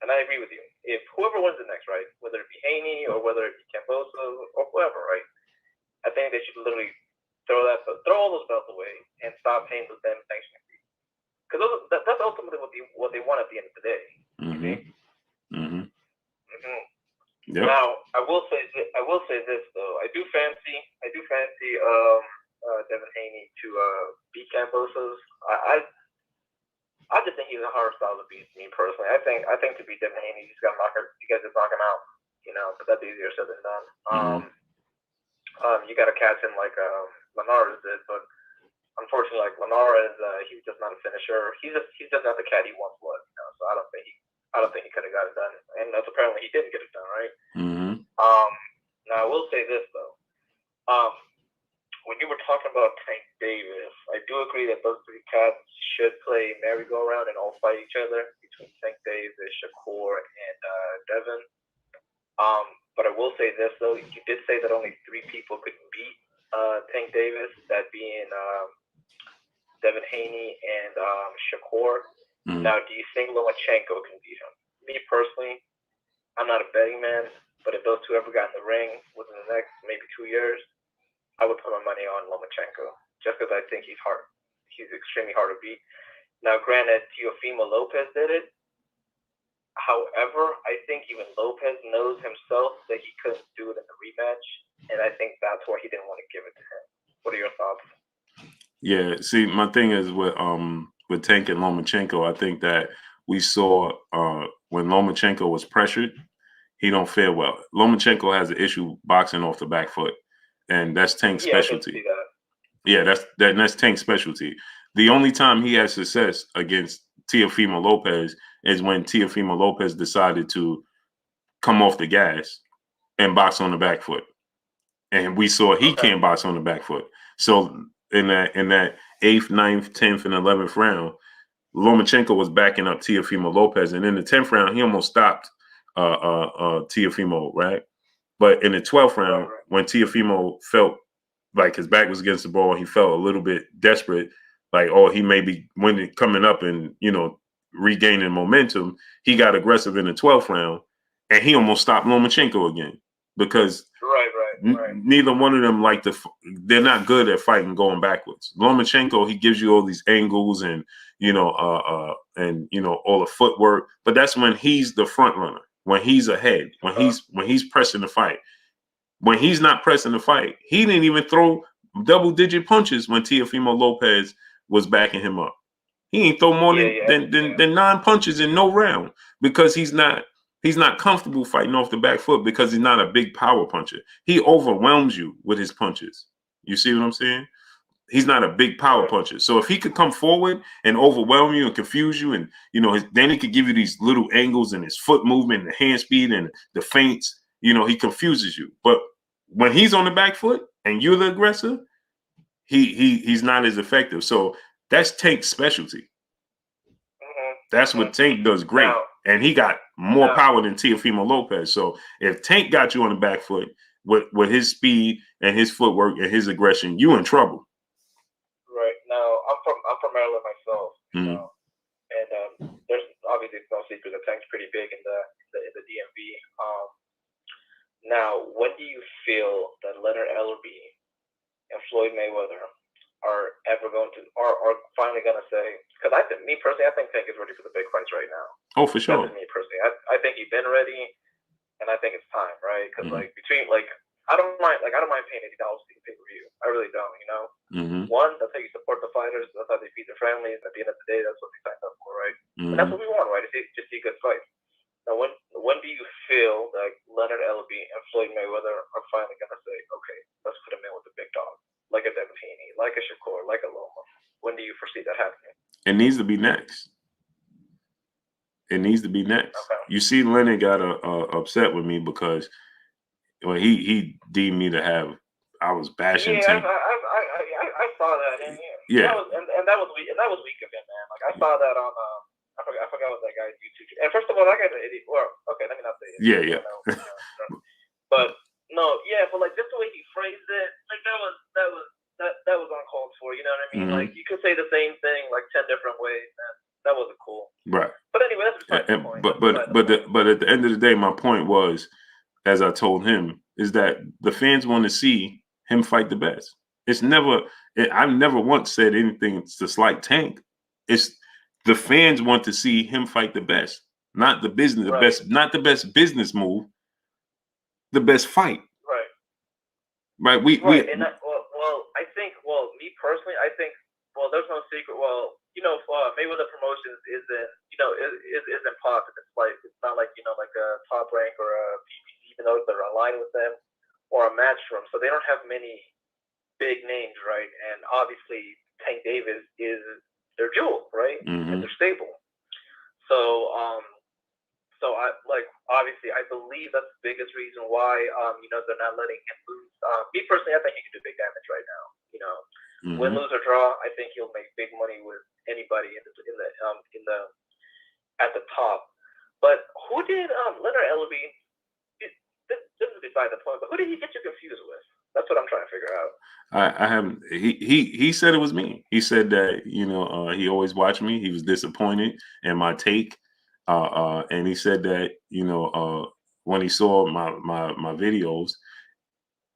and I agree with you, if whoever wins the next, right, whether it be Haney or whether it be Kambosos or whoever, right, I think they should literally throw all those belts away and stop paying with them sanctioning fees. Because that's ultimately what they want at the end of the day. Mm-hmm. Yep. Now, I will say this though. I do fancy Devin Haney to beat KAMBOSOS. I just think he's a harder style to beat. Me personally, I think to beat Devin Haney, you got to knock him out. You know, but that's easier said than done. You got to catch him like Linares did, but unfortunately, like Linares, he's just not a finisher. He's just not the cat he once was. You know, so I don't think he could have got it done, and that's apparently he didn't get it done, right? Now I will say this though. When you were talking about Tank Davis, I do agree that those three cats should play merry-go-round and all fight each other between Tank Davis, Shakur, and Devin. But I will say this though, you did say that only 3 people could beat Tank Davis, that being Devin Haney and Shakur. Now, do you think Lomachenko can beat him? Me personally, I'm not a betting man, but if those two ever got in the ring within the next maybe 2 years, I would put my money on Lomachenko, just because I think he's hard. He's extremely hard to beat. Now, granted, Teofimo Lopez did it. However, I think even Lopez knows himself that he couldn't do it in the rematch, and I think that's why he didn't want to give it to him. What are your thoughts? Yeah, see, my thing is with Tank and Lomachenko, I think that we saw when Lomachenko was pressured, he don't fare well. Lomachenko has an issue boxing off the back foot, and that's Tank's specialty. Yeah, that's Tank's specialty. The only time he had success against Teofimo Lopez is when Teofimo Lopez decided to come off the gas and box on the back foot, and we saw he can't box on the back foot. So in that 8th, 9th, 10th, and 11th round, Lomachenko was backing up Teofimo Lopez, and in the 10th round, he almost stopped Teofimo, right? But in the 12th round, when Teofimo felt like his back was against the ball, he felt a little bit desperate, like, oh, he may be coming up and, regaining momentum. He got aggressive in the 12th round, and he almost stopped Lomachenko again because neither one of them they're not good at fighting going backwards. Lomachenko, he gives you all these angles and, all the footwork, but that's when he's the front runner. When he's ahead, when he's pressing the fight. When he's not pressing the fight, he didn't even throw double-digit punches when Teofimo Lopez was backing him up. He ain't throw more than 9 punches in no round because he's not comfortable fighting off the back foot because he's not a big power puncher. He overwhelms you with his punches. You see what I'm saying? He's not a big power puncher. So if he could come forward and overwhelm you and confuse you, and then he could give you these little angles and his foot movement and the hand speed and the feints, he confuses you. But when he's on the back foot and you're the aggressor, he's not as effective. So that's Tank's specialty. That's what Tank does great. And he got more power than Teofimo Lopez. So if Tank got you on the back foot with his speed and his footwork and his aggression, you in trouble. Right. Now, I'm from Maryland myself, and there's obviously no secret that Tank's pretty big in the DMV. Now, when do you feel that Leonard Ellerbe and Floyd Mayweather are finally going to say? Because I think Tank is ready for the big fights right now. Oh, for sure. That's me personally. I think he's been ready, and I think it's time, right? Because I don't mind paying $80 to see a pay-per-view. I really don't. One, that's how you support the fighters. That's how they feed their families. At the end of the day, that's what they signed up for, right? And that's what we want, right? To see good fights. Now, when do you feel like Leonard Ellerbe and Floyd Mayweather are finally going to say, okay, let's put him in with the big dog, like a Devin Haney, like a Shakur, like a Loma? When do you foresee that happening? It needs to be next. Okay. You see, Leonard got upset with me because he deemed me to have. I was bashing. Yeah, I saw that, and that was weak of him, man. Like I saw that on I forgot what that guy's YouTube. And first of all, that guy's an idiot. Well, okay, let me not say it. Yeah. But like just the way he phrased it, like that was uncalled for. You know what I mean? Like you could say the same thing like 10 different ways, and that wasn't cool. Right. But anyway, that's besides the point. But at the end of the day, my point was, as I told him, is that the fans want to see him fight the best. I've never once said anything to slight Tank. It's the fans want to see him fight the best, not the business, not the best business move. the best fight. Right. Right. Right. And that, well, I think, me personally, I think, there's no secret. Well, Mayweather Promotions isn't, isn't pop. It's not like, like a Top Rank or a PBC, even though they're aligned with them, or a Matchroom. So they don't have many big names, right? And obviously, Tank Davis is their jewel, right? Mm-hmm. And they're stable. So, obviously, I believe that's the biggest reason why, they're not letting him lose. Me personally, I think he can do big damage right now. Mm-hmm. Win, lose or draw, I think he'll make big money with anybody at the top. But who did Leonard Ellerby? This is beside the point. But who did he get you confused with? That's what I'm trying to figure out. I haven't. He said it was me. He said that he always watched me. He was disappointed in my take, and he said that when he saw my videos,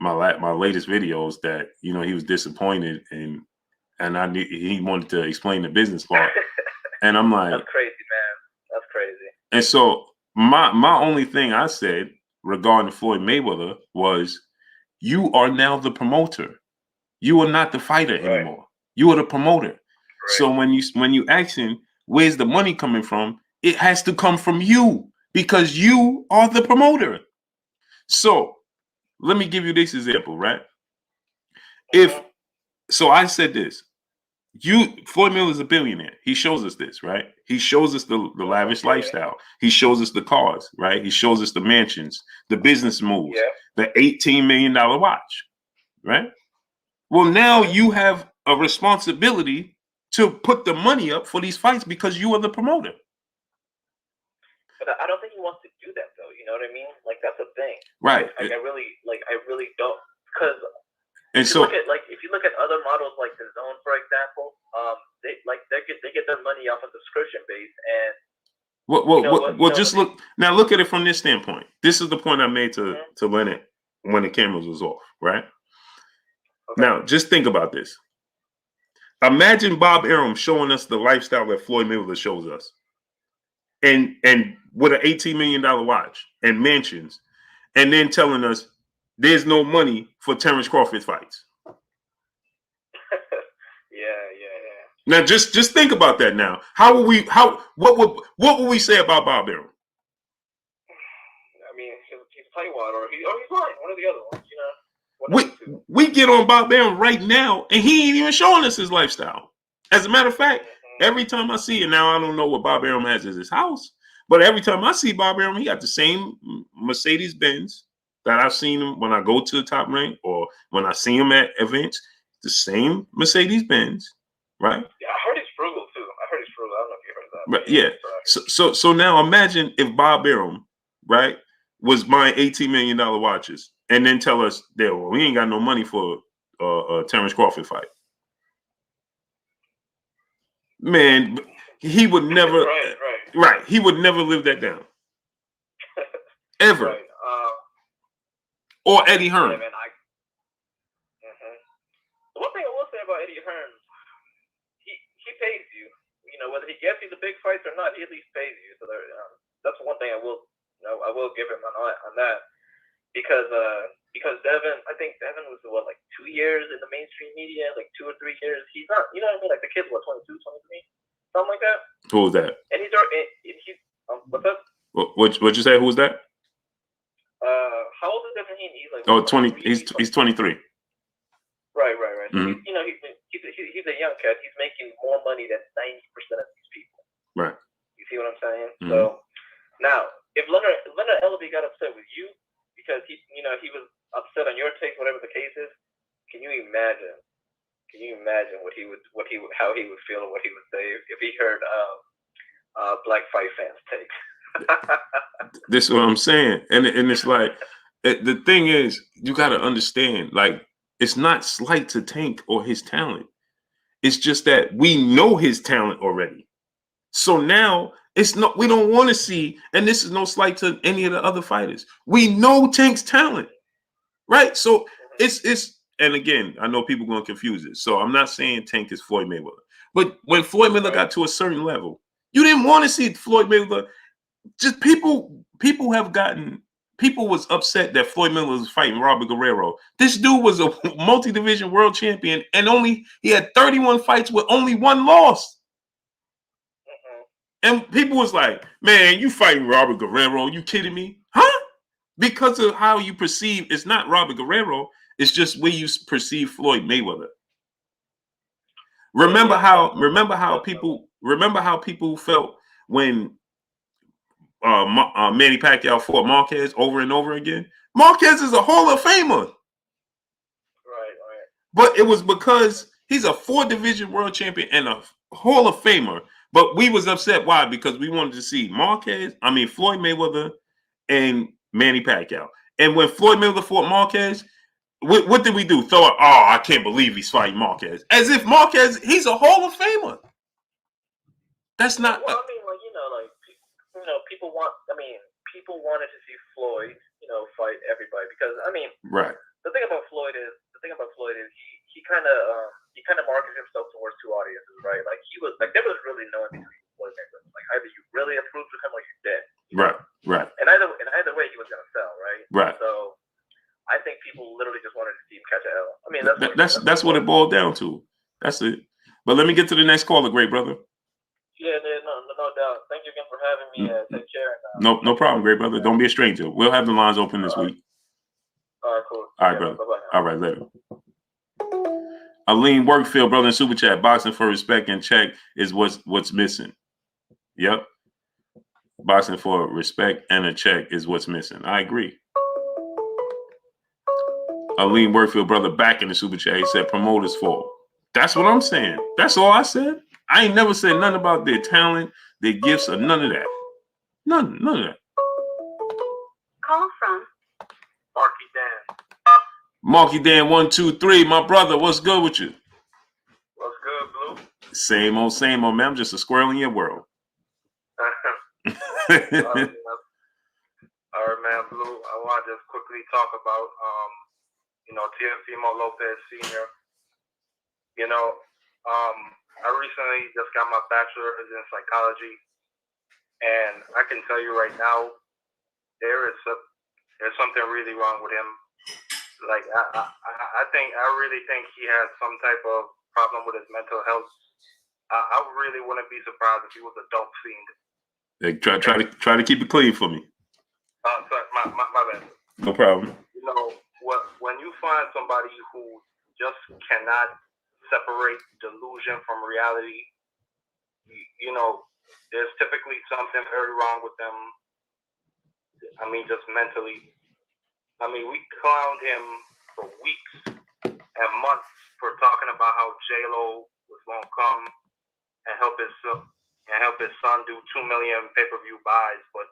my latest videos, that he was disappointed, and I knew he wanted to explain the business part, and I'm like, that's crazy, man. That's crazy. And so my only thing I said regarding Floyd Mayweather was, you are now the promoter. You are not the fighter anymore. You are the promoter. Right. So when you asking where's the money coming from, it has to come from you, because you are the promoter. So let me give you this example, right? So I said this. Floyd Mayweather is a billionaire. He shows us this, right? He shows us the lavish lifestyle. He shows us the cars, right? He shows us the mansions, the business moves, the $18 million watch, right? Well, now you have a responsibility to put the money up for these fights because you are the promoter. But I don't think he wants to do that, though. You know what I mean? Like, that's the thing. Right. I really don't. Because if you look at other models like the Zone, for example, they get their money off a subscription base, and just look at it from this standpoint. This is the point I made to Leonard when the cameras was off, right? Okay. Now, just think about this. Imagine Bob Arum showing us the lifestyle that Floyd Mayweather shows us, and with an $18 million watch and mansions, and then telling us there's no money for Terrence Crawford fights. Yeah. Now, just think about that. Now, what would we say about Bob Arum? I mean, he's playing one, or he's lying, one of the other ones. We get on Bob Arum right now, and he ain't even showing us his lifestyle. As a matter of fact, every time I see it now, I don't know what Bob Arum has as his house, but every time I see Bob Arum, he got the same Mercedes Benz that I've seen him when I go to the Top Rank, or when I see him at events. The same Mercedes Benz, right? Yeah, I heard he's frugal too. I don't know if you heard that. But yeah. So now imagine if Bob Arum, right, was buying $18 million watches, and then tell us that, well, we ain't got no money for a Terrence Crawford fight. Man, he would never. Right. He would never live that down. Ever. Right. Or Eddie Hearn. Yeah, man, One thing I will say about Eddie Hearn, he pays you. Whether he gets you the big fights or not, he at least pays you. So that's one thing I will give him on that. Because Devin, I think Devin was 2 years in the mainstream media, like 2 or 3 years. He's not, you know what I mean? Like the kid's 22, 23, something like that. Who was that? And he's what's up? What'd you say? Who was that? How old is Devin Haney? He's like 20. He's 23. Right. Mm-hmm. So he's a young cat. He's making more money than 90% of these people. Right. You see what I'm saying? Mm-hmm. So now, if Leonard Ellerby got upset with you because he was upset on your take, whatever the case is, can you imagine? How he would feel and what he would say if he heard Black Fight Fans take? This is what I'm saying, and it's like the thing is, you got to understand, like, it's not slight to Tank or his talent. It's just that we know his talent already. So now it's not, we don't want to see, and this is no slight to any of the other fighters. We know Tank's talent, right? So it's and again, I know people are going to confuse it. So I'm not saying Tank is Floyd Mayweather. But when Floyd Mayweather got to a certain level, you didn't want to see Floyd Mayweather. Just people have gotten people was upset that Floyd Mayweather was fighting Robert Guerrero. This dude was a multi-division world champion, and he had 31 fights with only one loss. And people was like, man, you fighting Robert Guerrero? You kidding me? Huh? Because of how you perceive, it's not Robert Guerrero, it's just where you perceive Floyd Mayweather. Remember how people felt when Manny Pacquiao fought Marquez over and over again. Marquez is a Hall of Famer. Right. But it was because he's a 4-division world champion and a Hall of Famer. But we was upset. Why? Because we wanted to see Floyd Mayweather and Manny Pacquiao. And when Floyd Mayweather fought Marquez, what did we do? Thought, oh, I can't believe he's fighting Marquez. As if Marquez, he's a Hall of Famer. That's not. Well, people wanted to see Floyd, fight everybody because right. The thing about Floyd is he kind of markets himself towards two audiences, right? Like there was really no in between Floyd Mayweather. Like either you really approved of him or you did. Right. And either way, he was gonna sell, right? Right. So I think people literally just wanted to see him catch an L. That's what it boiled down to. That's it. But let me get to the next caller, great brother. Yeah, no doubt. Thank you again for having me. Take care. No problem, great brother. Don't be a stranger. We'll have the lines open this week. All right, cool. All right, brother. Bye-bye. All right, later. Aline Workfield, brother, in Super Chat. Boxing for respect and check is what's missing. Yep. Boxing for respect and a check is what's missing. I agree. Aline Workfield, brother, back in the Super Chat. He said promoters' fault. That's what I'm saying. That's all I said. I ain't never said nothing about their talent, their gifts, or none of that. None of that. Call from Marky Dan. Marky Dan 1, 2, 3. My brother, what's good with you? What's good, Blue? Same old, man. I'm just a squirrel in your world. All right, man, Blue. I want to just quickly talk about Teofimo Lopez Sr. I recently just got my bachelor's in psychology, and I can tell you right now, there's something really wrong with him. Like I really think he has some type of problem with his mental health. I really wouldn't be surprised if he was a dope fiend. Hey, try to keep it clean for me. Sorry, my bad. No problem. When you find somebody who just cannot separate delusion from reality, there's typically something very wrong with them. Just mentally. We clowned him for weeks and months for talking about how J-Lo was going to come and help his son do 2 million pay-per-view buys, but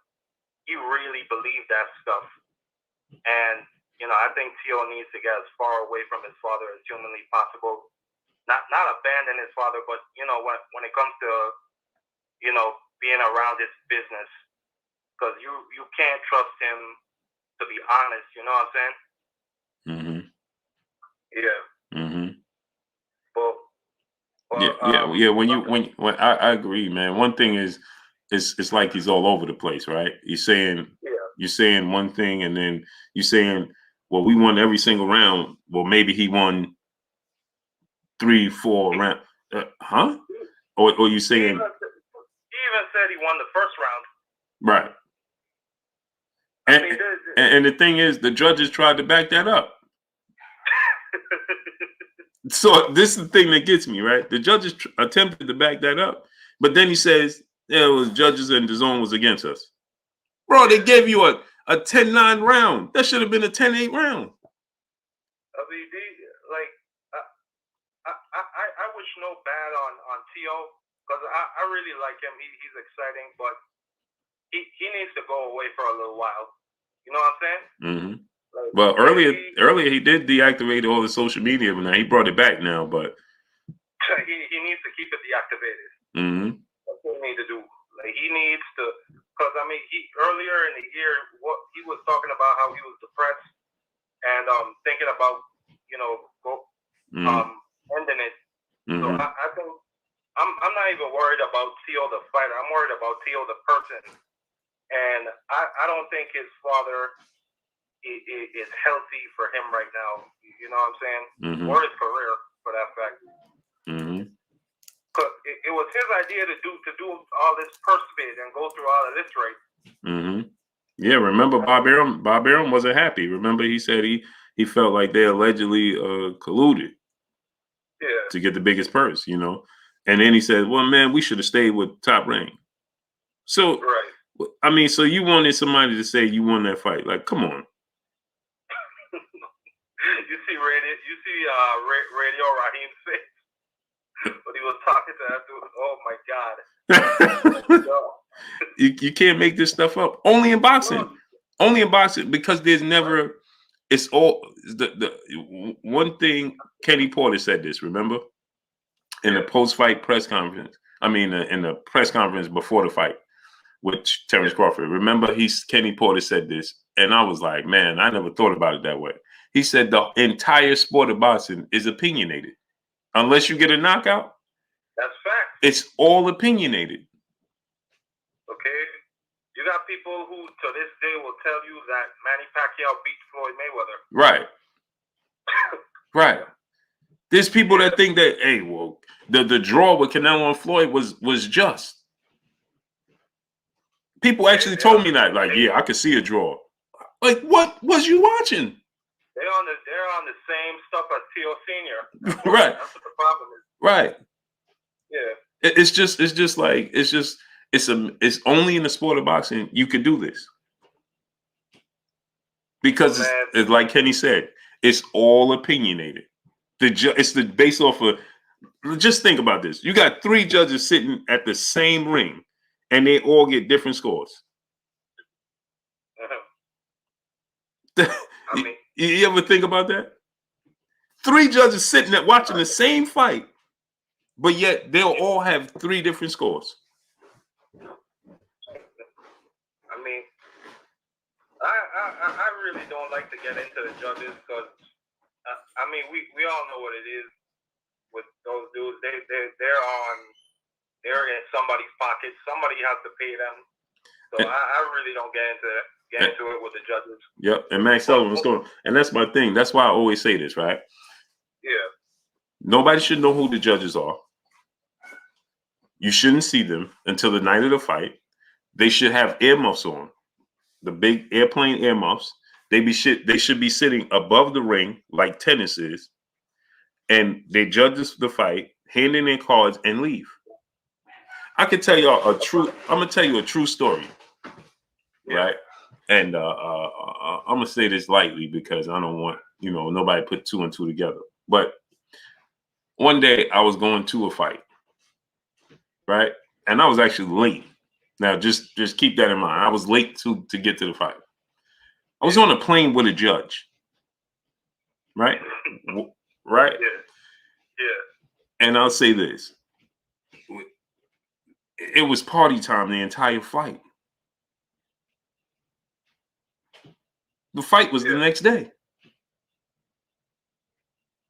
he really believed that stuff. And I think Tio needs to get as far away from his father as humanly possible. Not abandon his father, but when it comes to being around his business, because you can't trust him to be honest. You know what I'm saying? Mm-hmm. Yeah. Mm-hmm. Yeah. When I agree, man. One thing is, it's like he's all over the place, right? You're saying one thing, and then you're saying, well, we won every single round. Well, maybe he won 3, 4 rounds. Huh? Or you saying? He even said he won the first round. Right. And the thing is, the judges tried to back that up. So this is the thing that gets me, right? The judges attempted to back that up, but then he says, it was judges and DAZN was against us. Bro, they gave you a 10-9 round. That should have been a 10-8 round. I wish no bad on Tio, because I really like him. He's exciting, but he needs to go away for a little while. You know what I'm saying? Mm-hmm. Well, earlier he did deactivate all the social media, but now he brought it back now. But he needs to keep it deactivated. Mm-hmm. That's what he needs to do. He needs to, because he earlier in the year, what he was talking about how he was depressed and thinking about ending it. Mm-hmm. So I think I'm not even worried about Tio the fighter. I'm worried about Tio the person. And I don't think his father is healthy for him right now. You know what I'm saying? Mm-hmm. Or his career, for that fact. Mm-hmm. Cause it was his idea to do all this purse bid and go through all of this race. Mm-hmm. Yeah, remember Bob Arum? Bob Arum wasn't happy. Remember he said he felt like they allegedly colluded to get the biggest purse, you know. And then he said, "Well, man, we should have stayed with Top Rank." So, Right. I mean, so you wanted somebody to say you won that fight? Like, come on. You see Radio Raheem's face when he was talking to that dude. Oh my God. You can't make this stuff up. Only in boxing. Only in boxing, because there's never. It's all the one thing. Kenny Porter said this. Remember, in the post-fight press conference. I mean, in the press conference before the fight with Terrence Crawford. Remember, Kenny Porter said this, and I was like, man, I never thought about it that way. He said the entire sport of boxing is opinionated. Unless you get a knockout, that's fact. It's all opinionated. Okay, you got people who to this day will tell you that Manny Pacquiao beat Floyd Mayweather. Right. Right. There's people that think that, hey, well, the draw with Canelo and Floyd was just. People actually told me that, like, yeah, I could see a draw. Like, what was you watching? They're on the same stuff as Tio Senior. Right. That's what the problem is. Right. Yeah. It's only in the sport of boxing you could do this. Because it's like Kenny said, it's all opinionated. It's based off of. Just think about this. You got 3 judges sitting at the same ring, and they all get different scores. I mean, you ever think about that? 3 judges sitting there watching the same fight, but yet they'll all have 3 different scores. I mean, I really don't like to get into the judges because, I mean, we all know what it is with those dudes. They're in somebody's pocket. Somebody has to pay them. So I really don't get into it with the judges. Yep. And Max Sullivan was going, and that's my thing. That's why I always say this, right? Yeah. Nobody should know who the judges are. You shouldn't see them until the night of the fight. They should have earmuffs on, the big airplane earmuffs. They should be sitting above the ring like tennis is, and they judge the fight, hand in their cards, and leave. I could tell y'all I'm gonna tell you a true story, right? And I'm gonna say this lightly because I don't want nobody put 2 and 2 together. But one day I was going to a fight, right? And I was actually late. Now just keep that in mind. I was late to get to the fight. I was on a plane with a judge, right? Right? Yeah. And I'll say this. It was party time the entire fight. The fight was the next day.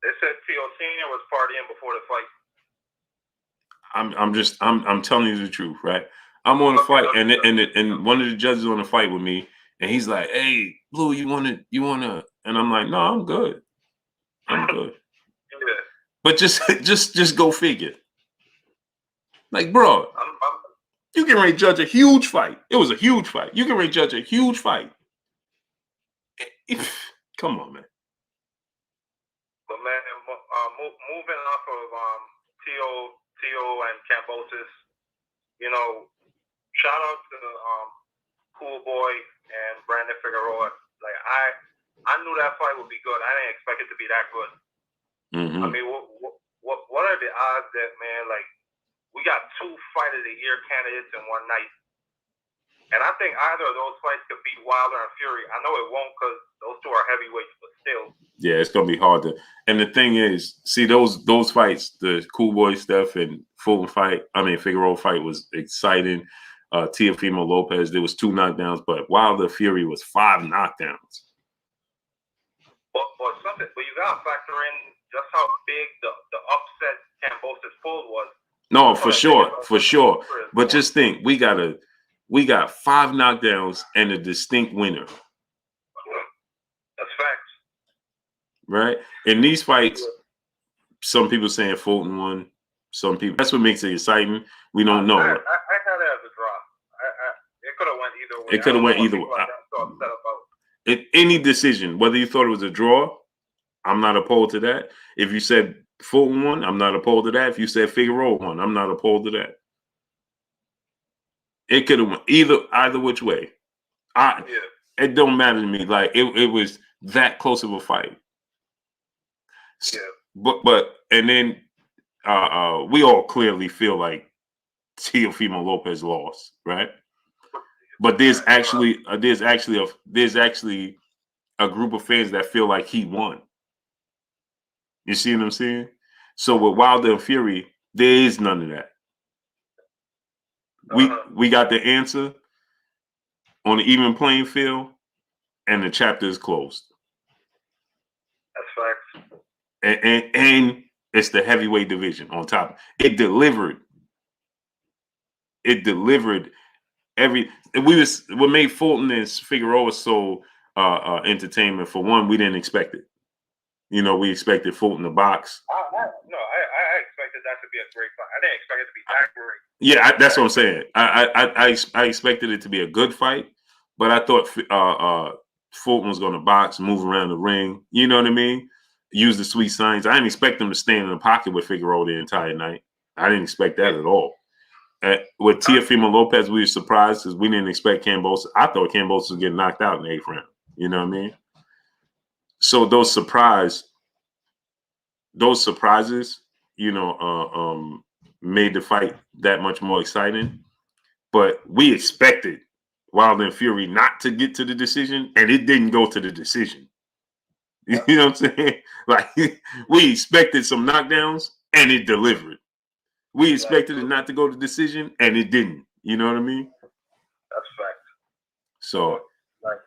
They said Tio Senior was partying before the fight. I'm telling you the truth, right? I'm on a fight, and one of the judges on the fight with me, and he's like, "Hey, Blue, you wanna?" And I'm like, "No, I'm good. I'm good." Yeah. But just go figure. Like, bro, you can ready to judge a huge fight. It was a huge fight. You can ready to judge a huge fight. Come on, man. But man, moving off of Tio and Kambosos, shout out to Cool Boy and Brandon Figueroa. Like I knew that fight would be good. I didn't expect it to be that good. Mm-hmm. I mean, what are the odds that, man? Like, we got 2 Fight of the Year candidates in one night. And I think either of those fights could beat Wilder and Fury. I know it won't because those 2 are heavyweights, but still. Yeah, it's gonna be hard to. And the thing is, see those fights, the Cool Boy stuff and Fulton fight. I mean, Figueroa fight was exciting. Teofimo Lopez, there was 2 knockdowns, but Wilder Fury was 5 knockdowns. But you gotta factor in just how big the upset Kambosos pulled was. No, for sure. But just think, we got 5 knockdowns and a distinct winner. right? In these fights, some people saying Fulton won. Some people. That's what makes it exciting. We don't know. I had it as a draw. It could have went either way. It could have went either way. So upset about. Any decision, whether you thought it was a draw, I'm not opposed to that. If you said Fulton won, I'm not opposed to that. If you said Figueroa won, I'm not opposed to that. It could have went either which way. It don't matter to me. Like it was that close of a fight. Yeah. But and then we all clearly feel like Teofimo Lopez lost, right? But there's actually a group of fans that feel like he won. You see what I'm saying? So with Wilder and Fury, there is none of that. We got the answer on the even playing field, and the chapter is closed. That's facts. And it's the heavyweight division on top. It delivered. What made Fulton and Figueroa so entertainment, for one, we didn't expect it. You know, we expected Fulton to box. I expected that to be a great fight. I didn't expect it to be that great. Yeah, that's what I'm saying. I expected it to be a good fight, but I thought Fulton was going to box, move around the ring. You know what I mean? Use the sweet signs. I didn't expect him to stand in the pocket with Figueroa the entire night. I didn't expect that at all. With Teofimo Lopez, we were surprised because we didn't expect Kambosos. I thought Kambosos was getting knocked out in the 8th round. You know what I mean? So those surprises, you know, made the fight that much more exciting. But we expected Wilder and Fury not to get to the decision, and it didn't go to the decision. You know what I'm saying? Like, we expected some knockdowns, and it delivered. We expected it not to go to decision, and it didn't. You know what I mean? That's fact. So, like,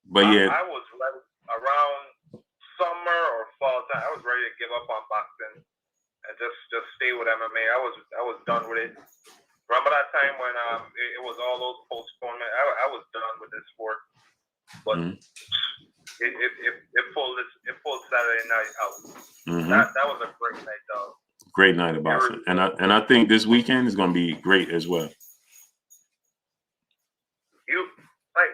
but yeah, I was like around summer or fall time. I was ready to give up on boxing and just stay with MMA. I was done with it. Remember that time when it was all those postponements? I was done with this sport, but it pulled Saturday night out. That was a great night, though. Great night of boxing, and I think this weekend is going to be great as well. I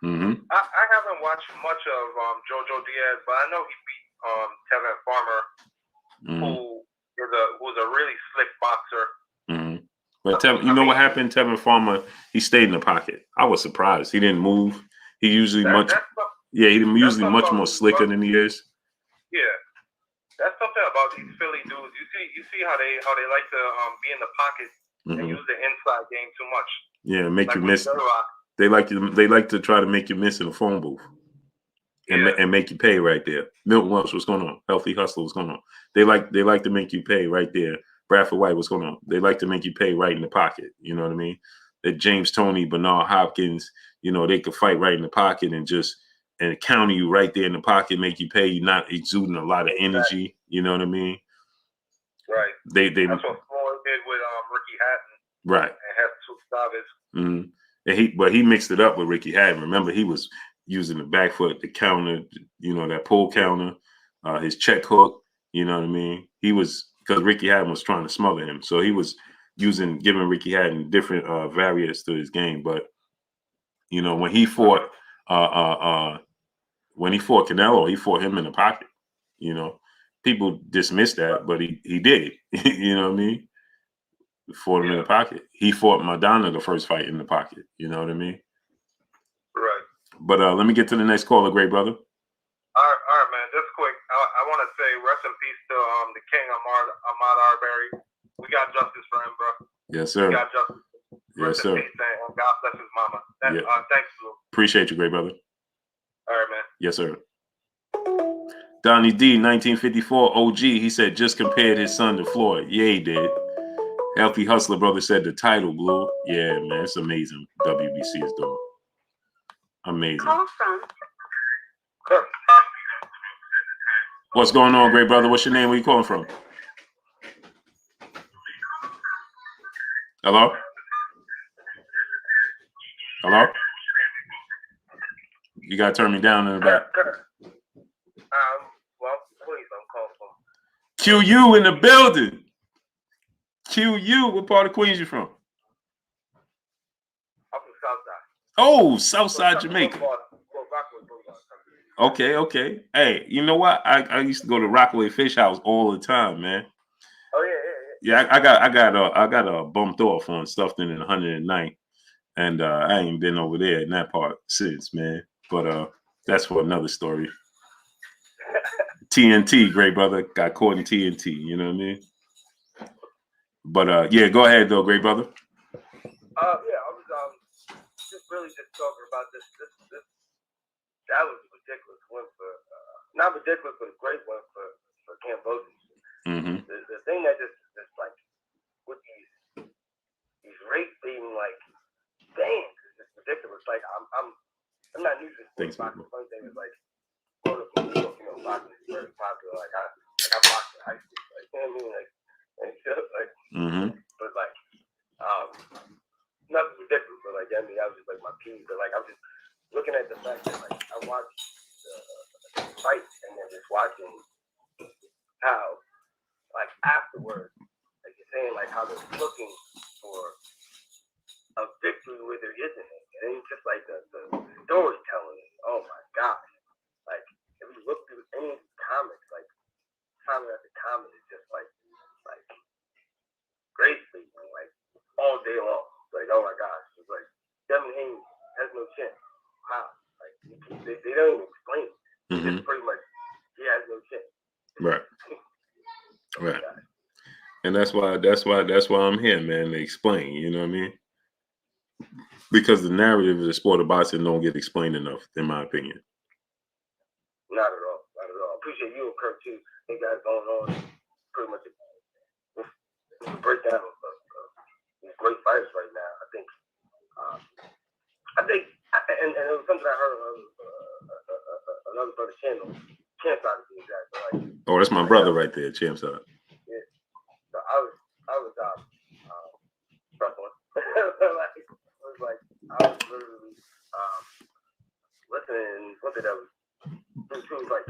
haven't watched much of Jojo Diaz, but I know he beat Tevin Farmer, who's a really slick boxer. But you know what happened? Tevin Farmer, he stayed in the pocket. I was surprised. He didn't move. He usually much more slicker than he is. Yeah. That's something about these Philly dudes. You see how they like to be in the pocket and use the inside game too much. Yeah, make you miss. They like to try to make you miss in the phone booth, and make you pay right there. Milton Welch, what's going on? Healthy Hustler, what's going on? They like to make you pay right there. Bradford White, what's going on? They like to make you pay right in the pocket. You know what I mean? That James Toney, Bernard Hopkins, you know, they could fight right in the pocket and counter you right there in the pocket, make you pay. You're not exuding a lot of energy. You know what I mean? Right. That's what Floyd did with Ricky Hatton. Right. And Jesus Chavez. But he mixed it up with Ricky Hatton. Remember, he was using the back foot, the counter, you know, that pull counter, his check hook. You know what I mean? He was, because Ricky Hatton was trying to smother him, so he was giving Ricky Hatton different variants to his game. But you know, when he fought Canelo, he fought him in the pocket. You know, people dismiss that, but he did. You know what I mean? He fought him in the pocket. He fought Madonna the first fight in the pocket. You know what I mean? Right. But let me get to the next caller, great brother. All right, man. Just quick, I want to say rest in peace to the king, Ahmaud Arbery. We got justice for him, bro. Yes, sir. We got justice. Yes, sir. Peace, and God bless his mama. Thanks, Lou. Appreciate you, great brother. All right, man. Yes, sir. Donnie D, 1954 OG. He said just compared his son to Floyd. Yeah, he did. Healthy Hustler brother said the title blew. Yeah, man, it's amazing. WBC is doing. Amazing. Call from. What's going on, great brother? What's your name? Where you calling from? Hello? Hello? You gotta turn me down in the back. Well, QU in the building. QU, what part of Queens you from? I'm from Southside. Oh, Southside Jamaica. Okay, okay. Hey, you know what? I used to go to Rockaway Fish House all the time, man. Oh yeah. Yeah, I got bumped off on Stuffton in 109th, and I ain't been over there in that part since, man. But that's for another story. TNT, great brother, got caught in TNT. You know what I mean? But yeah, go ahead though, great brother. Yeah, I was just really just talking about this. That was a ridiculous one for not ridiculous, but a great one for KAMBOSOS. Mm-hmm. The thing that just like with these rates being like, dang, it's just ridiculous. Like I'm not new to this. Thanks, boxing. The funny thing is like growing up in New York, you know, boxing is very popular. Like I boxed in high school. Like you know what I mean? Like and shit, like but like nothing ridiculous, but like I mean I was just like my peas, but like I was just looking at the fact that like I watched the fight and then just watching how like afterwards, like you're saying like how they're looking for a victory where there isn't it. And it's just like the storytelling. Oh my gosh. Like if you look through any comics, like comment after comment is just like great speaking, like all day long. Like oh my gosh. It's like Devin Haney has no chin. Wow. Like they don't even explain it. It's pretty much he has no chin. Right. Right. And that's why I'm here, man, to explain, you know what I mean? Because the narrative of the sport of boxing don't get explained enough, in my opinion. Not at all. Not at all. I appreciate you and Kirk too. You guys going on pretty much a breakdown of these great fighters right now. I think and it was something I heard on another brother channel, Champ Side to be exact. So like, oh, that's my brother right there, Champ Side. Yeah. So I was struggling. like I was literally listening. What did I was? It was like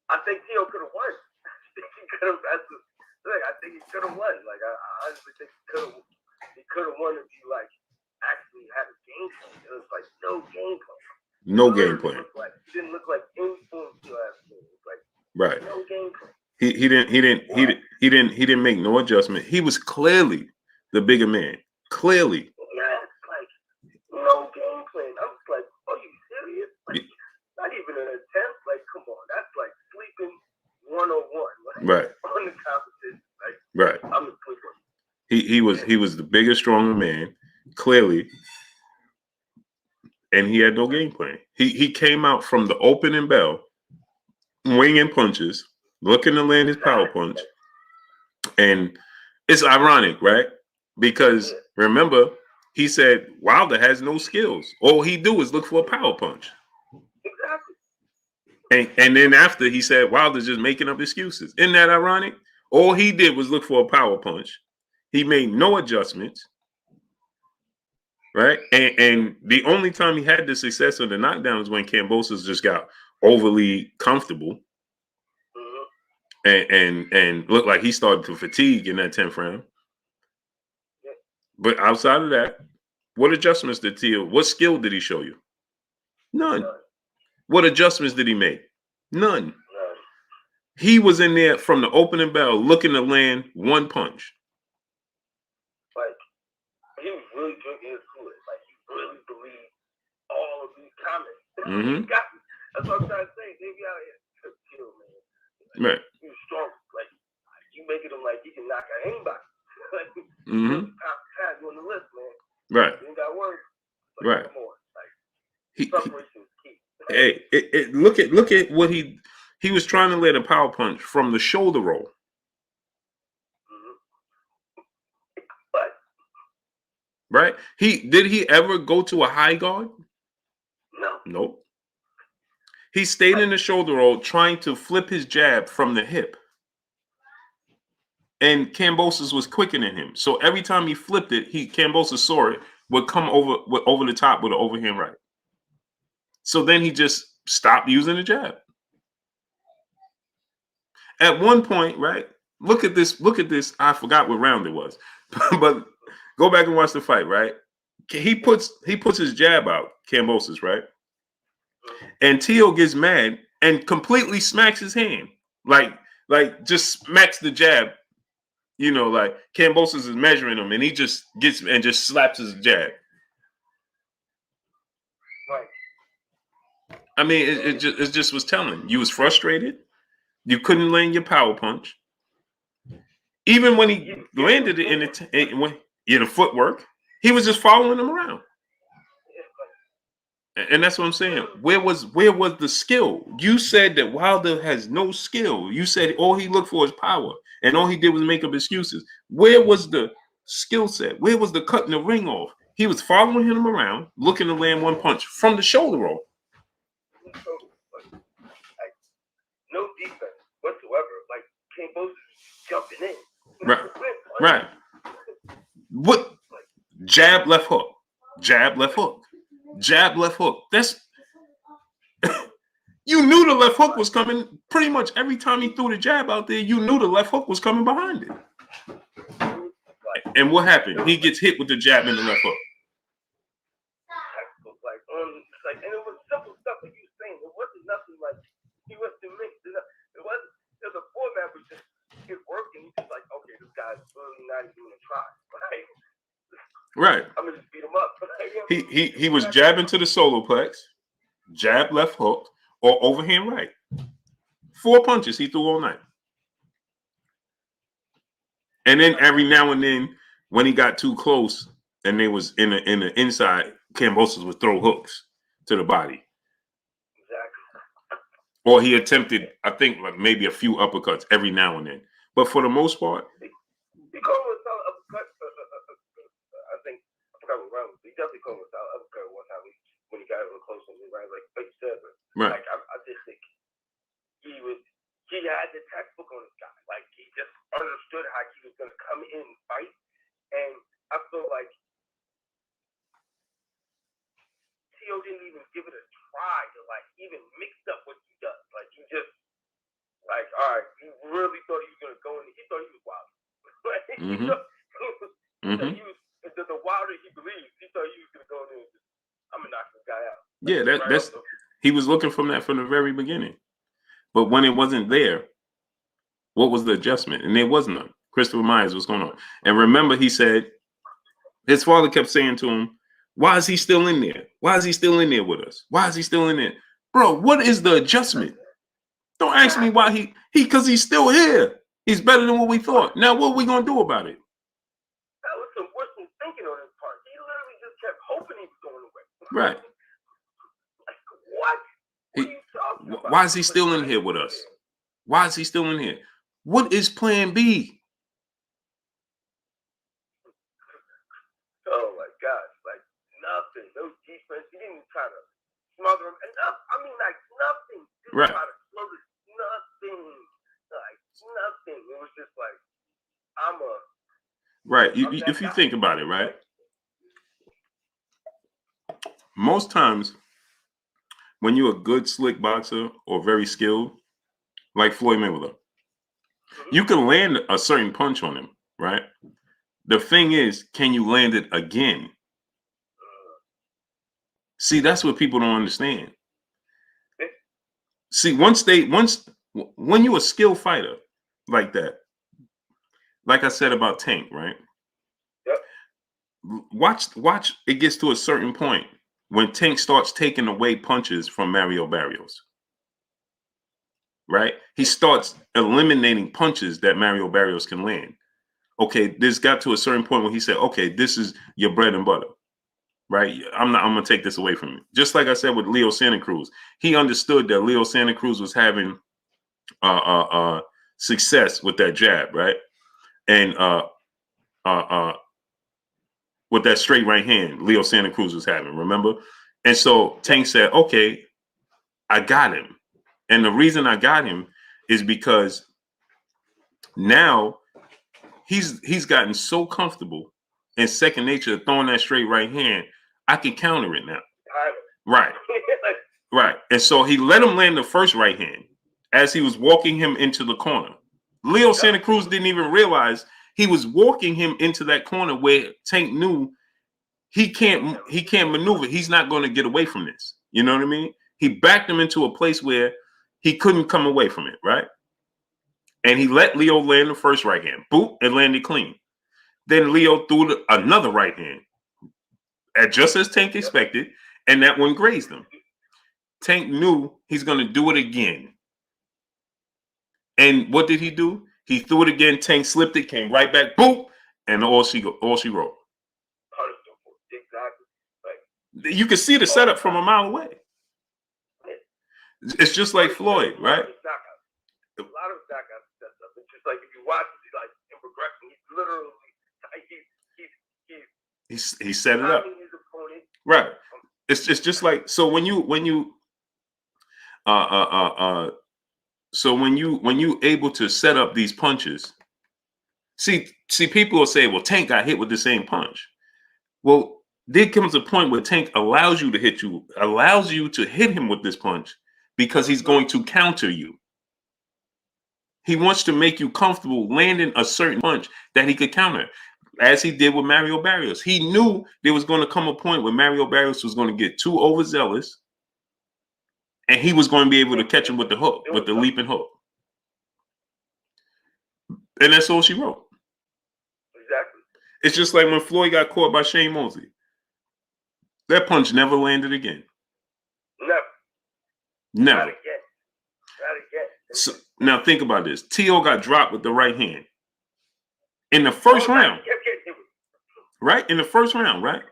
I think Tio could have won. I think he could have. I think he could have won. Like I honestly think he could have won if he like actually had a game plan. It was like no game plan. No game plan. He didn't look like anything he last game. Like right. No game plan. He didn't make no adjustment. He was clearly the bigger man. Clearly. Yeah, like no game plan. I was like, are you serious? Like not even an attempt. Like come on, that's like sleeping 101. Like, right. On the competition. Like right. I'm a sleeper. He was the bigger, stronger man, clearly, and he had no game plan. He came out from the opening bell, winging punches, looking to land his power punch, and it's ironic, right? Because remember, he said Wilder has no skills. All he do is look for a power punch. Exactly. And then after he said Wilder's just making up excuses. Isn't that ironic? All he did was look for a power punch. He made no adjustments, right? And the only time he had the success on the knockdown was when KAMBOSOS just got overly comfortable and looked like he started to fatigue in that 10th round. But outside of that, what adjustments did Tio? What skill did he show you? None. What adjustments did he make? None. He was in there from the opening bell looking to land one punch. Like, he was really drinking his Kool-Aid. Like, he really believed all of these comments. That's what I'm trying to say. They be out here to kill, man. Like, right. He was strong. Like, you making him like he can knock out anybody. Like, top 10 on the list, man. Right. You ain't got words. Like, right. Come on. Like, preparation is key. Hey, look at what he was trying to land a power punch from the shoulder roll. But right? Did he ever go to a high guard? No. Nope. He stayed in the shoulder roll trying to flip his jab from the hip. And KAMBOSOS was quickening him. So every time he flipped it, KAMBOSOS saw it, would come over the top with an overhand right. So then he just stopped using the jab. At one point, right? Look at this. Look at this. I forgot what round it was, but go back and watch the fight. Right? He puts his jab out, Kambosos, right? And Tio gets mad and completely smacks his hand, like just smacks the jab. You know, like Kambosos is measuring him, and he just gets and just slaps his jab. Right. I mean, it just was telling you was frustrated. You couldn't land your power punch. Even when he landed it in the footwork, he was just following him around. And that's what I'm saying. Where was the skill? You said that Wilder has no skill. You said all he looked for is power, and all he did was make up excuses. Where was the skill set? Where was the cutting the ring off? He was following him around, looking to land one punch from the shoulder roll. Like, no defense whatsoever. Like Kambosos jumping in. Right. Right. What? Jab, left hook. Jab, left hook. Jab, left hook. That's you knew the left hook was coming pretty much every time he threw the jab out there. You knew the left hook was coming behind it. And what happened? He gets hit with the jab and the left hook. Like, and it was simple stuff like you were saying. It wasn't nothing like he was to mix it up. It was a format was just it worked, and he's just like, okay, this guy's really not even gonna try. Right. I'm gonna just beat him up. He was jabbing to the soloplex, jab, left hook, or overhand right. 4 punches he threw all night. And then every now and then, when he got too close and they was in the inside, Kambosos would throw hooks to the body. Exactly. Or he attempted, I think, like maybe a few uppercuts every now and then. But for the most part, He called him a uppercut. I think I forgot what round. He definitely called him a uppercut one time when he got real close to me. Right, like you said, but right. like I just think he had the textbook on his guy. Like he just understood how he was gonna come in and fight, and I feel like Tio didn't even give it a try to like even mix up what he does. Like he just like, all right, he really thought he was gonna go in. He thought he was wild. He was the Wilder he believed. He thought he was gonna go in and just, I'm gonna knock this guy out. Yeah, that's he was looking from that from the very beginning. But when it wasn't there, what was the adjustment? And there was none. Christopher Myers, what's going on? And remember, he said his father kept saying to him, why is he still in there? Why is he still in there with us? Why is he still in there? Bro, what is the adjustment? Don't ask me why because he's still here. He's better than what we thought. Now, what are we going to do about it? That was some wishful thinking on his part. He literally just kept hoping he was going away. Right. Like, what? What are you talking about? Why is he still in here with us? Why is he still in here? What is plan B? Oh, my gosh. Like, nothing. No defense. He didn't even try to smother him. Enough. I mean, like, nothing. Didn't Right. try to slow this. Nothing. Like, nothing. It was just like, Right. If you think about it, right? Most times, when you're a good, slick boxer or very skilled, like Floyd Mayweather, you can land a certain punch on him, right? The thing is, can you land it again? See, that's what people don't understand. See, when you're a skilled fighter like that, like I said about Tank, right? Yep. Watch it gets to a certain point when Tank starts taking away punches from Mario Barrios. Right? He starts eliminating punches that Mario Barrios can land. Okay, this got to a certain point where he said, okay, this is your bread and butter. Right? I'm gonna take this away from you. Just like I said with Leo Santa Cruz. He understood that Leo Santa Cruz was having success with that jab, right? And with that straight right hand, Leo Santa Cruz was having, remember? And so Tank said, okay, I got him. And the reason I got him is because now he's gotten so comfortable and second nature throwing that straight right hand, I can counter it now. Right. Right. And so he let him land the first right hand. as he was walking him into the corner. Leo Santa Cruz didn't even realize he was walking him into that corner where Tank knew he can't maneuver. He's not going to get away from this. You know what I mean? He backed him into a place where he couldn't come away from it, right? And he let Leo land the first right hand. Boop, and landed clean. Then Leo threw another right hand, just as Tank expected, and that one grazed him. Tank knew he's going to do it again. And what did he do? He threw it again. Tank slipped it, came right back, boop, and all she wrote. Exactly. You can see the setup from a mile away. It's just like Floyd, right? A lot of knockouts and stuff. It's just like if you watch it, like in progression, he's literally he set it up. his opponent. Right. It's just like, so when you able to set up these punches, see people will say, well, Tank got hit with the same punch. Well, there comes a point where Tank allows you to hit him with this punch because he's going to counter you. He wants to make you comfortable landing a certain punch that he could counter, as he did with Mario Barrios. He knew there was going to come a point where Mario Barrios was going to get too overzealous, and he was going to be able to catch him with the hook, with the leaping hook. And that's all she wrote. Exactly. It's just like when Floyd got caught by Shane Mosley. That punch never landed again. Never. Not again. So, now think about this. T.O. got dropped with the right hand in the first round. Right? In the first round, right?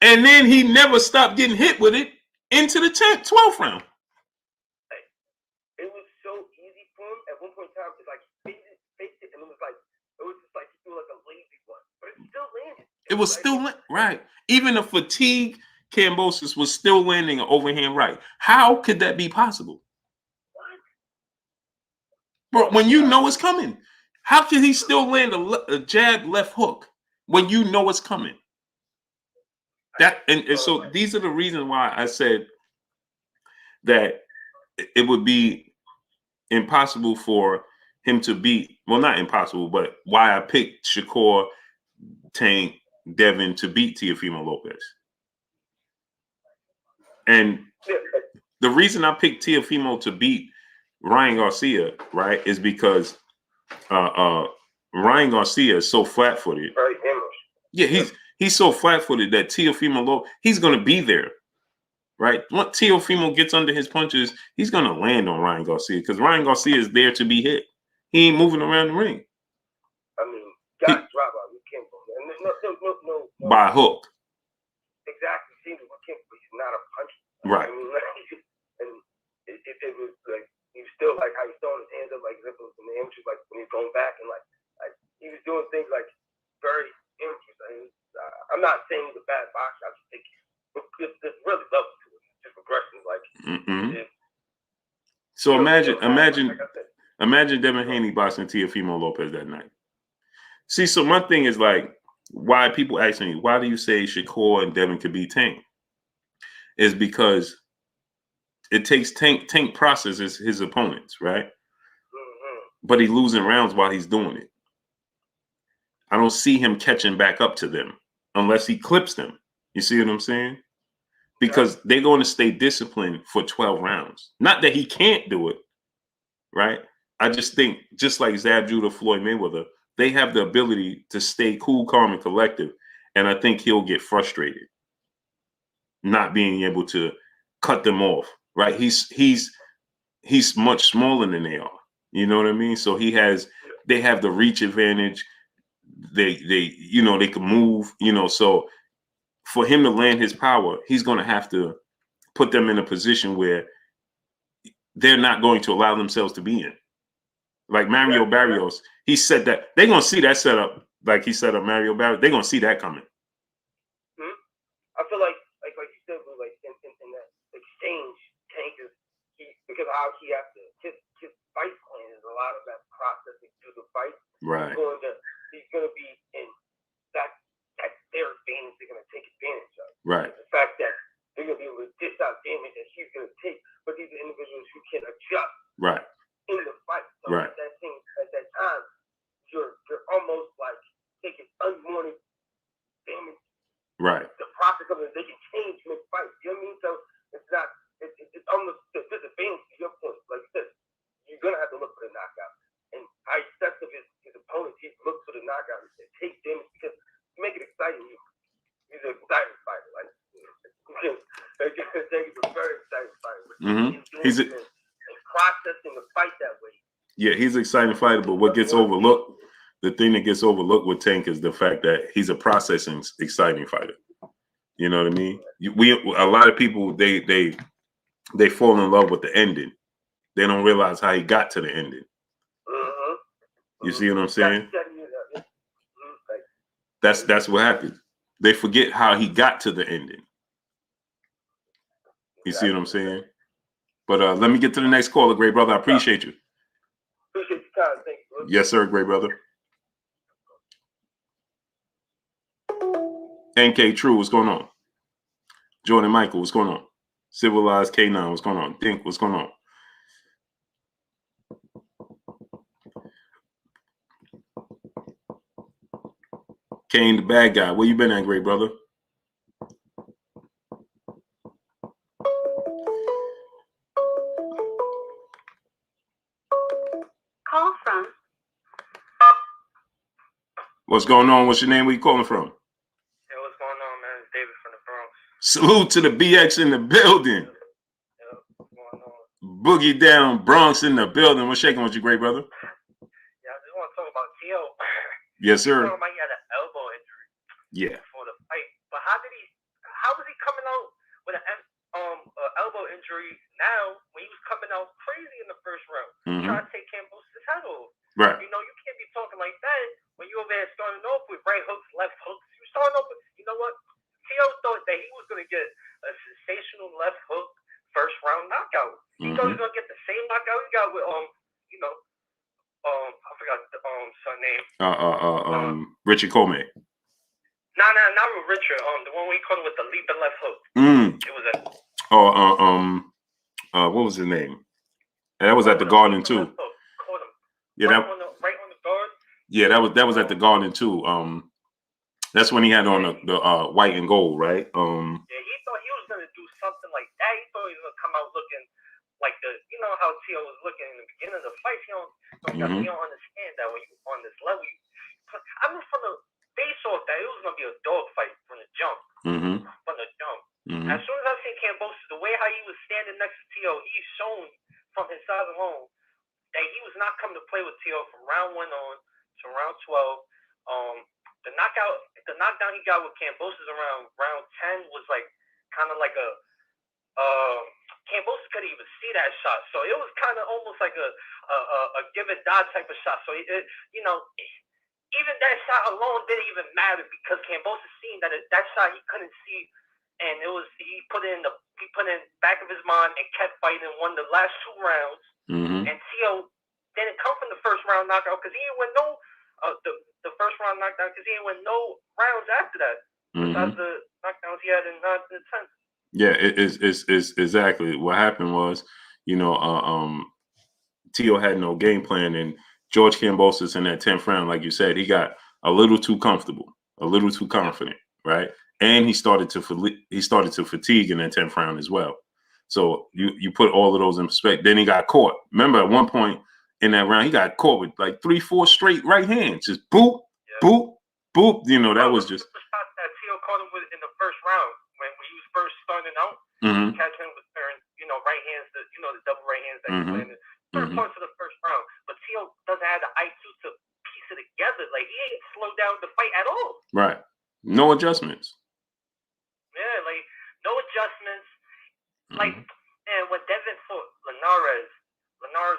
And then he never stopped getting hit with it into the 12th round. It was so easy for him at one point in time to like face it, and it was just like he threw like a lazy one. But it still landed. It was still right. Even a fatigue Kambosos was still landing an overhand right. How could that be possible? Bro, when you know it's coming, how can he still land a jab left hook when you know it's coming? And so these are the reasons why I said that it would be impossible for him to beat. Well, not impossible, but why I picked Shakur, Tank, Devin to beat Teofimo Lopez. And the reason I picked Teofimo to beat Ryan Garcia, right, is because Ryan Garcia is so flat-footed. Yeah, he's so flat-footed that Teofimo Lopez, he's going to be there, right? Once Teofimo gets under his punches, he's going to land on Ryan Garcia because Ryan Garcia is there to be hit. He ain't moving around the ring. I mean, guys drop out. You can't go. No. By a hook. Exactly. He's not a puncher. Right. I mean, and it was like, he was still like how he's throwing his hands up like if it was in the amateurs, like when he's going back and like he was doing things like very interesting. I'm not saying he's a bad boxer. I just think there's really level to it. Just progression, like. So imagine Devin Haney boxing Teofimo Lopez that night. See, so my thing is like, why people ask me, why do you say Shakur and Devin could beat Tank? Is because it takes Tank processes his opponents, right? But he's losing rounds while he's doing it. I don't see him catching back up to them unless he clips them. You see what I'm saying? Because they're going to stay disciplined for 12 rounds. Not that he can't do it, right? I just think, just like Zab Judah, Floyd Mayweather, they have the ability to stay cool, calm, and collective. And I think he'll get frustrated not being able to cut them off, right? He's much smaller than they are. You know what I mean? So they have the reach advantage. They can move, so for him to land his power, he's going to have to put them in a position where they're not going to allow themselves to be in. Like Mario Barrios, he said that they're going to see that setup, like he set up Mario Barrios. They're going to see that coming. I feel like you said, like in that exchange, Tank is because how he has to his fight plan is a lot of that processing through the fight. Right. He's gonna be in that their advantage. They're gonna take advantage of. Right. The fact that they're gonna be able to dish out damage that he's gonna take, but these are individuals who can unwanted damage. Right. The process of it, they can change mid-fight. You know what I mean? So it's not, it's almost a disadvantage to your point. Like this, you're going to have to look for the knockout. And how excessive his opponents, he looks for the knockout and take damage because you make it exciting. He's an exciting fighter. Like, he's a very exciting fighter. He's processing the fight that way. Yeah, he's an exciting fighter, but what gets overlooked, the thing that gets overlooked with Tank is the fact that he's a processing, exciting fighter. You know what I mean? A lot of people, they fall in love with the ending. They don't realize how he got to the ending. You see what I'm saying? That's what happens. They forget how he got to the ending. You see what I'm saying? But let me get to the next caller, great brother. I appreciate you. Appreciate your time. Thank you. Yes, sir, great brother. NK True, what's going on? Jordan Michael, what's going on? Civilized K9, what's going on? Dink, what's going on? Kane, the bad guy. Where you been at, great brother? Call from. What's going on? What's your name? Where you calling from? Hey, what's going on, man? It's David from the Bronx. Salute to the BX in the building. Yeah, what's going on? Boogie down, Bronx in the building. What's shaking with you, great brother? Yeah, I just want to talk about T.O. Yes, sir. He had an elbow injury. Yeah. Before the fight, but how was he coming out with an elbow injury now when he was coming out crazy in the first round, trying to take Kambosos' head off? Right. You know, you can't be talking like that when you over there starting off with right hooks, left hooks. You starting off with, you know what? T.O. thought that he was going to get a sensational left hook first round knockout. He thought he was going to get the same knockout he got with I forgot the son name. Richard Comey. Nah, not with Richard. The one we called him with the leaping left hook. It was what was his name? That was at the Garden too. Yeah, right on the guard. Yeah, that was at the Garden too. That's when he had on the white and gold, right? Yeah, he thought he was gonna do something like that. He thought he was gonna come out looking like you know how T.O. was looking in the beginning of the fight. You don't understand that when you on this level. I mean, from the base off that it was gonna be a dog fight from the jump. From the jump. As soon as I seen Kambosos, the way how he was standing next to T.O., he's shown from his side alone that he was not coming to play with T.O. from round 1 on to round 12. The knockdown he got with Kambosos around round 10 was like kind of like a Kambosos couldn't even see that shot, so it was kind of almost like a give and die type of shot. So even that shot alone didn't even matter because Kambosos seen that that shot he couldn't see, and he put it in back of his mind and kept fighting and won the last 2 rounds. And T.O. didn't come from the first round knockout because he didn't win no the first round knockdown because he didn't win no rounds after that besides the knockdowns he had in 9th and 10th. Yeah, it's exactly what happened was, T.O. had no game plan, and George Kambosos in that 10th round, like you said, he got a little too comfortable, a little too confident, right? And he started to fatigue in that 10th round as well. So you put all of those in perspective. Then he got caught. Remember, at one point in that round, he got caught with like 3-4 straight right hands, just boop, boop, boop. That was just. The shot that T.O. caught him with in the first round when he was first starting out, catching him with right hands, the double right hands that he landed. First points of the first round, but T.O. doesn't have the IQ to piece it together. Like he ain't slowed down the fight at all. Right. No adjustments. Yeah, like no adjustments. Like, and when Devin fought Linares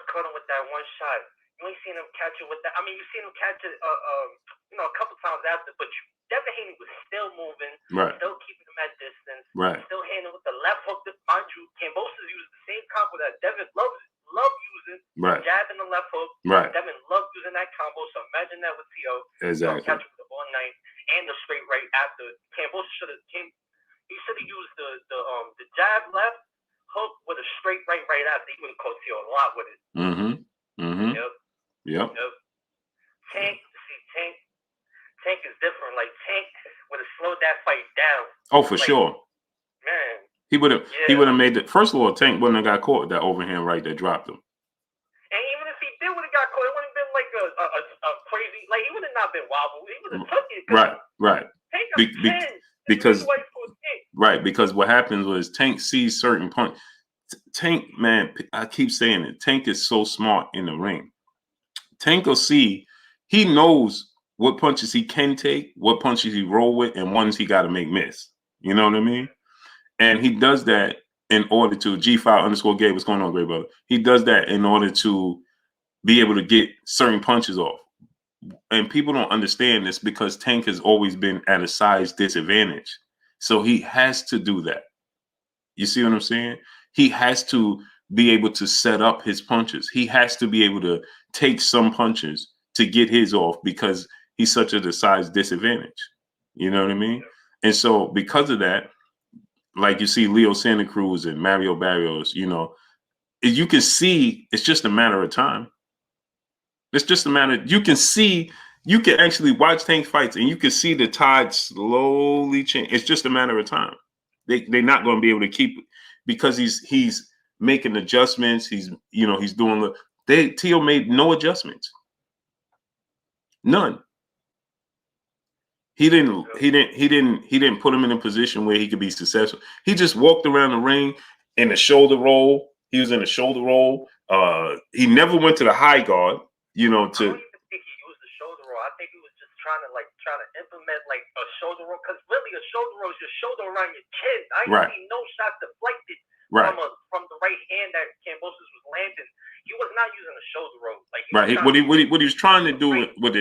caught him with that one shot. You ain't seen him catch it with that. I mean, you've seen him catch it, a couple times after, but Devin Haney was still moving, still keeping him at distance, still handling with the left hook. Mind you, Kambosos used the same combo that Devin loved using, jab and the left hook. Devin loved using that combo, so imagine that with T.O. Exactly. Catch it with the 1-9 and the straight right after. Kambosos should have used the jab left hook with a straight right after. He would have caught T.O. a lot with it. Yep. Tank Tank is different. Like Tank would have slowed that fight down. Oh, for Like, sure. Man. He would have. Yeah. He would have made it. First of all, Tank wouldn't have got caught with that overhand right that dropped him. And even if he did would have got caught, it wouldn't have been like a crazy. Like he would have not been wobbled. He would have took it. Right. Tank Because because what happens was Tank sees certain punch. Tank, man, I keep saying it. Tank is so smart in the ring. Tank will see. He knows what punches he can take, what punches he roll with, and ones he got to make miss. You know what I mean? And he does that in order to G5_Gabe. What's going on, great brother? He does that in order to be able to get certain punches off. And people don't understand this because Tank has always been at a size disadvantage. So he has to do that. You see what I'm saying? He has to be able to set up his punches. He has to be able to take some punches to get his off because he's such a size disadvantage. You know what I mean? And so because of that, like you see Leo Santa Cruz and Mario Barrios, you know, you can see it's just a matter of time. It's just a matter. You can see, you can actually watch Tank fights and you can see the tide slowly change. It's just a matter of time. They're not going to be able to keep it because he's making adjustments. He's doing Tio made no adjustments. None. He didn't put him in a position where he could be successful. He just walked around the ring in a shoulder roll. He was in a shoulder roll. He never went to the high guard, you know, I don't even think he used the shoulder roll. I think he was just trying to implement like a shoulder roll, because really a shoulder roll is your shoulder around your chin. I didn't see no shots deflected from the right hand that Kambosos was landing. He was not using a shoulder roll. Like what he was trying to do with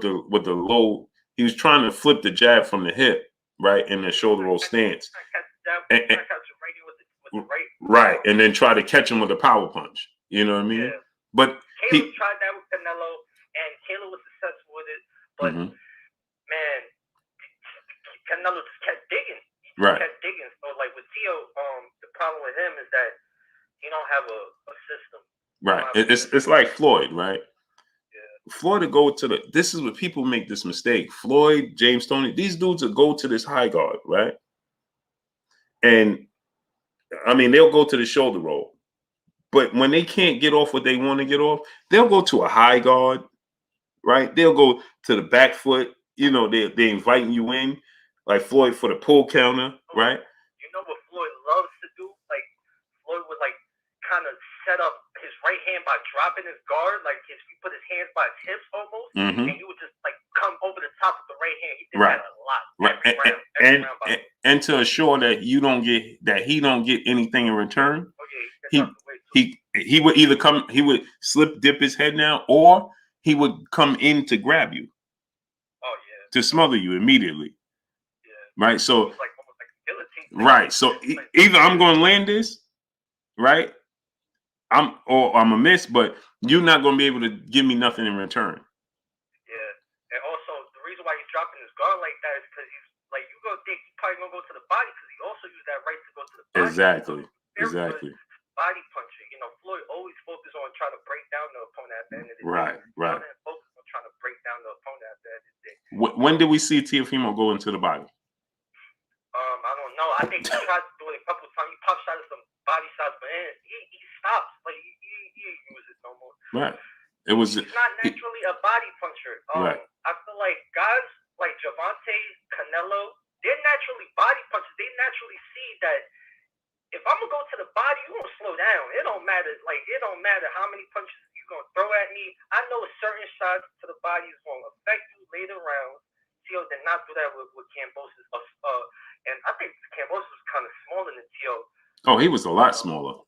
the low. He was trying to flip the jab from the hip, right, in the shoulder roll stance. Right, and then try to catch him with a power punch. You know what I mean? Yeah. But Taylor tried that with Canelo, and Taylor was successful with it. But man, Canelo just kept digging. Kept digging. So like with Tio, the problem with him is that he don't have a system. Right. It's like Floyd, right? Floyd to go to this is what people make this mistake. Floyd, James Toney, these dudes will go to this high guard, right? And I mean, they'll go to the shoulder roll. But when they can't get off what they want to get off, they'll go to a high guard, right? They'll go to the back foot. You know, they're inviting you in, like Floyd for the pull counter, right? You know what Floyd loves to do? Like Floyd would like kind of set up his right hand by dropping his guard, like he put his hands by his hips almost, and he would just like come over the top of the right hand. He did that a lot. Right. And to assure that he don't get anything in return, he would either he would dip his head down, or he would come in to grab you. Oh yeah. To smother you immediately. Yeah. Right. So almost like guillotine. Right. So either I'm going to land this, right? I'm a miss, but you're not going to be able to give me nothing in return. Yeah, and also the reason why he's dropping his guard like that is because he's like, you gonna think he's probably gonna go to the body because he also used that right to go to the body. Exactly. Body punching. You know, Floyd always focused on trying to break down the opponent at the end of the day. Right. Focus on trying to break down the opponent at the end of the day. When did we see Teofimo go into the body? I don't know. I think he tried to do it a couple of times. He pop shot some body shots, but he stopped. Like he didn't use it no more. Right. He's not naturally a body puncher. I feel like guys like Javante, Canelo, they're naturally body punchers. They naturally see that if I'm gonna go to the body, you're gonna slow down. It don't matter. Like it don't matter how many punches you're gonna throw at me. I know certain shots to the body is gonna affect you later rounds. Tio did not do that with Kambosos. And I think Kambosos was kind of smaller than Tio. Oh, he was a lot smaller.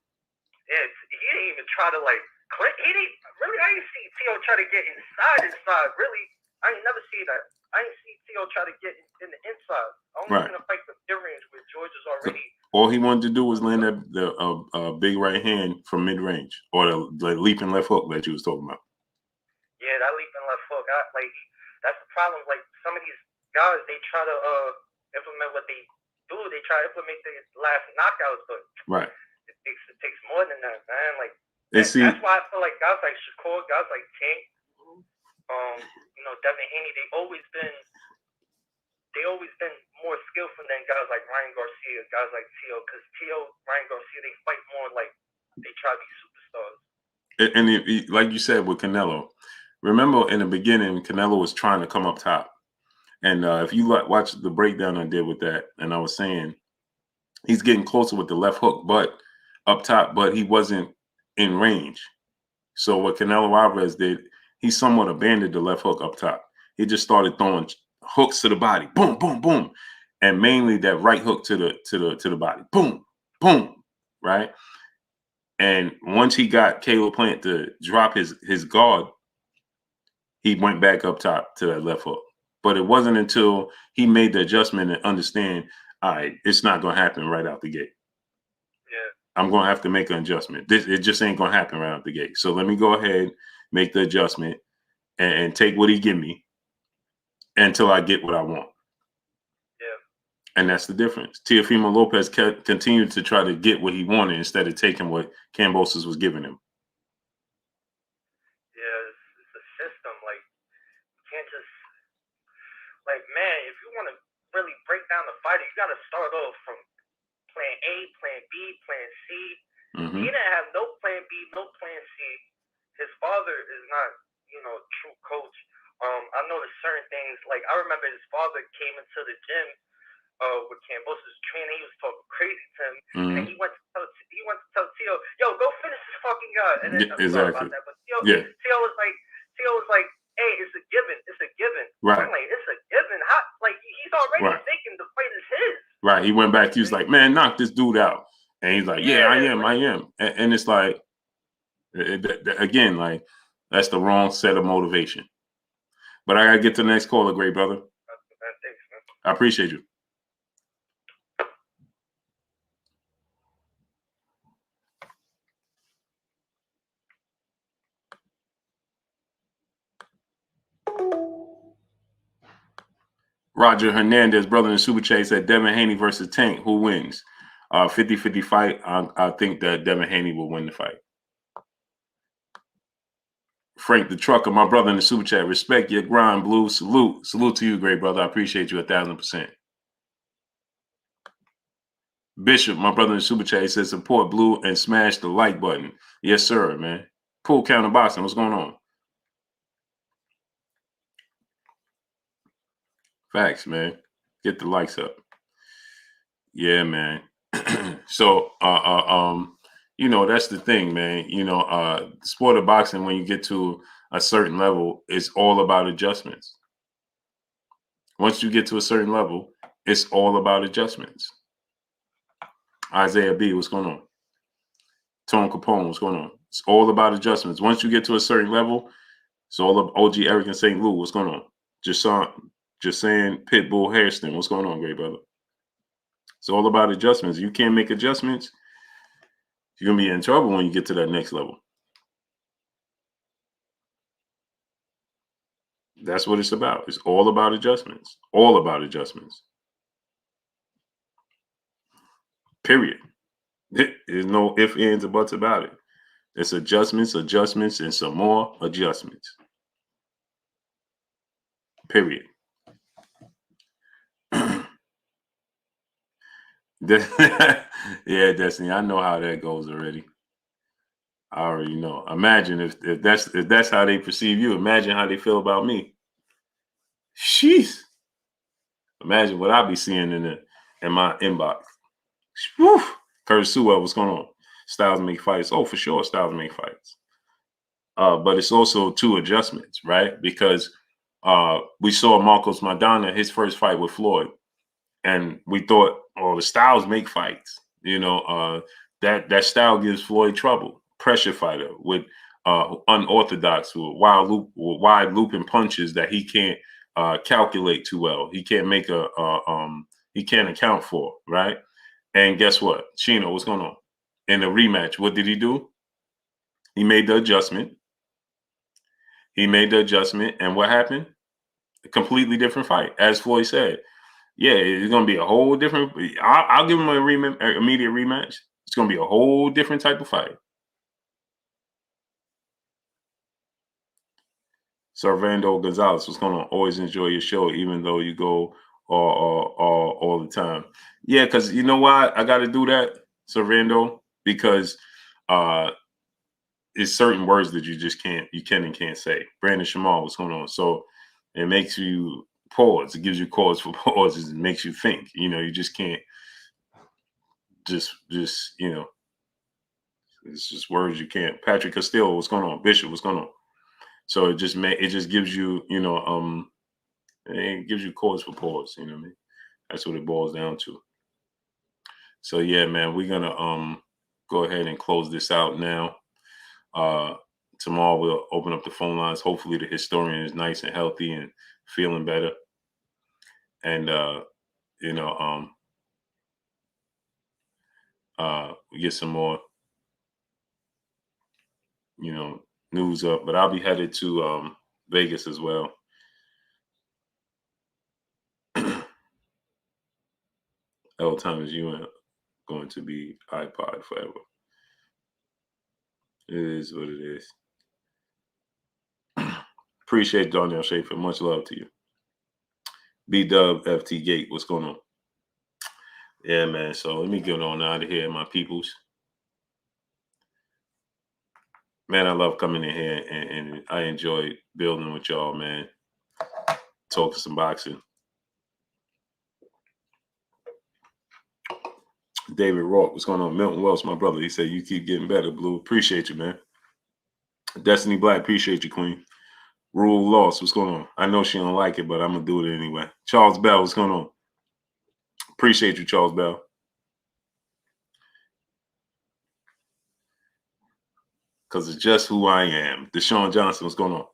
Yeah, he didn't even try to like click. I didn't see Tio try to get inside. Really, I ain't never see that. I didn't see Tio try to get in the inside. Only in a fight for mid-range where George is already. All he wanted to do was land that the big right hand from mid-range, or the leaping left hook that you was talking about. Yeah, that leaping left hook. That's the problem. Like some of these guys, they try to implement what they do. They try to implement the last knockouts, but it takes more than that, man. Like that's why I feel like guys like Shakur, guys like Tank, you know, Devin Haney, they've always been they always been more skillful than guys like Ryan Garcia, guys like Tio, because Tio, Ryan Garcia, they fight more like they try to be superstars. And like you said with Canelo, remember in the beginning, Canelo was trying to come up top. And if you watch the breakdown I did with that, and I was saying he's getting closer with the left hook, but up top, but he wasn't in range. So what Canelo Alvarez did, he somewhat abandoned the left hook up top. He just started throwing hooks to the body, boom, boom, boom, and mainly that right hook to the body, boom, boom, right. And once he got Caleb Plant to drop his guard, he went back up top to that left hook. But it wasn't until he made the adjustment and understand, all right, it's not going to happen right out the gate. Yeah. I'm going to have to make an adjustment. It just ain't going to happen right out the gate. So let me go ahead, make the adjustment, and take what he give me until I get what I want. Yeah. And that's the difference. Teofimo Lopez continued to try to get what he wanted instead of taking what Kambosos was giving him. Yeah, it's a system. Like, you can't just, like, man, if you want to really break down the fighter, you got to start off from plan A, plan B, plan C. Mm-hmm. He didn't have no plan B, no plan C. His father is not, a true coach. I noticed certain things. Like, I remember his father came into the gym with Kambosos training. He was talking crazy to him, Mm-hmm. and he went to tell Tio, "Yo, go finish this fucking guy." And then exactly. About that, but Tio was like, "Hey, it's a given. It's a given." Right. I'm like, it's a given. How? Like, he's already thinking the fight is his. Right. He went back. He was like, "Man, knock this dude out." And he's like, "Yeah, I am. And it's like, again, like that's the wrong set of motivation. But I gotta get to the next caller, great brother. Thanks, man. I appreciate you. Roger Hernandez, brother in Super Chat, said Devin Haney versus Tank. Who wins? 50-50 fight. I think that Devin Haney will win the fight. Frank the Trucker, my brother in the Super Chat, respect your grind, Blue. Salute to you, great brother. I appreciate you 1,000%. Bishop, my brother in the Super Chat, says support Blue and smash the like button. Yes, sir, man. Pool Counter Boxing, what's going on? Facts, man. Get the likes up. Yeah, man. So, that's the thing, man. The sport of boxing, when you get to a certain level, it's all about adjustments. Once you get to a certain level, it's all about adjustments. Isaiah B, what's going on? Tone Capone, what's going on? It's all about adjustments. Once you get to a certain level, it's all of OG Eric in St. Lou, what's going on? Just saying Pitbull Hairston, what's going on, great brother? It's all about adjustments. You can't make adjustments, you're going to be in trouble when you get to that next level. That's what it's about. It's all about adjustments. All about adjustments. Period. There's no ifs, ands, or buts about it. It's adjustments, and some more adjustments. Period. Yeah, Destiny. I know how that goes already. I already know. Imagine if that's how they perceive you. Imagine how they feel about me. Sheesh. Imagine what I be seeing in my inbox. Whew. Curtis Sewell, what's going on? Styles make fights. Oh, for sure, Styles make fights. But it's also two adjustments, right? Because we saw Marcos Maidana, his first fight with Floyd, and we thought, oh, the Styles make fights. That style gives Floyd trouble. Pressure fighter with unorthodox, with wide looping punches that he can't calculate too well. He can't make he can't account for, right? And guess what? Chino, what's going on? In the rematch, what did he do? He made the adjustment. And what happened? A completely different fight. As Floyd said, yeah, it's going to be a whole different. I'll give him an immediate rematch. It's going to be a whole different type of fight. Servando Gonzalez, what's going on? Always enjoy your show, even though you go all the time. Yeah, because you know why I got to do that, Servando? Because it's certain words that you can and can't say. Brandon Shamal, what's going on? So it makes you pause. It gives you cause for pauses. It makes you think. You know, you just can't just it's just words you can't. Patrick Castillo, what's going on? Bishop, what's going on? So it just gives you, it gives you cause for pause. You know what I mean? That's what it boils down to. So yeah, man, we're gonna go ahead and close this out now. Tomorrow we'll open up the phone lines. Hopefully the historian is nice and healthy and feeling better. And we get some more, news up. But I'll be headed to Vegas as well. L time is you going to be iPod forever. It is what it is. Appreciate Darnell Schaefer. Much love to you. B-Dub FT Gate. What's going on? Yeah, man. So let me get on out of here, my peoples. Man, I love coming in here and I enjoy building with y'all, man. Talking some boxing. David Rourke, what's going on? Milton Wells, my brother. He said, you keep getting better, Blue. Appreciate you, man. Destiny Black, appreciate you, Queen. Rule Loss, what's going on? I know she don't like it, but I'm going to do it anyway. Charles Bell, what's going on? Appreciate you, Charles Bell. Because it's just who I am. Deshaun Johnson, what's going on?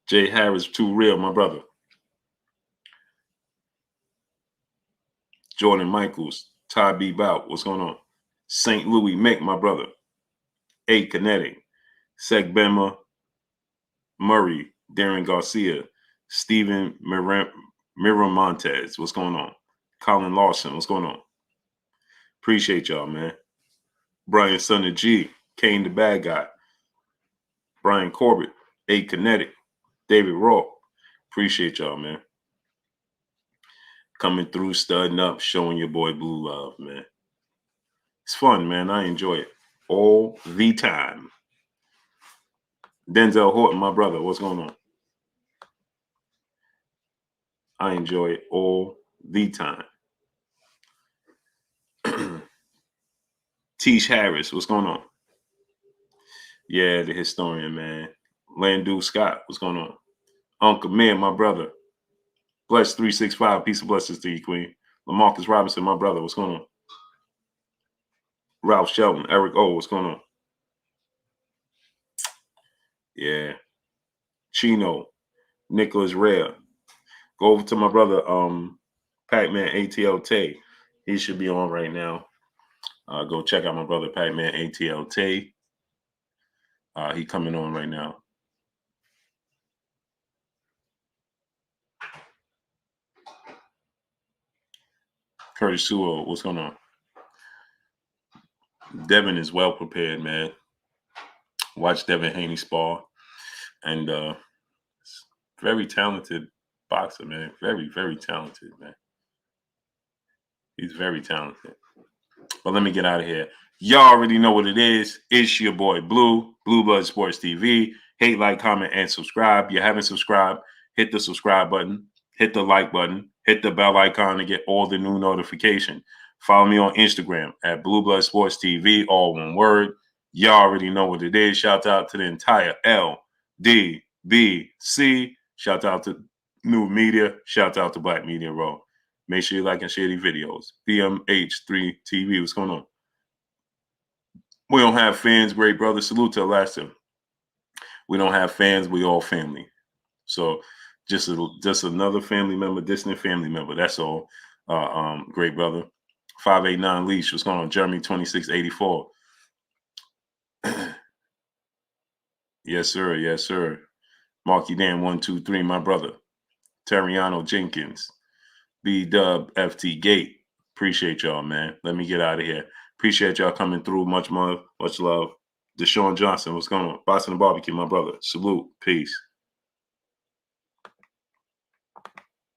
Jay Harris, too real, my brother. Jordan Michaels, Ty B. Bout, what's going on? St. Louis Mick, my brother. A. Kinetic, Seg Bema, Murray, Darren Garcia, Stephen Miramontes, what's going on? Colin Lawson, what's going on? Appreciate y'all, man. Brian Son of G, Kane the Bad Guy, Brian Corbett, A. Kinetic, David Rourke. Appreciate y'all, man. Coming through, studding up, showing your boy Blue love, man. It's fun, man. I enjoy it all the time. Denzel Horton, my brother, what's going on? I enjoy it all the time. Tish Harris, what's going on? Yeah, the historian, man. Landu Scott, what's going on? Uncle Man, my brother. Bless 365, peace and blessings to you, Queen. LaMarcus Robinson, my brother, what's going on? Ralph Shelton, Eric O, what's going on? Yeah. Chino, Nicholas Rare. Go over to my brother, Pac-Man ATL Tay. He should be on right now. Go check out my brother, Pac-Man ATL Tay. He coming on right now. Curtis Sewell, what's going on? Devin is well prepared, man. Watch Devin Haney spar. And very talented boxer, man. Very, very talented, man. He's very talented. But let me get out of here. Y'all already know what it is. It's your boy Blue, Blue Blood Sports TV. Hate, like, comment, and subscribe. If you haven't subscribed, hit the subscribe button, hit the like button, hit the bell icon to get all the new notifications. Follow me on Instagram at Blue Blood Sports TV, all one word. Y'all already know what it is. Shout out to the entire LDBC. Shout out to New Media. Shout out to Black Media Row. Make sure you like and share these videos. BMH3 TV, what's going on? We don't have fans, great brother. Salute to Alaska. We don't have fans, we all family. So just another family member, distant family member. That's all. Great brother. 589 Leash, what's going on? Jeremy 2684. Yes, sir. Yes, sir. Marky Dan 123, my brother. Terriano Jenkins. B-Dub FT Gate. Appreciate y'all, man. Let me get out of here. Appreciate y'all coming through. Much love. Much love. Deshaun Johnson, what's going on? Boston Barbecue, my brother. Salute. Peace.